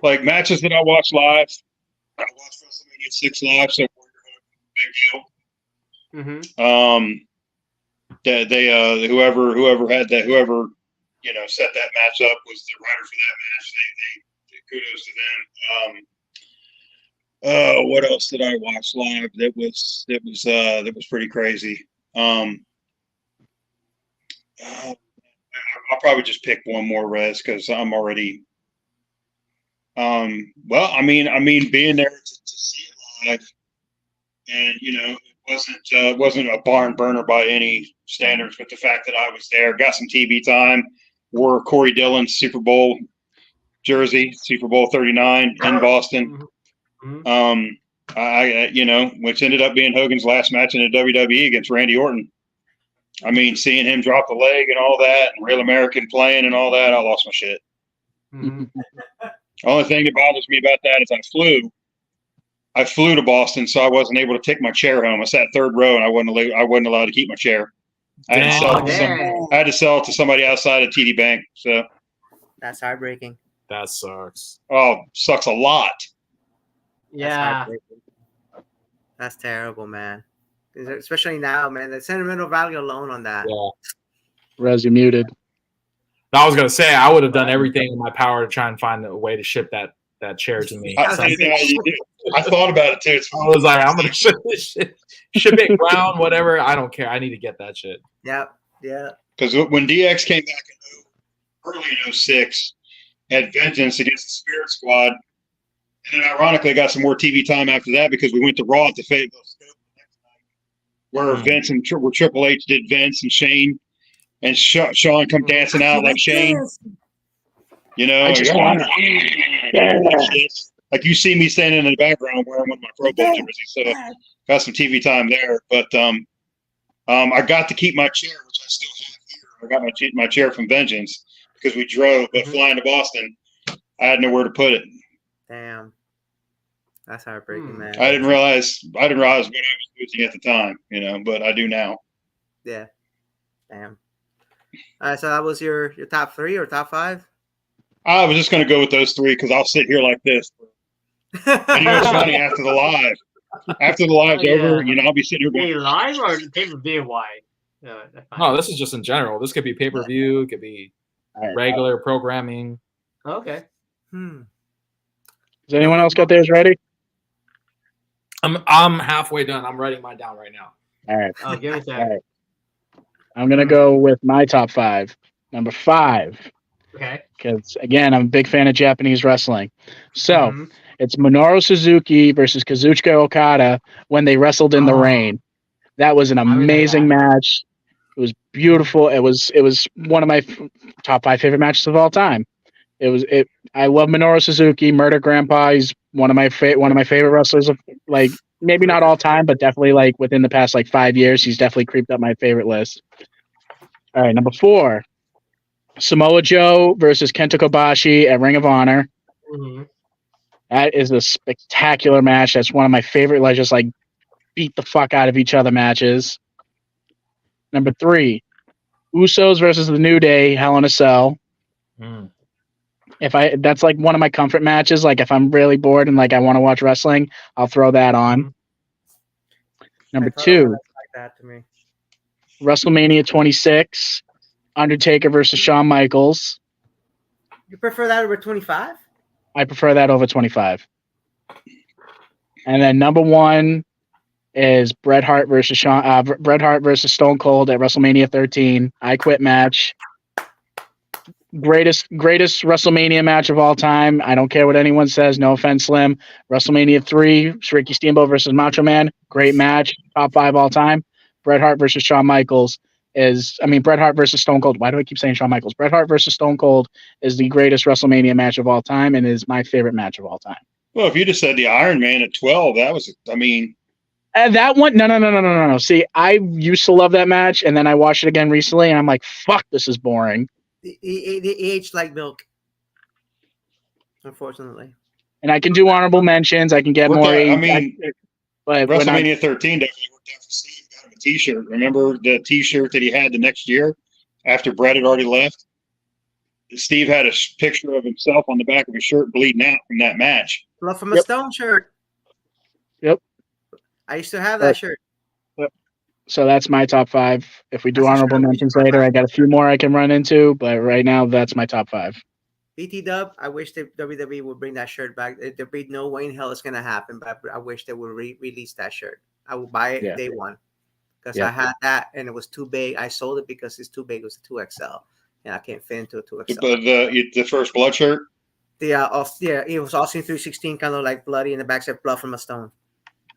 Like matches that I watched live. I watched WrestleMania 6 live, so big deal. They whoever had that, whoever set that match up was the writer for that match. They kudos to them. What else did I watch live that was pretty crazy? I'll probably just pick one more, Rez, because I'm already. Well, I mean, being there to see it live, and it wasn't a barn burner by any standards, but the fact that I was there, got some TV time, wore Corey Dillon's Super Bowl jersey, Super Bowl 39 in Boston. Which ended up being Hogan's last match in the WWE against Randy Orton. I mean, seeing him drop the leg and all that, and Real American playing and all that, I lost my shit. Only thing that bothers me about that is I flew to Boston, so I wasn't able to take my chair home. I sat third row, and I wasn't allowed to keep my chair. I had to sell it to somebody outside of TD Bank. So that's heartbreaking. That sucks. Oh, sucks a lot. Yeah, that's terrible, man. Especially now, man. The sentimental value alone on that. Yeah. Rez, you muted. I was gonna say I would have done everything in my power to try and find a way to ship that chair to me. I thought about it too. I was like, I'm gonna ship this shit, ship it ground, whatever. I don't care. I need to get that shit. Yeah. Because when DX came back in early in 06, had Vengeance against the Spirit Squad, and then ironically got some more TV time after that because we went to Raw at the Fayetteville Scope the next night, where Vince and where Triple H did Vince and Shane, and Sean come dancing out like Shane. You know, like you see me standing in the background wearing one of my Pro Bowl jerseys, so got some TV time there. But I got to keep my chair, which I still have here. I got my chair from Vengeance because we drove, but flying to Boston, I had nowhere to put it. Damn, that's heartbreaking, man. I didn't realize what I was losing at the time, you know, but I do now. Yeah. Damn. All right, so that was your top 3 or top 5? I was just going to go with those 3 because I'll sit here like this. And you know, it's funny after the live. After the live's over, you know, I'll be sitting here going, live or pay-per-view wide? No, this is just in general. This could be pay-per-view, it could be regular programming. Okay. Has anyone else got theirs ready? I'm halfway done. I'm writing mine down right now. All right. Oh, give it that. All right. I'm gonna go with my top 5. Number 5. Okay. Because again, I'm a big fan of Japanese wrestling. So it's Minoru Suzuki versus Kazuchika Okada when they wrestled in the rain. That was an amazing match. It was beautiful. It was one of my top 5 favorite matches of all time. I love Minoru Suzuki, Murder Grandpa. He's one of my favorite wrestlers of, like, maybe not all time, but definitely like within the past like 5 years, he's definitely creeped up my favorite list. All right, number 4, Samoa Joe versus Kenta Kobashi at Ring of Honor. That is a spectacular match. That's one of my favorite, like, just like beat the fuck out of each other matches. Number 3, Usos versus the New Day, Hell in a Cell. That's like one of my comfort matches. Like if I'm really bored and like I want to watch wrestling, I'll throw that on. Number 2, like that to me. WrestleMania 26, Undertaker versus Shawn Michaels. You prefer that over 25? I prefer that over 25. And then number 1 is Bret Hart versus Stone Cold at WrestleMania 13. I Quit match. Greatest WrestleMania match of all time. I don't care what anyone says. No offense, Slim. WrestleMania 3, Ricky Steamboat versus Macho Man. Great match. Top 5 all time. Bret Hart versus Shawn Michaels Bret Hart versus Stone Cold. Why do I keep saying Shawn Michaels? Bret Hart versus Stone Cold is the greatest WrestleMania match of all time and is my favorite match of all time. Well, if you just said the Iron Man at 12, that was, that one, no. See, I used to love that match, and then I watched it again recently, and I'm like, fuck, this is boring. It aged like milk, unfortunately. And I can do honorable mentions. I can get more. But WrestleMania 13 definitely worked out for Steve. Got him a T-shirt. Remember the T-shirt that he had the next year after Bret had already left? Steve had a picture of himself on the back of his shirt bleeding out from that match. Blood from a Stone shirt. Yep. I used to have that shirt. Yep. So that's my top 5. If we do honorable mentions later, I got a few more I can run into, but right now that's my top 5. BT Dub, I wish the WWE would bring that shirt back. There'd be no way in hell it's gonna happen, but I wish they would release that shirt. I will buy it day one because I had that and it was too big. I sold it because it's too big. It was a 2XL, and I can't fit into a 2XL. But the first blood shirt. It was Austin 316, kind of like bloody, in the back said blood from a stone.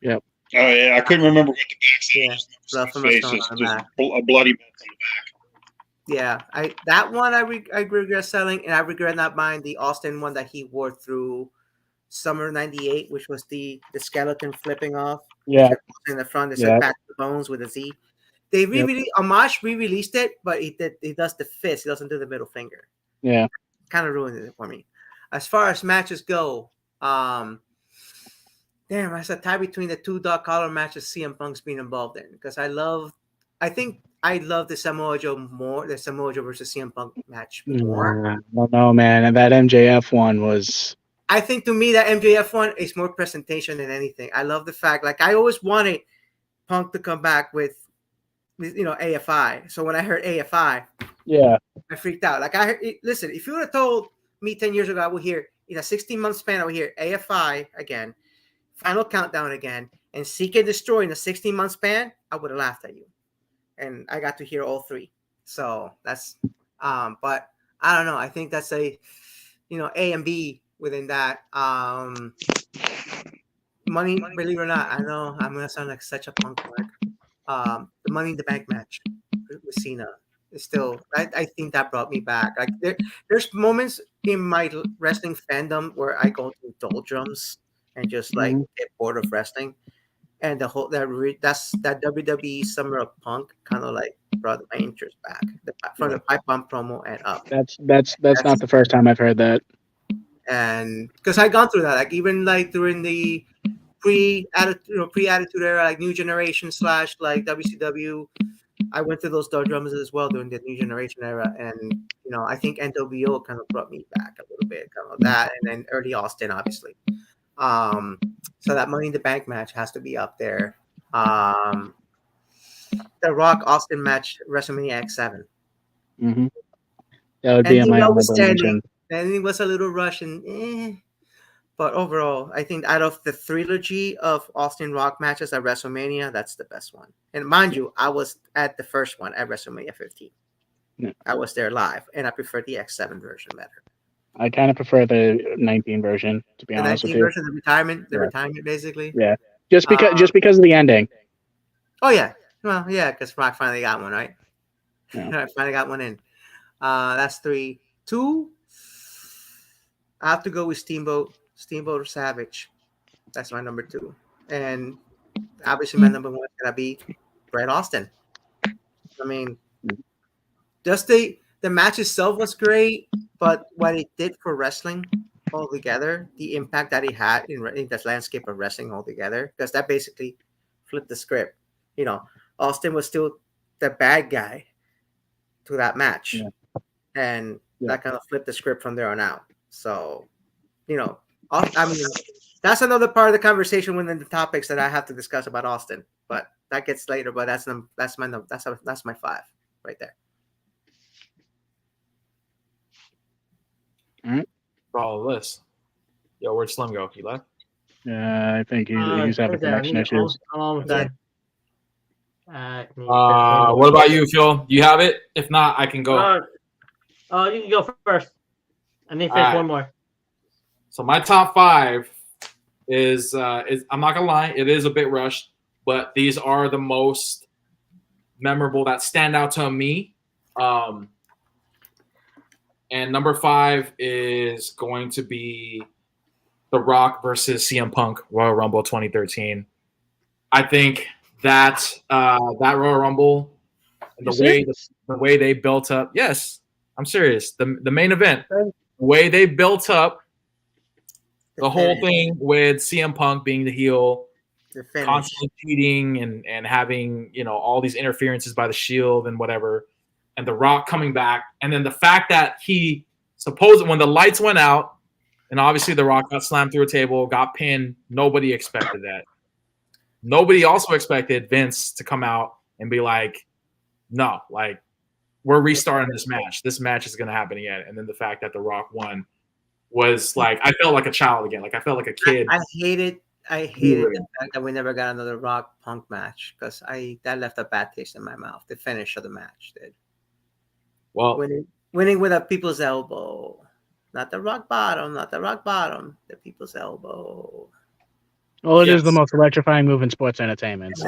Yep. Oh yeah, I couldn't remember what the back said. Yeah, blood from a stone on the back. A bloody mess on the back. Yeah, that one I regret selling, and I regret not buying the Austin one that he wore through summer '98, which was the skeleton flipping off. Yeah, in the front it said "Back to the Bones" with a Z. They Homage re-released it, but he does the fist. He doesn't do the middle finger. Yeah, kind of ruined it for me. As far as matches go, damn, that's a tie between the 2 dog collar matches CM Punk's being involved in because I love the Samoa Joe more, the Samoa Joe versus CM Punk match more. I don't know, man. And that MJF one was. I think to me that MJF one is more presentation than anything. I love the fact, like I always wanted Punk to come back with AFI. So when I heard AFI, yeah, I freaked out. Like listen, if you would have told me 10 years ago, I would hear in a 16-month span, I would hear AFI again, Final Countdown again, and Seek and Destroy in a 16-month span, I would have laughed at you. And I got to hear all three. So that's, but I don't know. I think that's A and B within that. Money, believe it or not, I know I'm gonna sound like such a punk mark. The Money in the Bank match with Cena is still. I think that brought me back. Like there's moments in my wrestling fandom where I go through doldrums and just like get bored of wrestling, and the whole that WWE Summer of Punk kind of like brought my interest back from the pipe bomb promo and up. That's not the first time I've heard that. And because I gone through that, like even like during the pre-attitude era, like New Generation / like WCW, I went through those doldrums as well during the New Generation era, and I think NWO kind of brought me back a little bit, kind of that, and then early Austin, obviously. So that Money in the Bank match has to be up there. The Rock Austin match, WrestleMania X7. Mm-hmm. That would be in my honorable mention. And it was a little Russian, but overall, I think out of the trilogy of Austin Rock matches at WrestleMania, that's the best one. And mind you, I was at the first one at WrestleMania 15. Yeah. I was there live, and I prefer the X7 version better. I kind of prefer the 19 version, to be honest with you. The 19 version, the retirement, basically. Yeah, just because of the ending. Oh yeah, well yeah, because Rock finally got one, right? Yeah. I finally got one in. That's 3. 2. I have to go with Steamboat or Savage. That's my number 2. And obviously my number 1 is gonna be Bret Austin. I mean, just the match itself was great, but what it did for wrestling altogether, the impact that it had in the landscape of wrestling altogether, because that basically flipped the script. Austin was still the bad guy to that match, and that kind of flipped the script from there on out. So, I mean, that's another part of the conversation within the topics that I have to discuss about Austin, but that gets later. But that's my 5 right there. All right. Follow the list. Yo, where'd Slim go? He left? I think he's having connection issues. Almost done. What about you, Phil? You have it? If not, I can go. You can go first. I need to finish one more. So my top 5 is I'm not gonna lie, it is a bit rushed, but these are the most memorable that stand out to me. And number 5 is going to be The Rock versus CM Punk Royal Rumble 2013. I think that Royal Rumble, the way they built up. Yes, I'm serious. The main event, the way they built up the whole thing with CM Punk being the heel, constantly cheating and having all these interferences by the Shield and whatever. And The Rock coming back, and then the fact that he supposed when the lights went out, and obviously The Rock got slammed through a table, got pinned. Nobody expected that. Nobody also expected Vince to come out and be like, "No, like we're restarting this match. This match is going to happen again." And then the fact that The Rock won was like, I felt like a child again. Like I felt like a kid. I hated the fact that we never got another Rock Punk match because that left a bad taste in my mouth. The finish of the match did. Well, winning with a people's elbow, not the rock bottom, the people's elbow. Well, it is the most electrifying move in sports entertainment. So.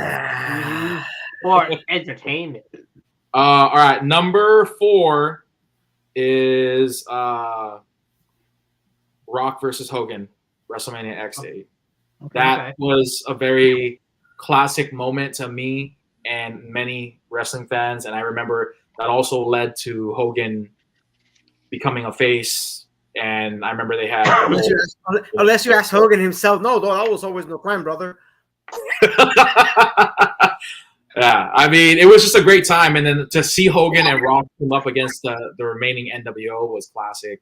Or entertainment. All right, number 4 is Rock versus Hogan, WrestleMania X8. That was a very classic moment to me and many wrestling fans, and I remember that also led to Hogan becoming a face, and I remember they had unless you ask Hogan himself. No, that was always no crime, brother. Yeah, I mean, it was just a great time, and then to see Hogan and Rock come up against the remaining NWO was classic.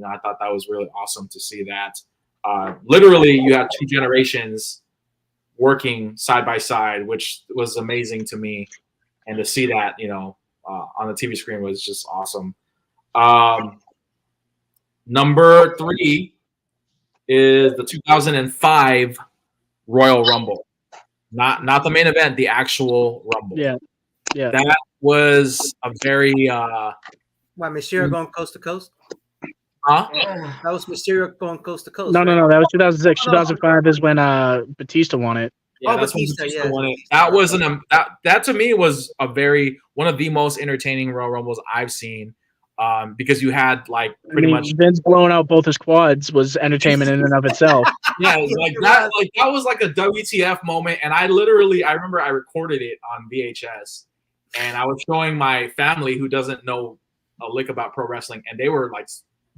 I thought that was really awesome to see that. Literally, you had 2 generations working side by side, which was amazing to me. and to see that, on the TV screen was just awesome. Number 3 is the 2005 Royal Rumble. Not the main event, the actual Rumble. Yeah. That was a very Mysterio going coast to coast? Huh? That was Mysterio going coast to coast. No, right? no. That was 2006. 2005 is when Batista won it. Yeah, that's Batista, when Batista won it. That was that to me was one of the most entertaining Royal Rumbles I've seen. Because you had like pretty much Vince blowing out both his quads was entertainment in and of itself. Yeah, that was like a WTF moment, and I remember I recorded it on VHS, and I was showing my family who doesn't know a lick about pro wrestling, and they were like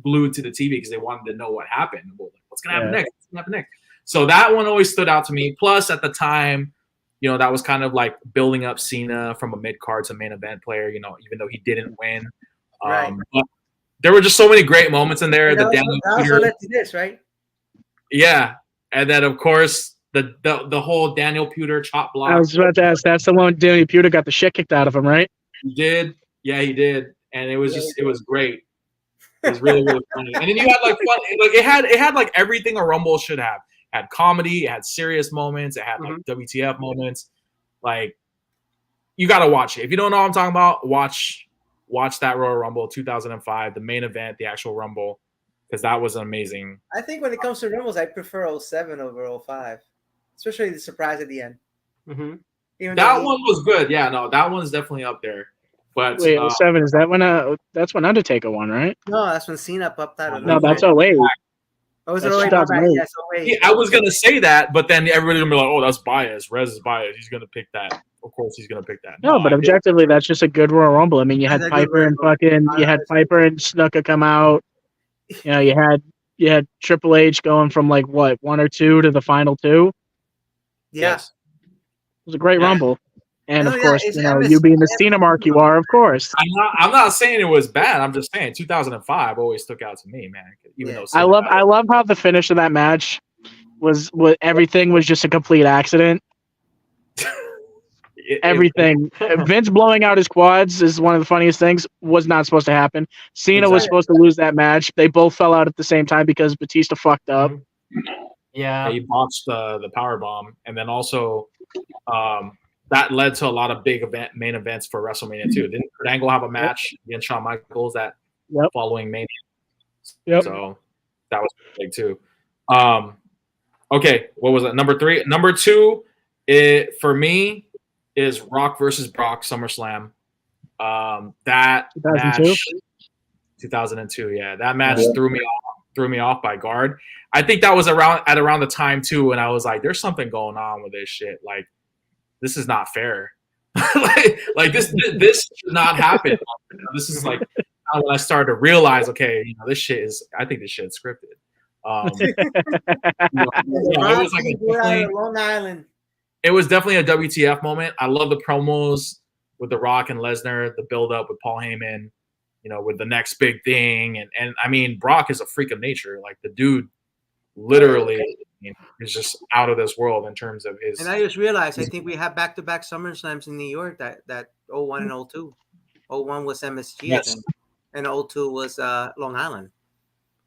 glued to the TV because they wanted to know what happened. What's gonna happen next? What's gonna happen next? So that one always stood out to me. Plus, at the time, that was kind of like building up Cena from a mid card to main event player. Even though he didn't win. Right. But there were just so many great moments in there. That also led to this, right? Yeah, and then of course the whole Daniel Puder chop block. I was about to ask. That's the one Daniel Puder got the shit kicked out of him, right? He did. Yeah, he did, and it was it was great. It was really really funny. And then you had like fun. Like it had like everything a Rumble should have. It had comedy. It had serious moments. It had like WTF moments. Like you got to watch it. If you don't know what I'm talking about, watch that Royal Rumble 2005, the main event, the actual Rumble, because that was amazing. I think when it comes to Rumbles, I prefer 07 over 05, especially the surprise at the end. Mm-hmm. That one was good. Yeah, no, that one's definitely up there. But wait, 07 is that when? That's when Undertaker won, right? No, that's when Cena popped out. No, that's 08. Oh, was it 08? Yes, 08. I was gonna say that, but then everybody's gonna be like, "Oh, that's biased. Rez is biased. He's gonna pick that." Of course, he's gonna pick that. No, but objectively, that's just a good Royal Rumble. I mean, you had Piper and Piper and Snuka come out. You had Triple H going from like what 1 or 2 to the final 2. Yes, it was a great Rumble, and of course, you being the Cena mark you are, of course. I'm not saying it was bad. I'm just saying 2005 always stuck out to me, man. Even though I love how the finish of that match was everything was just a complete accident. Everything. Vince blowing out his quads is one of the funniest things. Was not supposed to happen. Cena was supposed to lose that match. They both fell out at the same time because Batista fucked up. Yeah, he botched the power bomb, and then also that led to a lot of big main events for WrestleMania too. Didn't Kurt Angle have a match against Shawn Michaels that following Mania? Yep. So that was big too. Okay, what was it? Number 3, number 2. For me is Rock versus Brock SummerSlam. That 2002? match, 2002. Yeah, that match threw me off by guard. I think that was around the time too when I was like, "There's something going on with this shit. Like, this is not fair. like this should not happen." This is like when I started to realize, okay, this shit is. I think this shit's scripted. It was like Long Island. It was definitely a WTF moment. I love the promos with The Rock and Lesnar, the build up with Paul Heyman, with the next big thing. And I mean, Brock is a freak of nature. Like the dude literally is just out of this world in terms of his. And I just realized, I think we have back-to-back SummerSlams in New York that 01 and 02. 01 was MSG, yes. I think, and 02 was Long Island.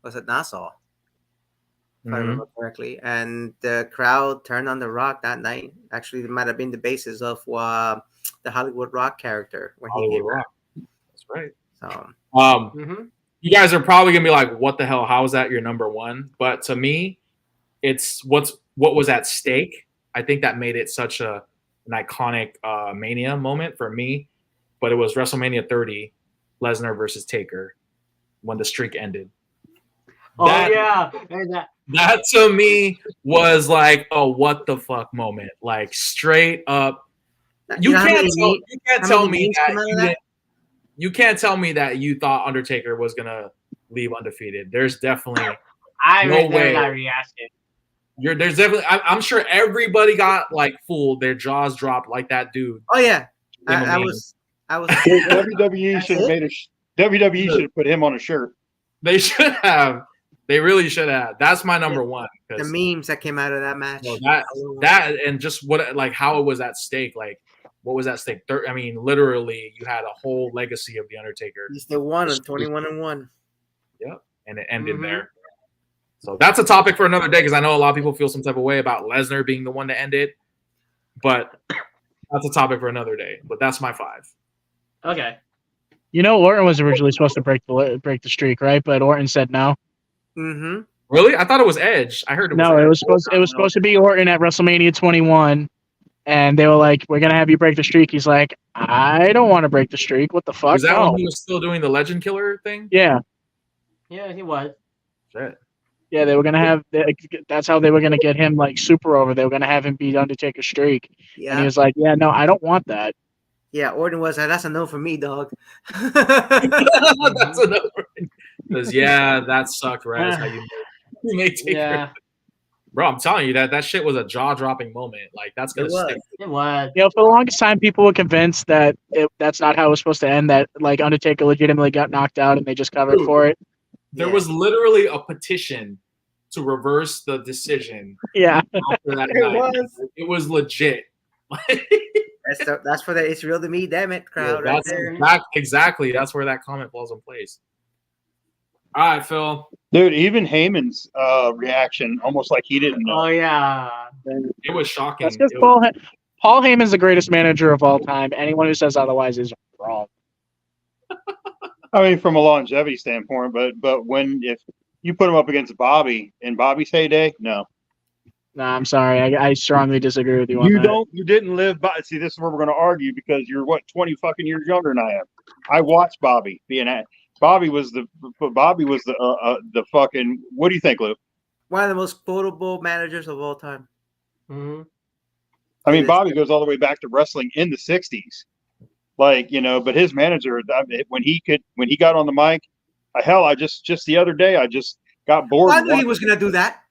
Was at Nassau. If I remember correctly, and the crowd turned on The Rock that night. Actually, it might have been the basis of the Hollywood Rock character when he came out. That's right. So, you guys are probably gonna be like, "What the hell? How is that your number 1?" But to me, it's what was at stake. I think that made it such an iconic Mania moment for me. But it was WrestleMania 30, Lesnar versus Taker, when the streak ended. That to me was like a what the fuck moment. Like straight up. You can't tell me that you thought Undertaker was gonna leave undefeated. There's definitely no way. That reaction. There's definitely. I'm sure everybody got like fooled. Their jaws dropped like that dude. Oh yeah, I was. WWE should have WWE should have put him on a shirt. They should have. They really should have. That's my number 1. The memes that came out of that match. That and just how it was at stake. Like what was that stake? I mean, literally, you had a whole legacy of the Undertaker. He's the one on 21-1. Yep, and it ended there. So that's a topic for another day because I know a lot of people feel some type of way about Lesnar being the one to end it, but that's a topic for another day. But that's my 5. Okay. You know, Orton was originally supposed to break the streak, right? But Orton said no. Mm-hmm. Really? I thought it was Edge. I heard it was no. Edge. It was supposed to be Orton at WrestleMania 21, and they were like, "We're gonna have you break the streak." He's like, "I don't want to break the streak. What the fuck?" Was that when he was still doing the Legend Killer thing? Yeah. Yeah, he was. Shit. Yeah, they were gonna have. That's how they were gonna get him like super over. They were gonna have him beat Undertaker's streak, and he was like, "Yeah, no, I don't want that." Yeah, Orton was like, "That's a no for me, dog." That's a no for me. Because that sucked, right? How you make Taker. Yeah. Bro, I'm telling you that shit was a jaw-dropping moment. Like that's gonna stick. It was. You know, for the longest time, people were convinced that that's not how it was supposed to end. That like Undertaker legitimately got knocked out, and they just covered for it. There was literally a petition to reverse the decision. Yeah, after that night. It was legit. That's for the "It's real to me, damn it" crowd. That's right there. exactly. That's where that comment falls in place. All right, Phil. Dude, even Heyman's reaction, almost like he didn't know. Oh yeah. It was shocking. that's because Paul Heyman's the greatest manager of all time. Anyone who says otherwise is wrong. I mean, from a longevity standpoint, but if you put him up against Bobby in Bobby's heyday, no. No, I'm sorry. I strongly disagree with you on that. You didn't live by. See, this is where we're going to argue because you're 20 fucking years younger than I am. I watched Bobby being at. Bobby was the fucking. What do you think, Lou? One of the most quotable managers of all time. Mm-hmm. I mean, Bobby goes all the way back to wrestling in the '60s, like but his manager when he got on the mic, hell, I just the other day I just got bored. I knew he was gonna do that.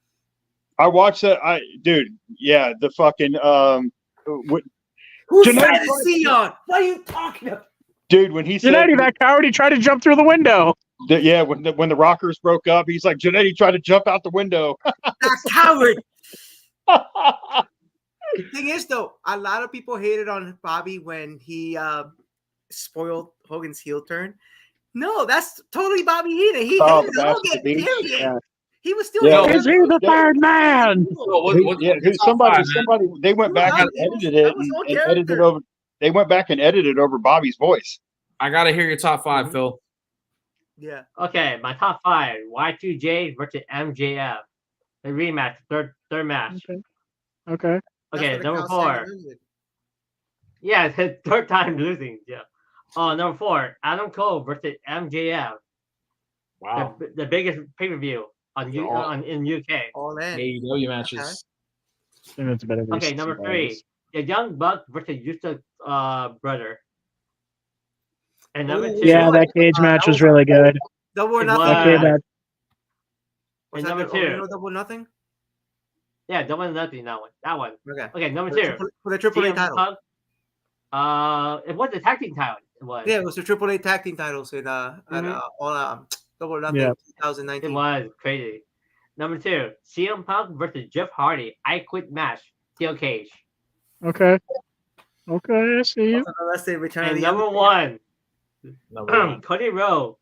I watched that. The fucking Who's Sion? What are you talking about? Dude, when he said Jannetty, that coward, he tried to jump through the window. When the Rockers broke up, he's like, Jannetty tried to jump out the window. That coward. The thing is, though, a lot of people hated on Bobby when he spoiled Hogan's heel turn. No, that's totally Bobby Heenan. He hated Hogan. Period. He was still. Is he the third man? Somebody. They went back and edited it and edited over. They went back and edited over Bobby's voice. I gotta hear your top 5, Phil. Yeah. Okay, my top 5: Y2J versus MJF. The rematch, third match. Okay. Okay, number 4. Yeah, it's his third time losing. Yeah. Number 4: Adam Cole versus MJF. Wow. The biggest pay-per-view in UK. All in. AEW matches. Okay, number 3: the Young Bucks versus Yuta brother. And number 2. Yeah, that cage match was really good. Double or nothing. And number 2. Double nothing. Yeah, double or nothing. That one. Okay. Okay, number 2. For the Triple A title. It was the tag team title. It was. Yeah, it was the Triple A tag team titles in Double or Nothing 2019. It was crazy. Number 2: CM Punk versus Jeff Hardy. I Quit match. Steel cage. Okay, I see you. Unless they return. And number 1: Cody Rhodes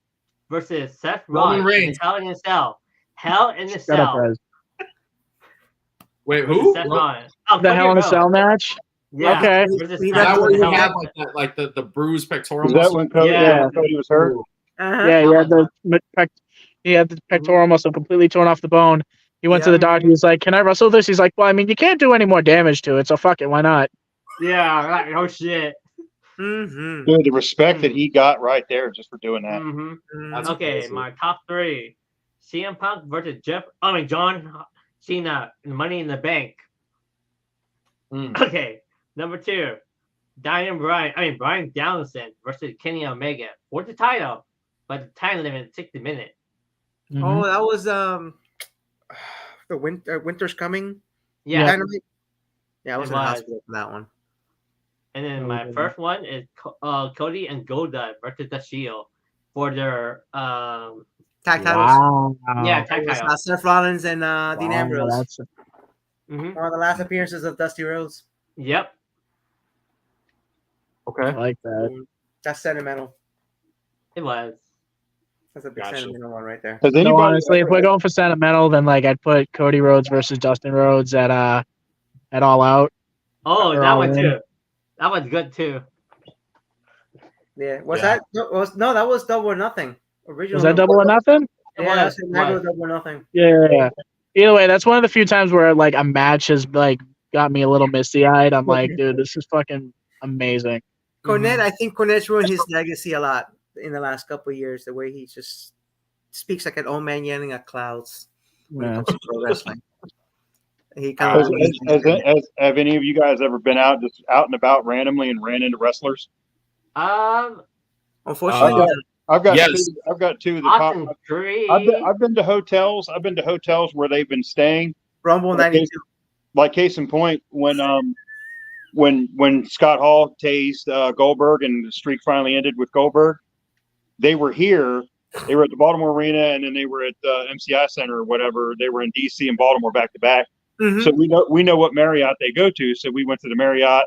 versus Seth Rollins. Hell in a Cell. Hell in a Cell. Wait, who? Seth Rollins. The Hell in a Cell match. Yeah. Okay. That where you have like the bruised pectoral muscle? Is that when Cody was hurt? Yeah, he had the pectoral muscle completely torn off the bone. He went to the doctor. He was like, "Can I wrestle this?" He's like, "Well, I mean, you can't do any more damage to it, so fuck it. Why not?" Yeah, right. Oh shit. Dude, the respect that he got right there just for doing that. Okay, crazy. My top 3: CM Punk versus John Cena in Money in the Bank. Okay, number 2: Brian Danielson versus Kenny Omega for the title, but the time limit 60 minutes. Oh, that was the Winter's Coming. Yeah, I was in the hospital for that one. And then my first one is Cody and Goldust versus the Shield for their tag titles. Wow. Yeah, tag titles. Seth Rollins and Dean Ambrose. One of the last appearances of Dusty Rhodes. Yep. Okay. I like that. That's sentimental. It was. That's a big sentimental one right there. Has anybody honestly, if we're going for sentimental, then like I'd put Cody Rhodes versus Dustin Rhodes at All Out. Oh, that one too. That one's good too. Yeah. That? No, that was Double or Nothing. Original. Was that Double or Nothing? Yeah, that's Double or Nothing. Yeah. Either way, that's one of the few times where like a match has like got me a little misty eyed. I'm like, dude, this is fucking amazing. Cornette, I think Cornette's ruined his legacy a lot in the last couple of years. The way he just speaks like an old man yelling at clouds when it comes to pro wrestling. He kind of have any of you guys ever been out and about randomly and ran into wrestlers? Unfortunately, I've got two. I've been to hotels. I've been to hotels where they've been staying. Rumble 92. Like case in point, when Scott Hall tased Goldberg and the streak finally ended with Goldberg, they were here. They were at the Baltimore Arena, and then they were at the MCI Center or whatever. They were in DC and Baltimore back to back. So we know what Marriott they go to. So we went to the Marriott.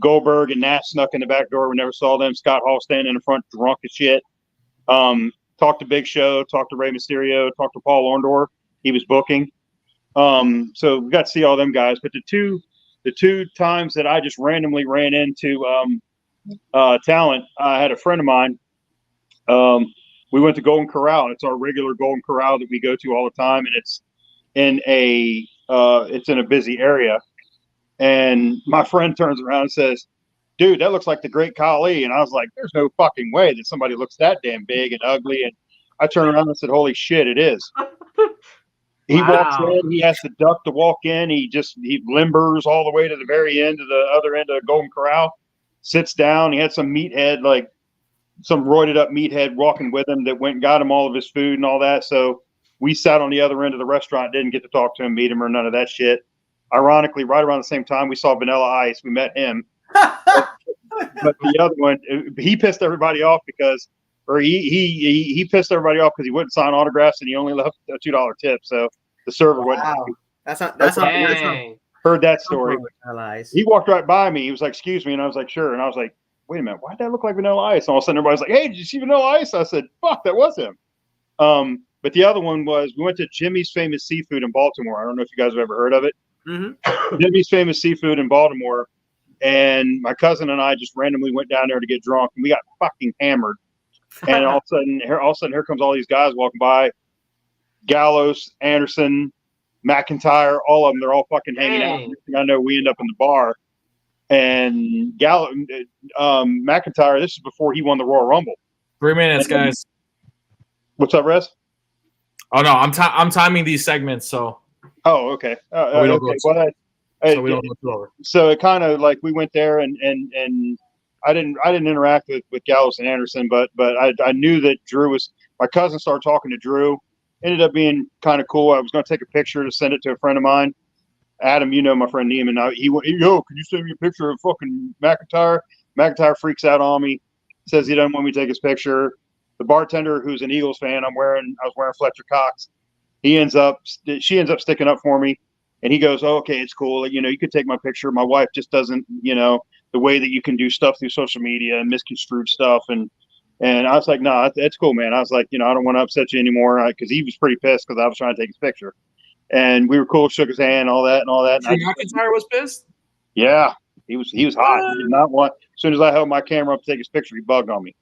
Goldberg and Nash snuck in the back door. We never saw them. Scott Hall standing in the front, drunk as shit. Talked to Big Show. Talked to Rey Mysterio. Talked to Paul Orndorff. He was booking. So we got to see all them guys. But the two times that I just randomly ran into talent, I had a friend of mine. We went to Golden Corral. It's our regular Golden Corral that we go to all the time, and it's in a busy area. And my friend turns around and says, "Dude, that looks like the Great Khali." And I was like, "There's no fucking way that somebody looks that damn big and ugly." And I turned around and said, "Holy shit, it is." He walks in. He has to duck to walk in. He limbers all the way to the very end of the other end of Golden Corral. Sits down. He had some meathead, like some roided up meathead, walking with him that went and got him all of his food and all that. So we sat on the other end of the restaurant. Didn't get to talk to him, meet him, or none of that shit. Ironically, right around the same time, we saw Vanilla Ice. We met him. But the other one, he pissed everybody off because he pissed everybody off because he wouldn't sign autographs and he only left a $2 tip. So the server wouldn't. That's not heard that story. He walked right by me. He was like, "Excuse me," and I was like, "Sure." And I was like, "Wait a minute, why'd that look like Vanilla Ice?" And all of a sudden, everybody's like, "Hey, did you see Vanilla Ice?" I said, "Fuck, that was him." But the other one was we went to Jimmy's Famous Seafood in Baltimore. I don't know if you guys have ever heard of it. Jimmy's Famous Seafood in Baltimore, and my cousin and I just randomly went down there to get drunk, and we got fucking hammered. And all of a sudden, here comes all these guys walking by: Gallows, Anderson, McIntyre, all of them. They're all fucking hanging out. Next thing I know, we end up in the bar, and McIntyre. This is before he won the Royal Rumble. 3 minutes, guys. What's up, Rez? Oh no, I'm timing these segments, so. Oh, okay. So it kind of like we went there and I didn't interact with Gallows and Anderson, but I knew that Drew was. My cousin started talking to Drew. Ended up being kind of cool. I was going to take a picture to send it to a friend of mine, Adam. You know my friend Neiman. He went, "Yo, can you send me a picture of fucking McIntyre?" McIntyre freaks out on me, says he doesn't want me to take his picture. The bartender, who's an Eagles fan, I was wearing Fletcher Cox. She ends up sticking up for me, and he goes, "Oh, okay, it's cool. You know, you could take my picture. My wife just doesn't, the way that you can do stuff through social media and misconstrued stuff." And I was like, "No, that's cool, man." I was like, I don't want to upset you anymore, because he was pretty pissed because I was trying to take his picture. And we were cool, shook his hand, all that. McIntyre was pissed? Yeah, he was hot. He did not want. As soon as I held my camera up to take his picture, he bugged on me.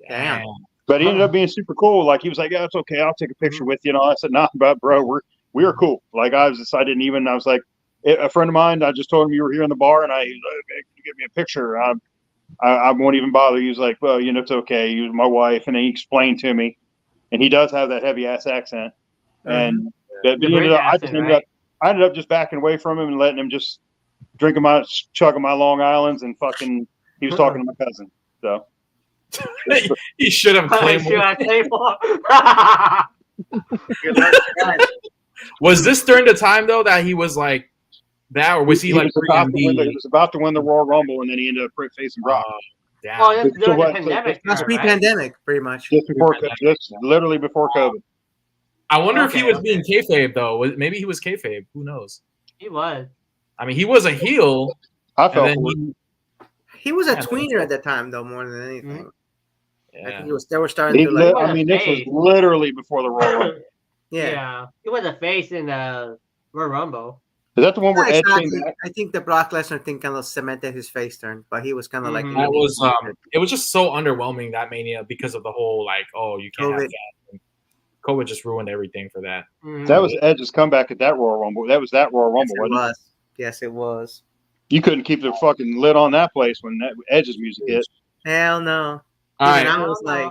Damn. But he ended up being super cool. Like, he was like, "Yeah, it's okay. I'll take a picture with you." And I said, "Nah, but bro, we are cool." Like, I was like, a friend of mine, I just told him you were here in the bar, and I, "Can you give me a picture?" I won't even bother. He was like, "Well, it's okay. You was my wife." And then he explained to me, and he does have that heavy ass accent. And I ended up just backing away from him and letting him just chugging my Long Islands, and fucking, he was talking to my cousin. So. He should have claimed. Was this during the time though that he was like that, or was he like he was about to win the Royal Rumble, and then he ended up facing Brock? That's during the pandemic. That's pre-pandemic, pretty much. Just literally before COVID. I wonder if he was being kayfabe though. Maybe he was kayfabe. Who knows? He was. I mean, he was a heel. I felt He was a tweener at the time, though, more than anything. Yeah. I think they were starting to like. I mean, this was literally before the Royal Rumble. Yeah. He was a face in the Royal Rumble. Is that the one where Edge came back? I think the Brock Lesnar thing kind of cemented his face turn, but he was kind of like. That was it was just so underwhelming, that Mania, because of the whole like, oh, you can't have that. COVID just ruined everything for that. That was Edge's comeback at that Royal Rumble. That was that Royal Rumble, wasn't it? Yes, it was. You couldn't keep the fucking lid on that place when that Edge's music hit. Hell no. All right. I was like.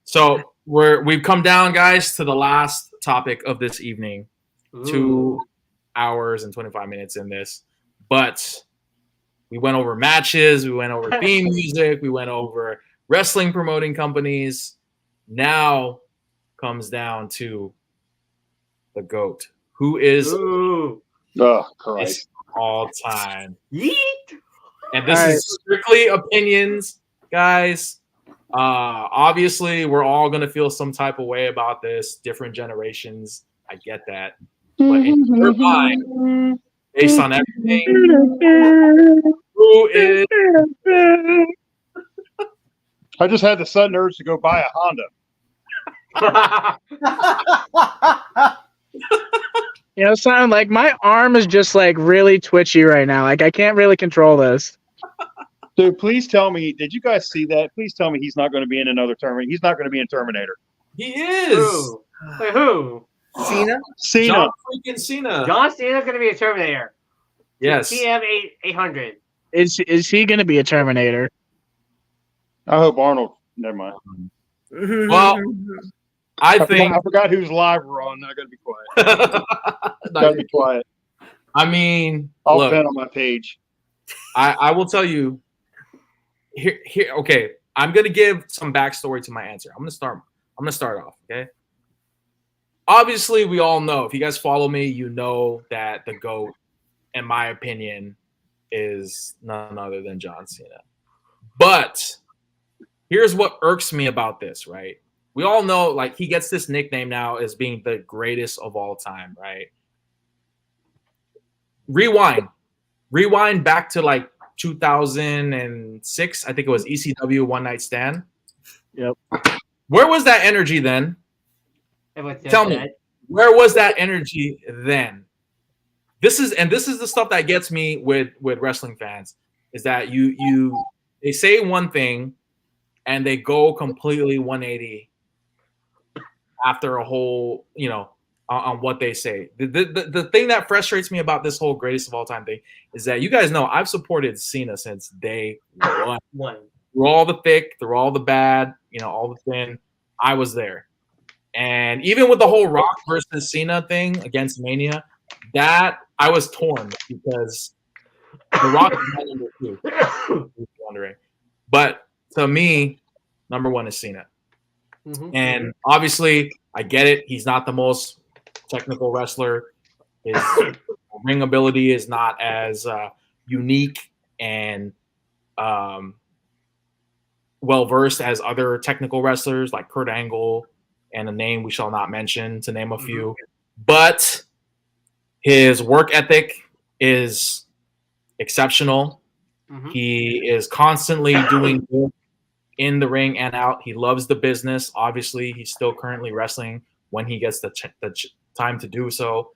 So we've come down, guys, to the last topic of this evening. 2 hours and 25 minutes in this, but we went over matches, we went over theme music, we went over wrestling promoting companies. Now comes down to the GOAT, who is Christ all time. Yeet. And this is strictly opinions, guys. Obviously, we're all gonna feel some type of way about this. Different generations, I get that. But in your mind, based on everything, who is? I just had the sudden urge to go buy a Honda. You know, son, like my arm is just like really twitchy right now. Like I can't really control this. Dude, please tell me, did you guys see that? Please tell me he's not going to be in another Terminator. He's not going to be in Terminator. He is. Wait, who? Cena? John freaking Cena. John Cena's going to be a Terminator. Yes. TM 800. Is he going to be a Terminator? I hope Arnold. Never mind. Well, I forgot whose live we're on. I got to be quiet. Got to be quiet. I mean, I'll bet on my page. I will tell you. Here. Okay, I'm gonna give some backstory to my answer. I'm gonna start off. Okay. Obviously, we all know. If you guys follow me, you know that the GOAT, in my opinion, is none other than John Cena. But here's what irks me about this, right? We all know, like, he gets this nickname now as being the greatest of all time, right? Rewind back to like 2006. I think it was ECW One Night Stand. Yep. Where was that energy then? Tell me, where was that energy then? This is the stuff that gets me with wrestling fans, is that they say one thing and they go completely 180 after a whole, on what they say. The thing that frustrates me about this whole greatest of all time thing is that you guys know I've supported Cena since day one. Through all the thick, through all the bad, all the thin, I was there. And even with the whole Rock versus Cena thing against Mania, that I was torn because the Rock is my number 2. If you're wondering. But to me, number 1 is Cena. Mm-hmm. And obviously, I get it. He's not the most technical wrestler. His ring ability is not as unique and well-versed as other technical wrestlers like Kurt Angle and a name we shall not mention, to name a few. But his work ethic is exceptional. Mm-hmm. He is constantly doing good in the ring and out. He loves the business. Obviously, he's still currently wrestling when he gets the time to do so.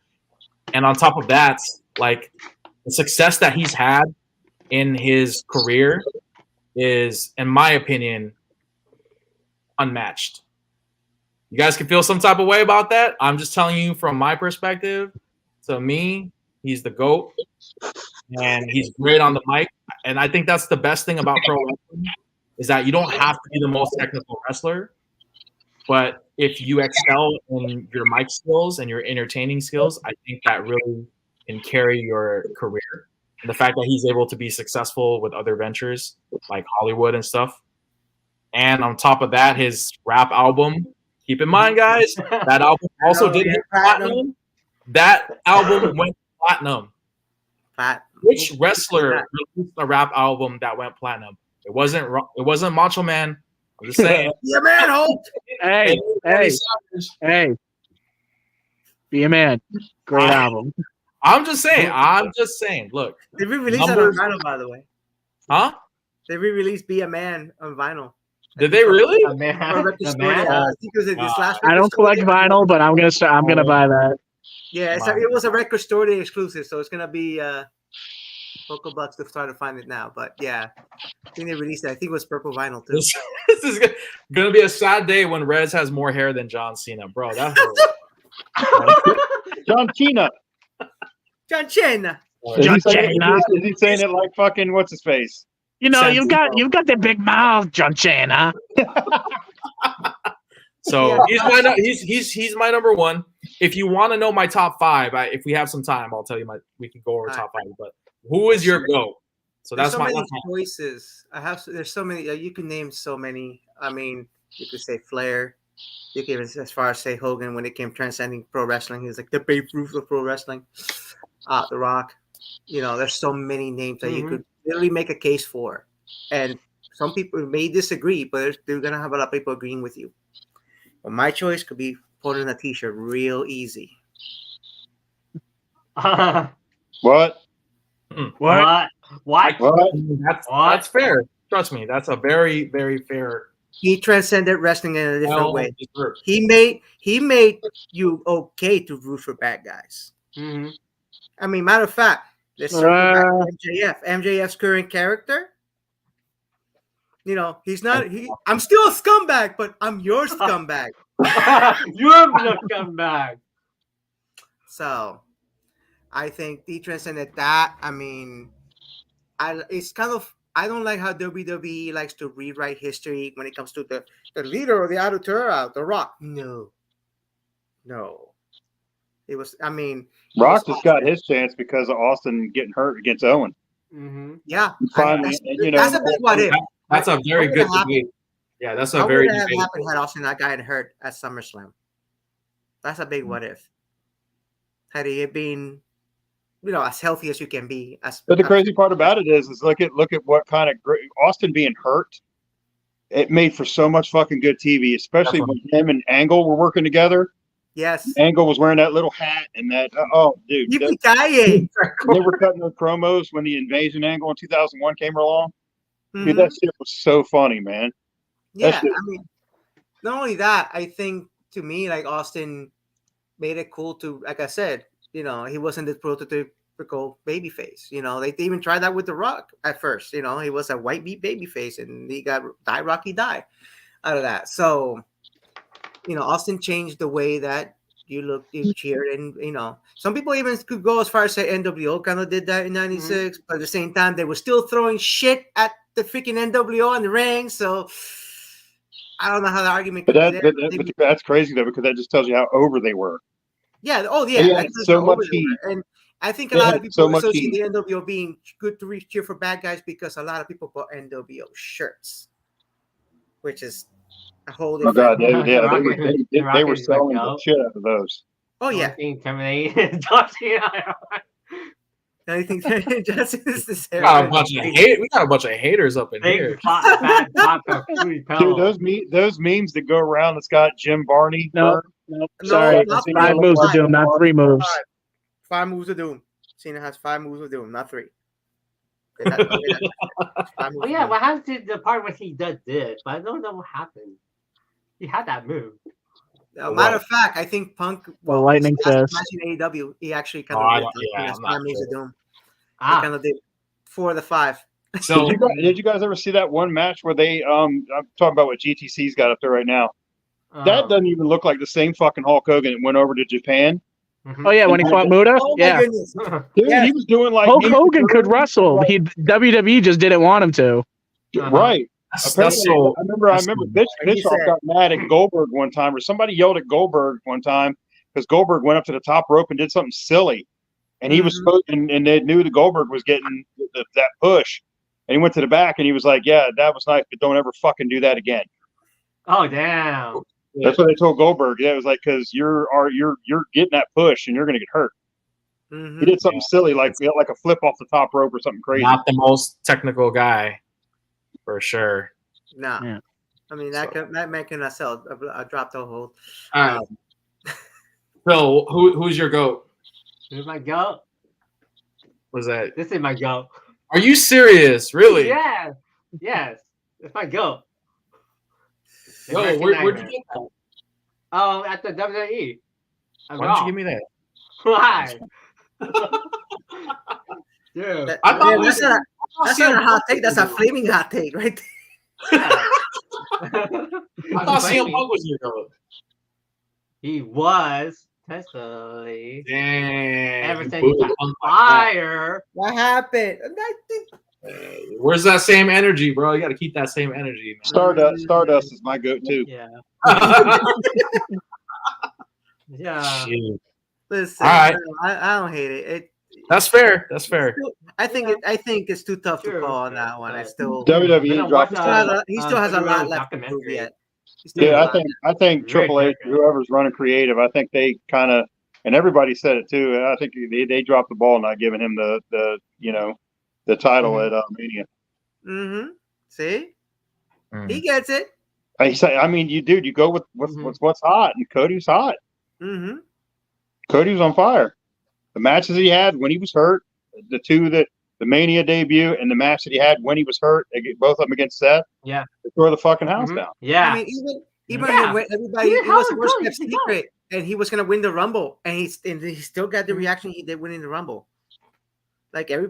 And on top of that, like, the success that he's had in his career is, in my opinion, unmatched. You guys can feel some type of way about that. I'm just telling you from my perspective. To me, he's the GOAT, and he's great on the mic. And I think that's the best thing about pro wrestling, is that you don't have to be the most technical wrestler, but if you excel in your mic skills and your entertaining skills, I think that really can carry your career. And the fact that he's able to be successful with other ventures like Hollywood and stuff. And on top of that, his rap album, keep in mind, guys, that album also did hit platinum. That album went platinum. Which wrestler released a rap album that went platinum? It wasn't Macho Man. I'm just saying. Yeah, man, Holt. Hey. Be a Man. Great album. I'm just saying. Look. Did we release that on vinyl, by the way? Huh? They re-released "Be a Man" on vinyl. Did they really? Or Record Store Day. I think it was this last. I don't collect vinyl, but I'm gonna buy that. Yeah, it was a Record Store Day exclusive, so it's gonna be Poco Bucks to try to find it now. But yeah, I think they released it. I think it was purple vinyl too. This is gonna be a sad day when Rez has more hair than John Cena, bro. That John Cena. John Cena. Is he saying it like fucking what's his face? You know, you've got the big mouth, John Cena. So he's my number one. If you want to know my top five, if we have some time, I'll tell you we can go over top five. But who is your GOAT? So that's many choices. There's so many. You can name so many. I mean, you could say Flair. You can even as far as say Hogan when it came transcending pro wrestling. He was like the Babe Ruth of pro wrestling. The Rock. You know, there's so many names that you could literally make a case for, and some people may disagree, but they're gonna have a lot of people agreeing with you. But my choice could be put in a T-shirt real easy. What? That's fair. Trust me, that's a very, very fair. He transcended wrestling in a different way. He made you okay to root for bad guys. Mm-hmm. I mean, matter of fact, let's circle back to MJF. MJF's current character. You know, he's not. I'm still a scumbag, but I'm your scumbag. You're the scumbag. So, I think he transcended that. I mean, it's kind of. I don't like how WWE likes to rewrite history when it comes to the leader of the Auditora, The Rock. No. It was. I mean, Rock just got his chance because of Austin getting hurt against Owen. Mm-hmm. Yeah, finally, that's a big what if. That's a very good debate. Yeah, that's a very good debate. What would have happened had Austin not gotten hurt at SummerSlam? That's a big what if. Had he been, as healthy as you can be. But the crazy part about it is look at what kind of Austin being hurt. It made for so much fucking good TV, especially when him and Angle were working together. Yes, Angle was wearing that little hat and that. Oh, dude, they were cutting those promos when the Invasion Angle in 2001 came along. Mm-hmm. Dude, that shit was so funny, man. Yeah, I mean, not only that, I think to me, like Austin made it cool to, like I said, he wasn't the prototypical babyface. They even tried that with The Rock at first. He was a white meat babyface, and he got Rocky die out of that. So, Austin changed the way that you look, you cheered, and some people even could go as far as say NWO kind of did that in '96, but at the same time they were still throwing shit at the freaking NWO in the ring. So I don't know how the argument could be there. But that's crazy though, because that just tells you how over they were. Yeah. Oh yeah. So much heat. And I think a lot of people associate the NWO being good to cheer for bad guys because a lot of people bought NWO shirts, which is a whole different. Oh God, they were selling the shit out of those. Oh yeah. Anything Justin is this we got a bunch of haters up in here. Dude, those memes that go around that's got Jim Barney. No, sorry. 5 moves of doom, not 3 moves. 5 moves of doom. Cena has 5 moves of doom, not 3. Oh yeah, what happened to the part where he did this? But I don't know what happened. He had that move. Matter of fact, I think Punk. Well, lightning fist. Matching AEW, he actually kind of did. 5 moves of doom. He kind of did 4 of the 5. So did you guys ever see that one match where they? I'm talking about what GTC's got up there right now. That doesn't even look like the same fucking Hulk Hogan that went over to Japan. Oh yeah, when he fought Muda. Yeah, dude, he was doing like Hulk Hogan could wrestle. WWE just didn't want him to. Right. I remember Bischoff got mad at Goldberg one time, or somebody yelled at Goldberg one time because Goldberg went up to the top rope and did something silly, and he was supposed, and they knew that Goldberg was getting that push, and he went to the back and he was like, "Yeah, that was nice, but don't ever fucking do that again." Oh damn! That's what they told Goldberg. Yeah, it was like because you're getting that push and you're gonna get hurt. Mm-hmm. He did something silly like a flip off the top rope or something crazy. Not the most technical guy. For sure. No. Yeah. I mean, that man cannot sell a drop toe hold. All right. So, who's your GOAT? Who's my GOAT? Was that? This is my GOAT. Are you serious? Really? Yes. Yes. It's my goat. Yo, where'd you get that? Oh, at the WWE. Why don't you give me that? Why? Dude. I thought that's not a hot take. That's a flaming hot take, right? Yeah. I thought CM Punk was your goat. He was technically. Dang. Everything he got fire. What happened? Where's that same energy, bro? You got to keep that same energy, man. Stardust is my goat too. Yeah. Yeah. Listen, all right. I don't hate it. That's fair. That's fair. I think it's too tough to call on that one. I still WWE dropped. He still has a lot left to prove yet. Yeah, I think Triple H, whoever's running creative, I think they kind of, and everybody said it too. I think they dropped the ball not giving him the title at Mania. Mm-hmm. See, he gets it. I mean, you go with what's hot, and Cody's hot. Mm-hmm. Cody was on fire. The matches he had when he was hurt, the Mania debut and the match that he had when he was hurt, both of them against Seth. Yeah, they tore the fucking house down. Yeah, I mean, even when everybody, it was the worst kept secret, and he was gonna win the Rumble, and he still got the reaction he did winning the Rumble. Like like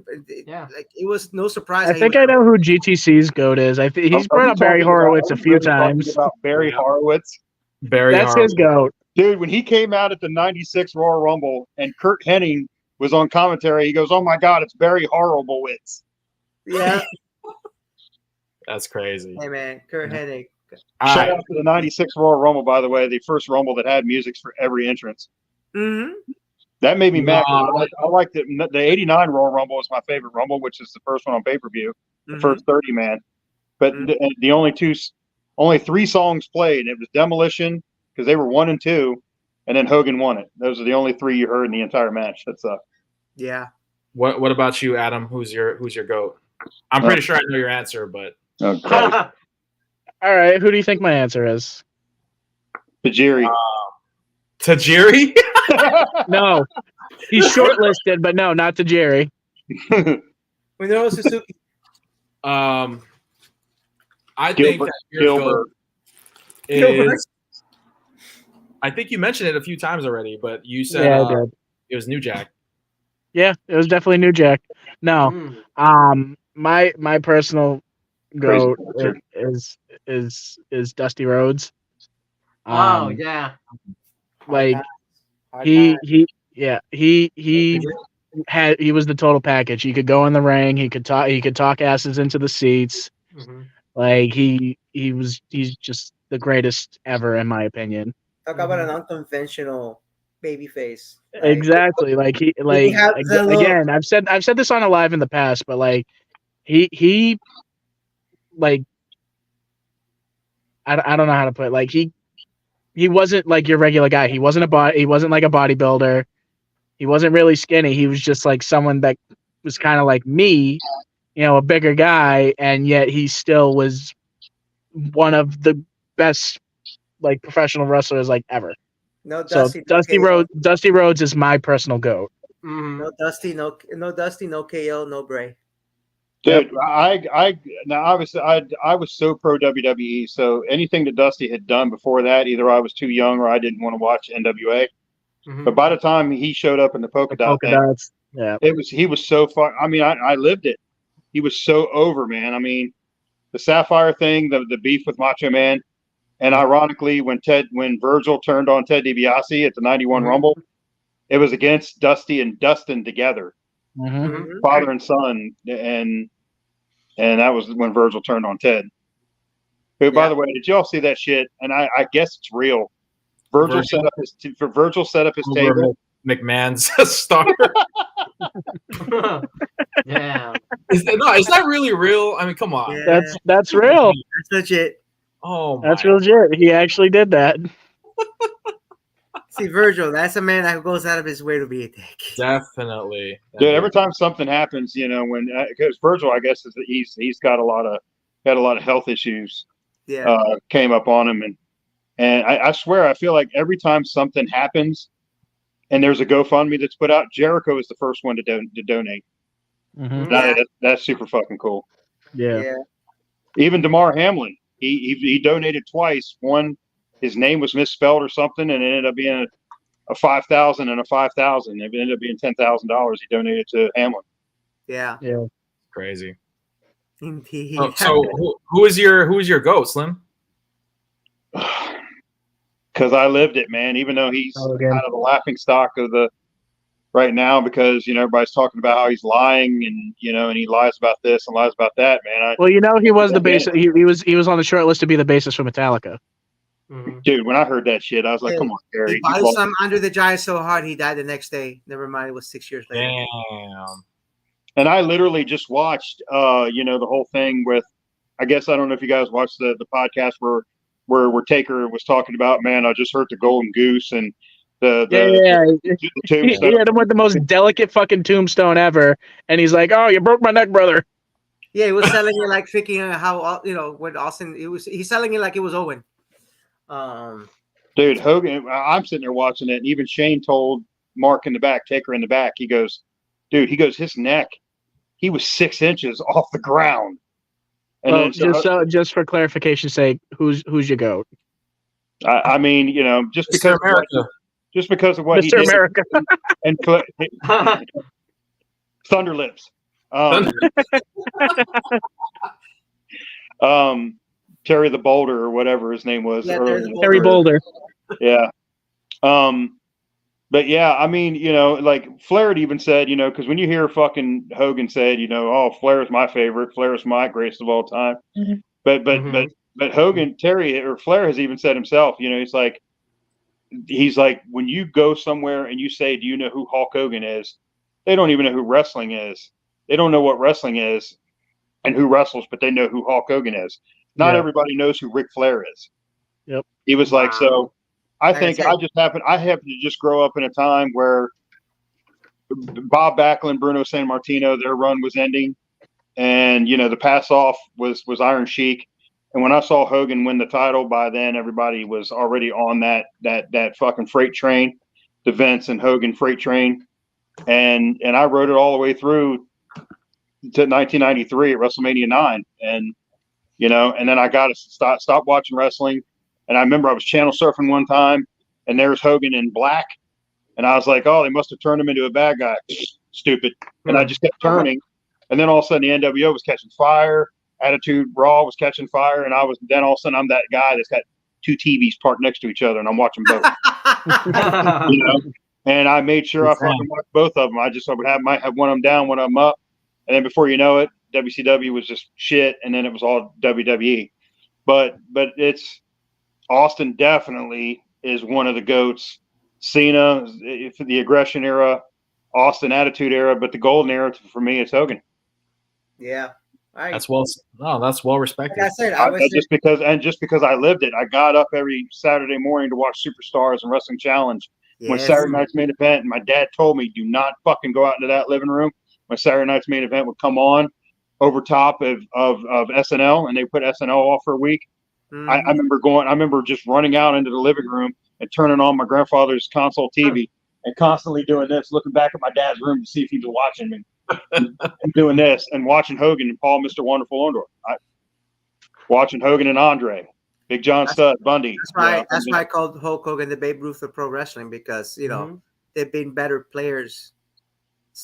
it was no surprise. I think I know who GTC's goat is. He's brought up Barry Horowitz a few times. About Barry Horowitz. That's his goat. Dude, when he came out at the 96 Royal Rumble and Kurt Hennig was on commentary, he goes, "Oh my God, it's Barry Horriblewitz." Yeah. That's crazy. Hey man, Kurt Hennig. Shout out to the 96 Royal Rumble, by the way, the first Rumble that had music for every entrance. Mm-hmm. That made me mad. I like the 89 Royal Rumble was my favorite Rumble, which is the first one on pay-per-view, the first 30 man. But the only 3 songs played. It was Demolition, because they were 1 and 2, and then Hogan won it. Those are the only 3 you heard in the entire match. That sucked. Yeah. What about you, Adam? Who's your goat? I'm pretty sure I know your answer, but all right, who do you think my answer is? Tajiri. Tajiri? No, he's shortlisted, but no, not Tajiri. Minoru Suzuki. I think that your goat is. I think you mentioned it a few times already, but you said it was New Jack. Yeah, it was definitely New Jack. No, my personal goat is Dusty Rhodes. Oh yeah, like he was the total package. He could go in the ring. He could talk asses into the seats. Mm-hmm. Like he's just the greatest ever in my opinion. Talk about an unconventional baby face. Exactly. Again, I've said this on a live in the past, but like he like I don't know how to put it. Like he wasn't like your regular guy. He wasn't like a bodybuilder. He wasn't really skinny. He was just like someone that was kind of like me, a bigger guy, and yet he still was one of the best like professional wrestlers like ever. No Dusty. Dusty Rhodes is my personal goat. No Dusty, no KO, no Bray. Dude, I was so pro WWE. So anything that Dusty had done before that, either I was too young or I didn't want to watch NWA. Mm-hmm. But by the time he showed up in the polka dot thing, he was so far. I mean, I lived it. He was so over, man. I mean, the Sapphire thing, the beef with Macho Man, and ironically, when Virgil turned on Ted DiBiase at the '91 Rumble, it was against Dusty and Dustin together. Mm-hmm. Father and son, and that was when Virgil turned on Ted. Who, by the way, did y'all see that shit? And I guess it's real. Virgil set up his table. McMahon's star. Yeah. Is that really real? I mean, come on. Yeah. That's real. That's legit. Oh, that's legit. He actually did that. See, Virgil, that's a man that goes out of his way to be a dick. Definitely. Dude, every time something happens, when because Virgil, I guess, he's got a lot of health issues. Yeah. Came up on him, and I swear, I feel like every time something happens, and there's a GoFundMe that's put out, Jericho is the first one to donate. That's super fucking cool. Yeah. Even DeMar Hamlin, he donated twice. One, his name was misspelled or something, and it ended up being a 5,000 and a 5,000. It ended up being $10,000 he donated to Hamlin. Yeah. Crazy. Indeed. So who is your GOAT, Slim? Because I lived it, man. Even though he's kind of the laughing stock of the right now, because everybody's talking about how he's lying and and he lies about this and lies about that, man. He was the basis. He was on the short list to be the bassist for Metallica. Dude, when I heard that shit, I was like, "Come on, Gary." He bought some Under the Giant so hard he died the next day. Never mind, it was 6 years later. Damn. And I literally just watched, the whole thing with. I guess I don't know if you guys watched the podcast where Taker was talking about, man, I just heard the Golden Goose and the tombstone. He had him with the most delicate fucking tombstone ever, and he's like, "Oh, you broke my neck, brother." Yeah, he was selling it like freaking how when Austin he's selling it like it was Owen. Dude, Hogan, I'm sitting there watching it, and even Shane told Mark in the back, Taker in the back, he goes, his neck, he was 6 inches off the ground. And just for clarification's sake, who's your GOAT? I mean, just because of what Mr. he did, America and Thunder Lips, Terry the Boulder or whatever his name was. Yeah, Terry Boulder. Yeah. But yeah, I mean, like Flair had even said, because when you hear fucking Hogan said, oh, Flair is my favorite, Flair is my greatest of all time. Mm-hmm. But Hogan, Flair has even said himself, he's like, when you go somewhere and you say, do you know who Hulk Hogan is? They don't even know who wrestling is. They don't know what wrestling is and who wrestles, but they know who Hulk Hogan is. Not everybody knows who Ric Flair is. Yep. He was like, so I think I happened to just grow up in a time where Bob Backlund, Bruno Sammartino, their run was ending. And, the pass off was Iron Sheik. And when I saw Hogan win the title, by then everybody was already on that fucking freight train, the Vince and Hogan freight train. And I rode it all the way through to 1993 at WrestleMania 9. And, and then I got to stop watching wrestling. And I remember I was channel surfing one time, and there's Hogan in black. And I was like, oh, they must have turned him into a bad guy. Stupid. And I just kept turning. And then all of a sudden the NWO was catching fire. Attitude Raw was catching fire. And all of a sudden I'm that guy that's got 2 TVs parked next to each other, and I'm watching both. And I made sure I fucking watched both of them. I might have one of them down, one of them up. And then before you know it, WCW was just shit. And then it was all WWE. But it's Austin definitely is one of the GOATs. Cena for the aggression era, Austin attitude era, but the golden era for me is Hogan. Yeah. That's well respected. Like I said, just because I lived it. I got up every Saturday morning to watch Superstars and Wrestling Challenge. When Saturday night's main event, and my dad told me, do not fucking go out into that living room. My Saturday night's main event would come on over top of SNL, and they put SNL off for a week. Mm-hmm. I remember just running out into the living room and turning on my grandfather's console TV and constantly doing this, looking back at my dad's room to see if he was watching me. and doing this and watching Hogan and Paul, Mr. Wonderful Orndorff. Watching Hogan and Andre, Big John Studd, Bundy. That's why I called Hulk Hogan the Babe Ruth of pro wrestling, because they've been better players.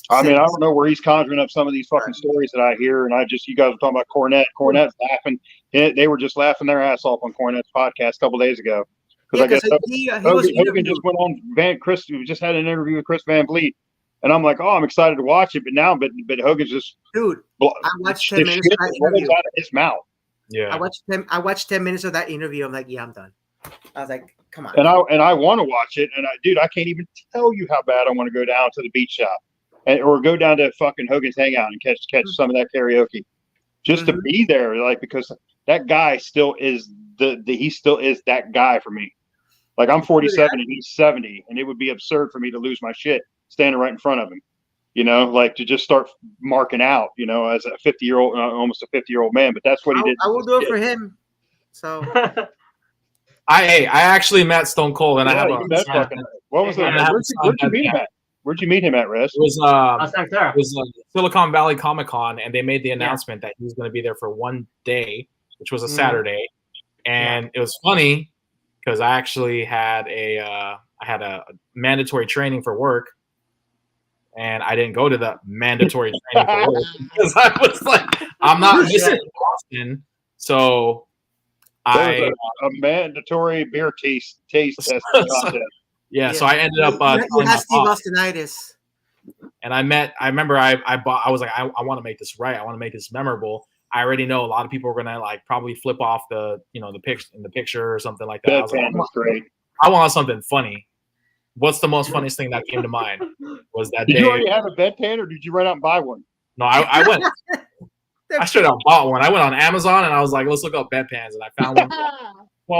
I mean, I don't know where he's conjuring up some of these fucking stories that I hear, and you guys were talking about Cornette. Cornette's laughing. They were just laughing their ass off on Cornette's podcast a couple days ago. Because Hogan just went on we just had an interview with Chris Van Vliet. And I'm like, oh, I'm excited to watch it, but Hogan's just I watched 10 minutes of that interview. Out of his mouth. Yeah, I watched 10 minutes of that interview. I'm like, yeah, I'm done. I was like, come on. And I want to watch it, and I can't even tell you how bad I want to go down to the beach shop, or go down to fucking Hogan's Hangout and catch some of that karaoke, just to be there, like, because that guy still is he still is that guy for me. Like, I'm 47 and he's 70, and it would be absurd for me to lose my shit standing right in front of him, like to just start marking out, as a 50-year-old, almost a 50-year-old man. But that's what he did. I will do it for him. So, I actually met Stone Cold, and I have what was that? Where'd you meet him at? Where'd you meet him at, Rez? It was Silicon Valley Comic Con, and they made the announcement that he was going to be there for one day, which was a Saturday. And it was funny because I actually had a mandatory training for work, and I didn't go to the mandatory training for work because I was like, I'm not missing Boston, so a mandatory beer taste test contest. So I ended up you had Steve Austinitis. And I remember I was like, I want to make this right. I want to make this memorable. I already know a lot of people are gonna like probably flip off the picture or something like that. I was like, great. I want something funny. What's the most funniest thing that came to mind? Was that did you already have a bedpan, or did you run out and buy one? No, I went. I straight out bought one. I went on Amazon and I was like, let's look up bedpans, and I found one for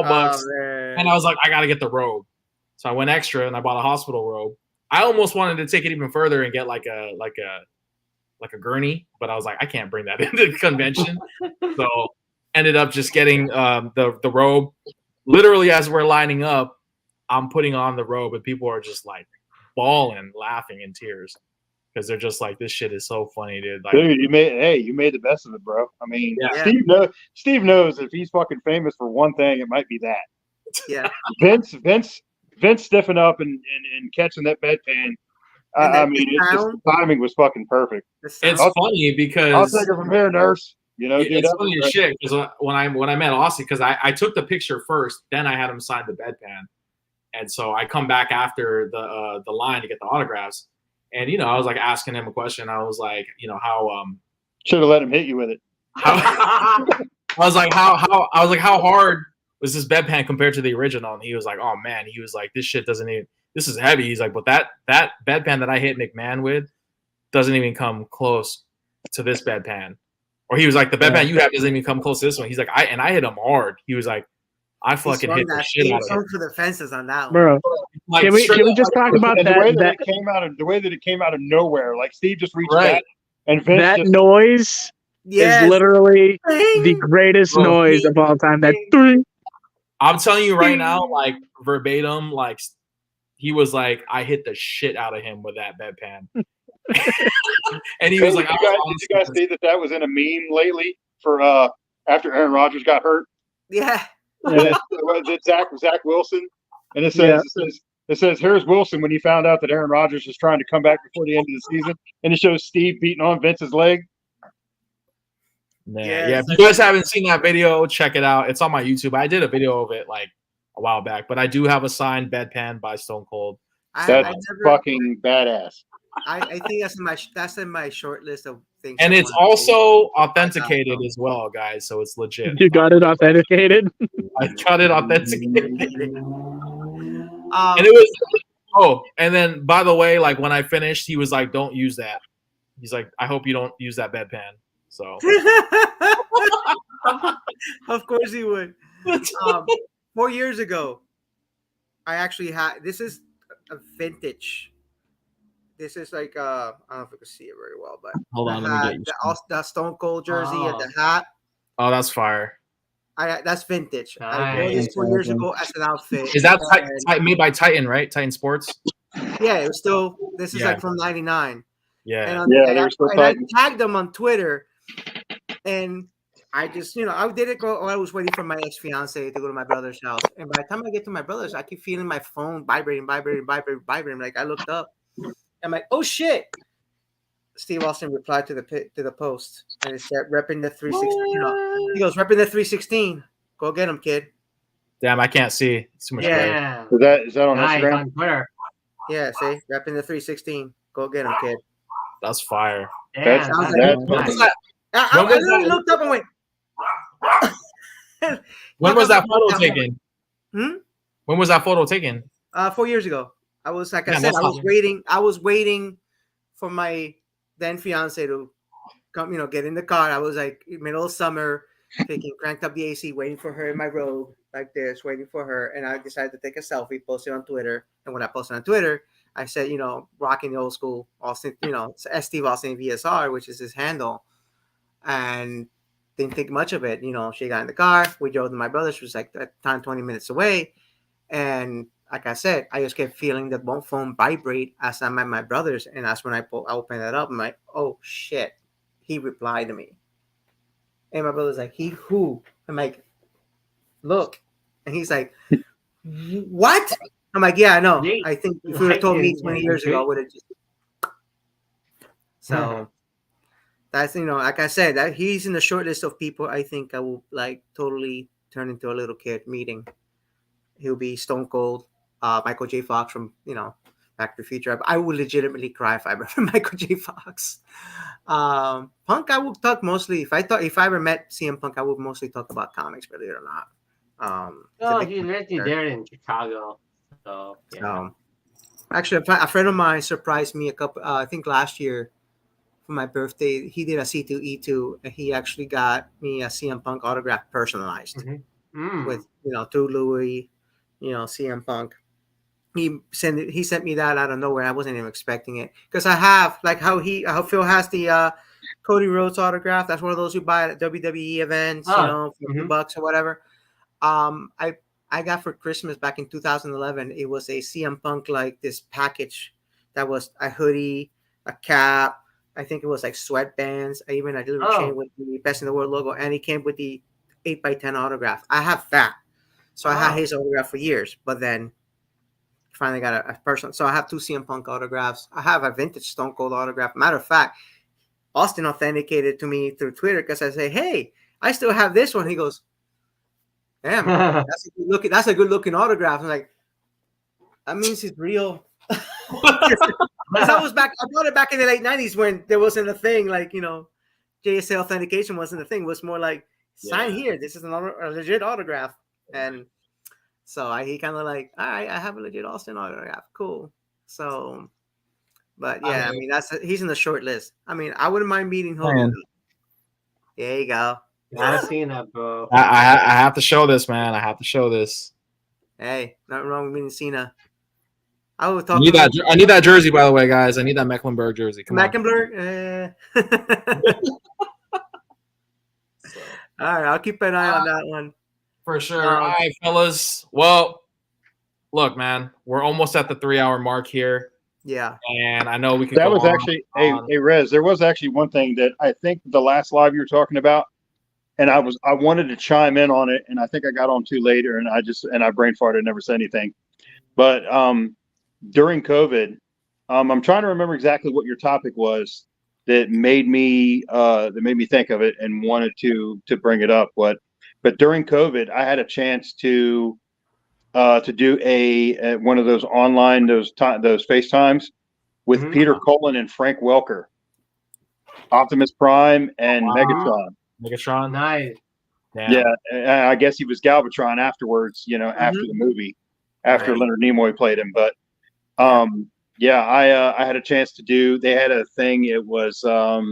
$12, and I was like, I gotta get the robe. So I went extra and I bought a hospital robe. I almost wanted to take it even further and get like a gurney, but I was like, I can't bring that into the convention. So ended up just getting the robe. Literally, as we're lining up, I'm putting on the robe, and people are just like bawling, laughing in tears because they're just like, this shit is so funny, dude. Like, dude, you made the best of it, bro. I mean, Steve knows if he's fucking famous for one thing, it might be that. Yeah. Vince stiffing up and catching that bedpan. I mean, the timing was fucking perfect. It's funny because I'll take it from here, nurse. You know, it's funny as shit because when I met Aussie, because I took the picture first, then I had him sign the bedpan, and so I come back after the line to get the autographs, and I was like asking him a question. I was like, how should have let him hit you with it. I was like, how hard was this bedpan compared to the original? And he was like, oh man, he was like, this shit doesn't even. This is heavy. He's like, but that bedpan that I hit McMahon with doesn't even come close to this bedpan. Or he was like, the bedpan you have doesn't even come close to this one. He's like, I hit him hard. He was like, I fucking hit the shit out of him. For the fences on that one. Bro, like, can we just talk about the way that it came out of nowhere? Like Steve just reached back and Vince that noise is literally the greatest noise of all time. That I'm telling you right now, like verbatim, like he was like, I hit the shit out of him with that bedpan. And he was like, did you guys see that was in a meme lately for after Aaron Rodgers got hurt? Yeah. It's Zach Wilson, and it says here's Wilson when he found out that Aaron Rodgers was trying to come back before the end of the season, and it shows Steve beating on Vince's leg. Yeah. If you guys haven't seen that video, check it out. It's on my YouTube. I did a video of it like a while back, but I do have a signed bedpan by Stone Cold. That's fucking badass. I think that's in my short list of things. And it's also authenticated as well, guys. So it's legit. You got it authenticated? I got it authenticated. And it was and then by the way, like when I finished, he was like, "Don't use that." He's like, "I hope you don't use that bedpan." So of course he would. 4 years ago, I actually had this is a vintage. This is like I don't know if you can see it very well, but hold on, let me get the Stone Cold jersey and the hat. Oh, that's fire. That's vintage. Nice. I wore this 4 years ago as an outfit. Is that made by Titan, right? Titan Sports. Yeah, it was still. This is like from '99. Yeah, and I tagged them on Twitter, and I just I did it. I was waiting for my ex-fiance to go to my brother's house, and by the time I get to my brother's, I keep feeling my phone vibrating. Like I looked up. I'm like, oh shit! Steve Austin replied to the post, and it said, "Repping the 316." He goes, "Repping the 316. Go get him, kid." Damn, I can't see. It's too much. Yeah. Is that on Instagram? On Twitter. Yeah, see, repping the 316. Go get him, kid. That's fire. Yeah, I literally looked up and went. When was that photo taken? When was that photo taken? 4 years ago. I was I said, I was waiting for my then fiance to come, get in the car. I was like middle of summer, cranked up the AC, waiting for her in my robe like this, waiting for her. And I decided to take a selfie, post it on Twitter. And when I posted on Twitter, I said, rocking the old school Austin, Steve Austin VSR, which is his handle. And didn't think much of it. She got in the car. We drove to my brother's, which was like that time 20 minutes away. And like I said, I just kept feeling the phone vibrate as I'm at my brother's, and that's when I opened it up. I'm like, oh shit, he replied to me, and my brother's like, he who? I'm like, look, and he's like, what? I'm like, yeah, I know. I think if you would have told me 20 years ago, I would have just. So that's, like I said, that he's in the short list of people I think I will like totally turn into a little kid meeting. He'll be Stone Cold, Michael J. Fox from Back to the Future. I would legitimately cry if I remember Michael J. Fox. Punk, I would talk mostly. If I ever met CM Punk, I would mostly talk about comics, believe it or not. He lived there in Chicago. So yeah. Actually, a friend of mine surprised me I think last year for my birthday. He did a C2E2, and he actually got me a CM Punk autograph personalized with through Louis, CM Punk. He sent me that out of nowhere. I wasn't even expecting it because I have like how Phil has the Cody Rhodes autograph. That's one of those you buy at WWE events, for $2 or whatever. I got for Christmas back in 2011. It was a CM Punk like this package that was a hoodie, a cap. I think it was like sweatbands. I even a little chain with the Best in the World logo, and he came with the 8x10 autograph. I have that, so I had his autograph for years. But then finally got a personal. So I have 2 CM Punk autographs. I have a vintage Stone Cold autograph. Matter of fact, Austin authenticated to me through Twitter because I say, "Hey, I still have this one." He goes, "Damn, that's a good looking autograph." I'm like, that means it's real. Because I bought it back in the late 90s when there wasn't a thing like, JSA authentication wasn't a thing. It was more like, sign here. This is a legit autograph. And so he kind of like, all right, I have a legit Austin autograph. Cool. So, but yeah, I mean he's in the short list. I mean, I wouldn't mind meeting Hogan. There you go. I've seen that, bro. I have to show this, man. I have to show this. Hey, nothing wrong with meeting Cena. I would talk. I need that jersey, by the way, guys. I need that Mecklenburg jersey. Come Mecklenburg. All right, I'll keep an eye on that one. For sure. All right, fellas. Well, look, man, we're almost at the 3-hour mark here. Yeah. And I know we could. That was actually hey Rez. There was actually one thing that I think the last live you were talking about, and I wanted to chime in on it, and I think I got on too later, and I brain farted and never said anything. But during COVID, I'm trying to remember exactly what your topic was that made me think of it and wanted to bring it up. But during COVID, I had a chance to do a one of those online those FaceTimes with Peter Cullen and Frank Welker, Optimus Prime and Megatron. Megatron, nice. Yeah, I guess he was Galvatron afterwards. After the movie, after Leonard Nimoy played him, but. I had a chance to do. They had a thing. It was, I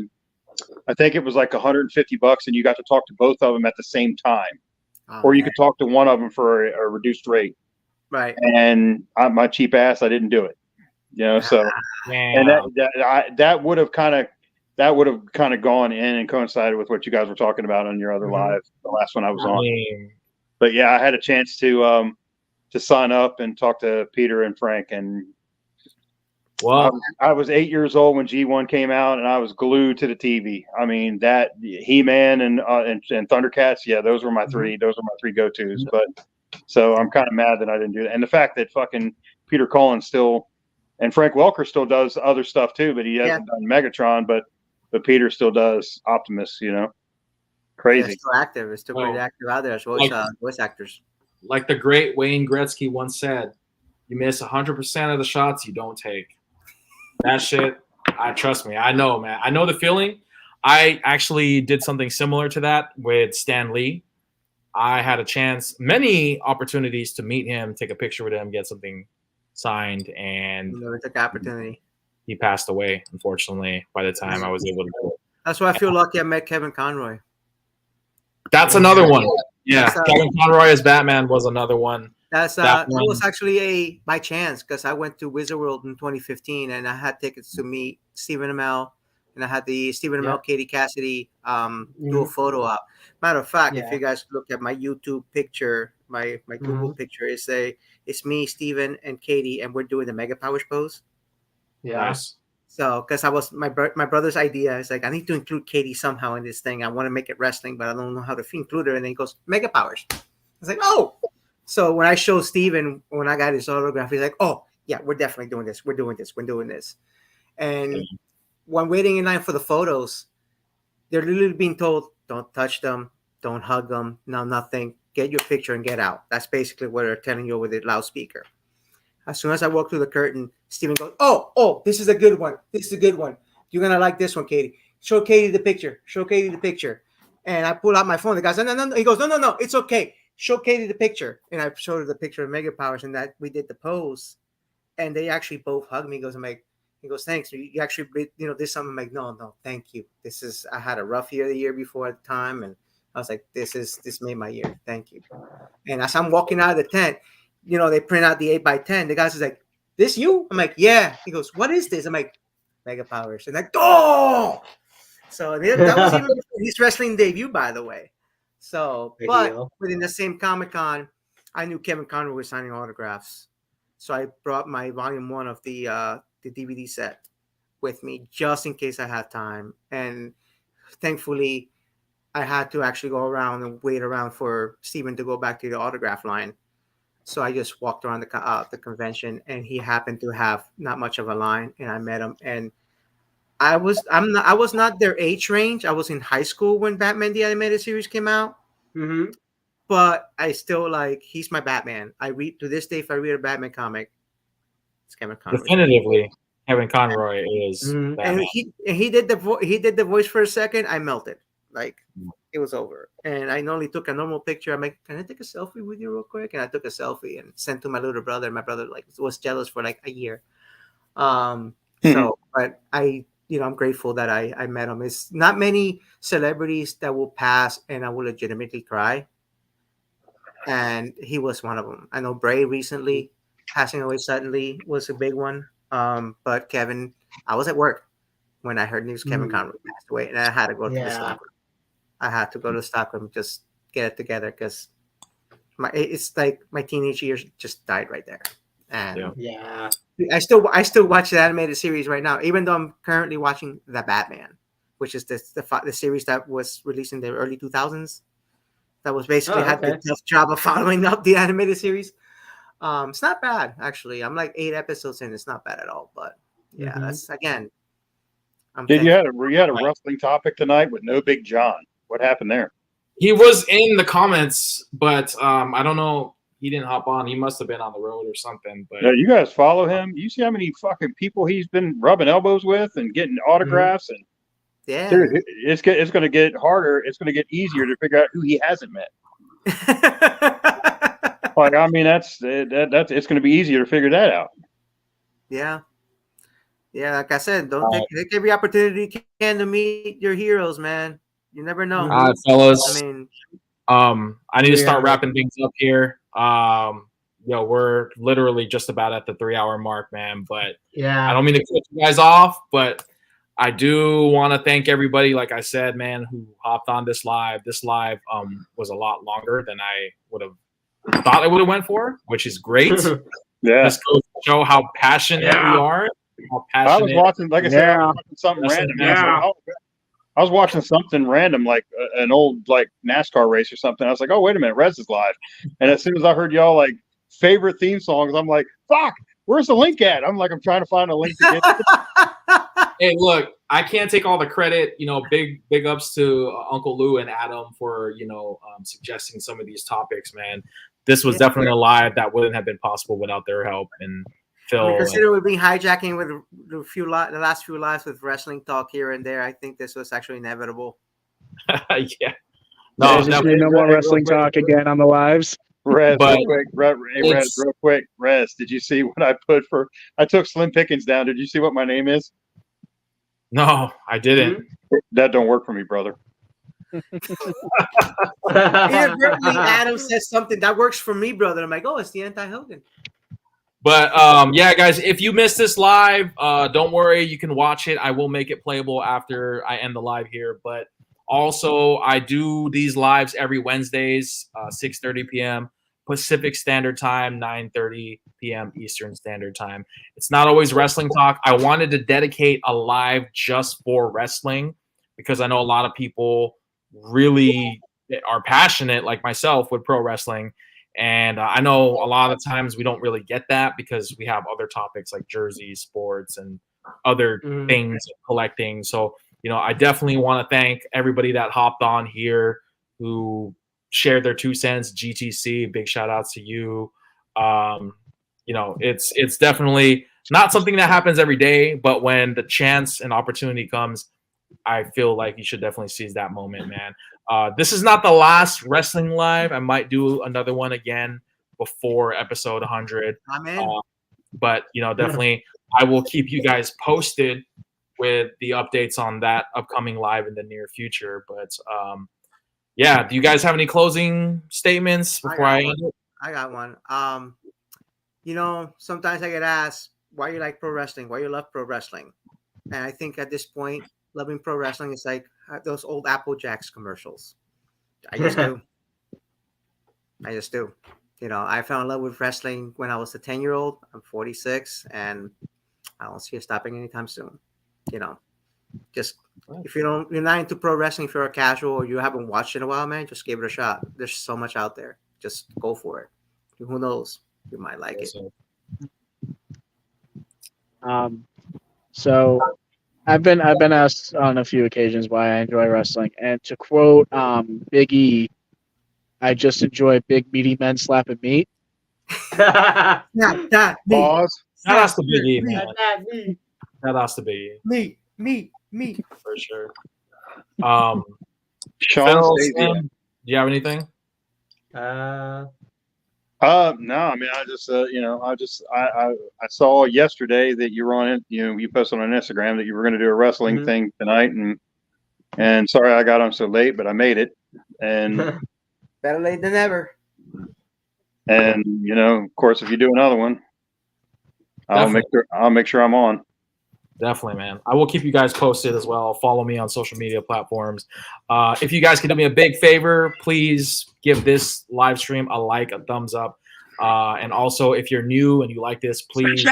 think it was like $150, and you got to talk to both of them at the same time, or you could talk to one of them for a reduced rate. Right. And my cheap ass, I didn't do it. So and that would have kind of gone in and coincided with what you guys were talking about on your other live, the last one I was on. But yeah, I had a chance to sign up and talk to Peter and Frank, and I was 8 years old when G1 came out, and I was glued to the TV. I mean, that He-Man and Thundercats, yeah, those were my three. Those were my 3 go-tos. But so I'm kind of mad that I didn't do that, and the fact that fucking Peter Cullen still and Frank Welker still does other stuff too, but he hasn't done Megatron, but Peter still does Optimus. Crazy. It's still active. It's still pretty active out there as voice actors. Like the great Wayne Gretzky once said, "You miss 100% of the shots you don't take." That shit, trust me, I know, man. I know the feeling. I actually did something similar to that with Stan Lee. I had many opportunities to meet him, take a picture with him, get something signed, and never took the opportunity. He passed away, unfortunately, by the time I was able to do it. That's why I feel lucky I met Kevin Conroy. That's another one. Yeah, Kevin Conroy as Batman was another one. That was actually by chance because I went to Wizard World in 2015 and I had tickets to meet Stephen Amell, and I had the Stephen Amell, Katie Cassidy dual photo up. Matter of fact, if you guys look at my YouTube picture, my Google picture, it's me, Stephen, and Katie, and we're doing the Mega Powers pose. Yeah. Nice. So, because I was my brother's idea is like, I need to include Katie somehow in this thing. I want to make it wrestling, but I don't know how to include her. And then he goes, Mega Powers. I was like, oh. So when I showed Steven, when I got his autograph, he's like, oh, yeah, we're definitely doing this. We're doing this. We're doing this. And when waiting in line for the photos, they're literally being told, don't touch them, don't hug them, no, nothing. Get your picture and get out. That's basically what they're telling you over the loudspeaker. As soon as I walk through the curtain, Steven goes, oh, this is a good one. This is a good one. You're going to like this one, Katie. Show Katie the picture. Show Katie the picture. And I pull out my phone. The guy said, no. He goes, no, it's okay. Show Katie the picture. And I showed her the picture of Mega Powers and that we did the pose. And they actually both hugged me. He goes, thanks. You actually, did something. I'm like, no, thank you. I had a rough year the year before at the time. And I was like, this made my year. Thank you. And as I'm walking out of the tent, they print out the 8x10. The guy's like, this you? I'm like, yeah. He goes, what is this? I'm like, Mega Powers. And like, oh! So that was even before his wrestling debut, by the way. So, within the same Comic-Con, I knew Kevin Conroy was signing autographs. So I brought my volume 1 of the DVD set with me just in case I had time. And thankfully, I had to actually go around and wait around for Steven to go back to the autograph line. So I just walked around the convention, and he happened to have not much of a line, and I met him. And I was not their age range. I was in high school when Batman the Animated Series came out. Mm-hmm. But I still he's my Batman. I read to this day, if I read a Batman comic, it's Kevin Conroy. Definitively, Kevin Conroy is Batman. And he did the voice for a second. I melted. It was over. And I only took a normal picture. I'm like, can I take a selfie with you real quick? And I took a selfie and sent to my little brother. My brother was jealous for a year. So, but I'm grateful that I met him. It's not many celebrities that will pass and I will legitimately cry. And he was one of them. I know Bray recently passing away suddenly was a big one. But Kevin, I was at work when I heard news Kevin Conroy passed away, and I had to go to the stockroom. I had to go to the stockroom, just get it together, because it's like my teenage years just died right there. And I still watch the animated series right now, even though I'm currently watching The Batman, which is the series that was released in the early 2000s. That was basically had the tough job of following up the animated series. It's not bad, actually. I'm like 8 episodes in. It's not bad at all. But yeah, that's again. You had a wrestling topic tonight with No Big John. What happened there? He was in the comments, but I don't know. He didn't hop on. He must have been on the road or something. But you guys follow him. You see how many fucking people he's been rubbing elbows with and getting autographs and. Yeah, dude, it's going to get harder. It's going to get easier to figure out who he hasn't met. I mean, that's it's going to be easier to figure that out. Yeah. Like I said, don't take every opportunity you can to meet your heroes, man. You never know. All right, fellas. I mean, I need to start wrapping things up here. We're literally just about at the 3-hour mark, man. But I don't mean to cut you guys off, but I do want to thank everybody, like I said, man, who hopped on this live. This live was a lot longer than I would have thought I would have went for, which is great. This goes to show how passionate we are. How passionate. I was watching, like I said, I was watching something random. I was watching something random, like an old NASCAR race or something. I was like, oh, wait a minute, Rez is live. And as soon as I heard y'all favorite theme songs, I'm like, fuck, where's the link at? I'm trying to find a link to get. Hey, look, I can't take all the credit. Big ups to Uncle Lou and Adam for suggesting some of these topics, man. This was definitely a live that wouldn't have been possible without their help. And Phil, consider we've been hijacking with the last few lives with wrestling talk here and there. I think this was actually inevitable. Yeah. No more wrestling talk again on the lives. Rez, real quick. Rez, did you see what I put for? I took Slim Pickens down. Did you see what my name is? No, I didn't. That don't work for me, brother. Adam says something that works for me, brother. I'm like, oh, it's the anti-Hogan. But yeah, guys, if you missed this live, don't worry, you can watch it. I will make it playable after I end the live here. But also, I do these lives every Wednesdays, 6:30 p.m. Pacific Standard Time, 9:30 p.m. Eastern Standard Time. It's not always wrestling talk. I wanted to dedicate a live just for wrestling because I know a lot of people really are passionate, like myself, with pro wrestling. And I know a lot of times we don't really get that because we have other topics like jerseys, sports, and other things, collecting. So, I definitely want to thank everybody that hopped on here who shared their 2 cents. GTC, big shout outs to you. It's definitely not something that happens every day, but when the chance and opportunity comes, I feel like you should definitely seize that moment, man. This is not the last wrestling live. I might do another one again before episode 100. Amen. But definitely, I will keep you guys posted with the updates on that upcoming live in the near future. But yeah, do you guys have any closing statements before I end it? I got one. Sometimes I get asked why you like pro wrestling, why you love pro wrestling, and I think at this point, loving pro wrestling is like those old Apple Jacks commercials. I just do. I fell in love with wrestling when I was a 10-year-old. I'm 46, and I don't see it stopping anytime soon. Just if you're not into pro wrestling, if you're a casual or you haven't watched it in a while, man, just give it a shot. There's so much out there. Just go for it. Who knows? You might like it. So I've been asked on a few occasions why I enjoy wrestling, and to quote Big E, I just enjoy big meaty men slapping meat. Pause. That has to be Big E, man. That has to be Me. For sure. Sean, do you have anything? No, I mean, I saw yesterday that you were on it. You posted on Instagram that you were going to do a wrestling thing tonight, and sorry I got on so late, but I made it, and better late than never. And of course, if you do another one, I'll make sure I'm on. Definitely, man. I will keep you guys posted as well. Follow me on social media platforms. If you guys can do me a big favor, please give this live stream a like, a thumbs up. And also, if you're new and you like this, please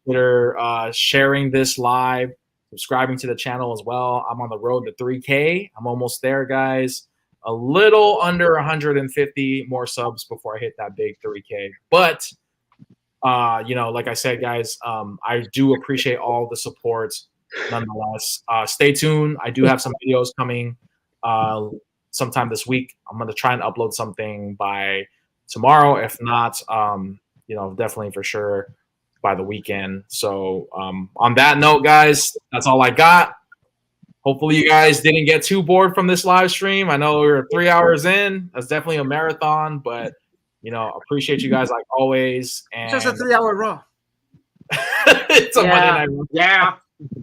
consider sharing this live, subscribing to the channel as well. I'm on the road to 3K. I'm almost there, guys. A little under 150 more subs before I hit that big 3K. But like I said, guys, I do appreciate all the support nonetheless. Stay tuned. I do have some videos coming sometime this week. I'm going to try and upload something by tomorrow. If not, definitely for sure by the weekend. So on that note, guys, that's all I got. Hopefully you guys didn't get too bored from this live stream. I know we're 3 hours in. That's definitely a marathon, but appreciate you guys like always. And it's just a 3-hour Raw. It's a Monday Night Raw. Yeah.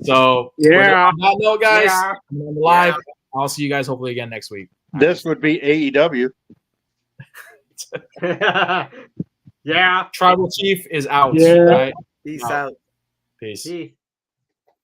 So on that note, guys, I'm on the live. I'll see you guys hopefully again next week. This would be AEW. Yeah. Tribal Chief is out. Yeah. Right? Peace out. Peace. Peace.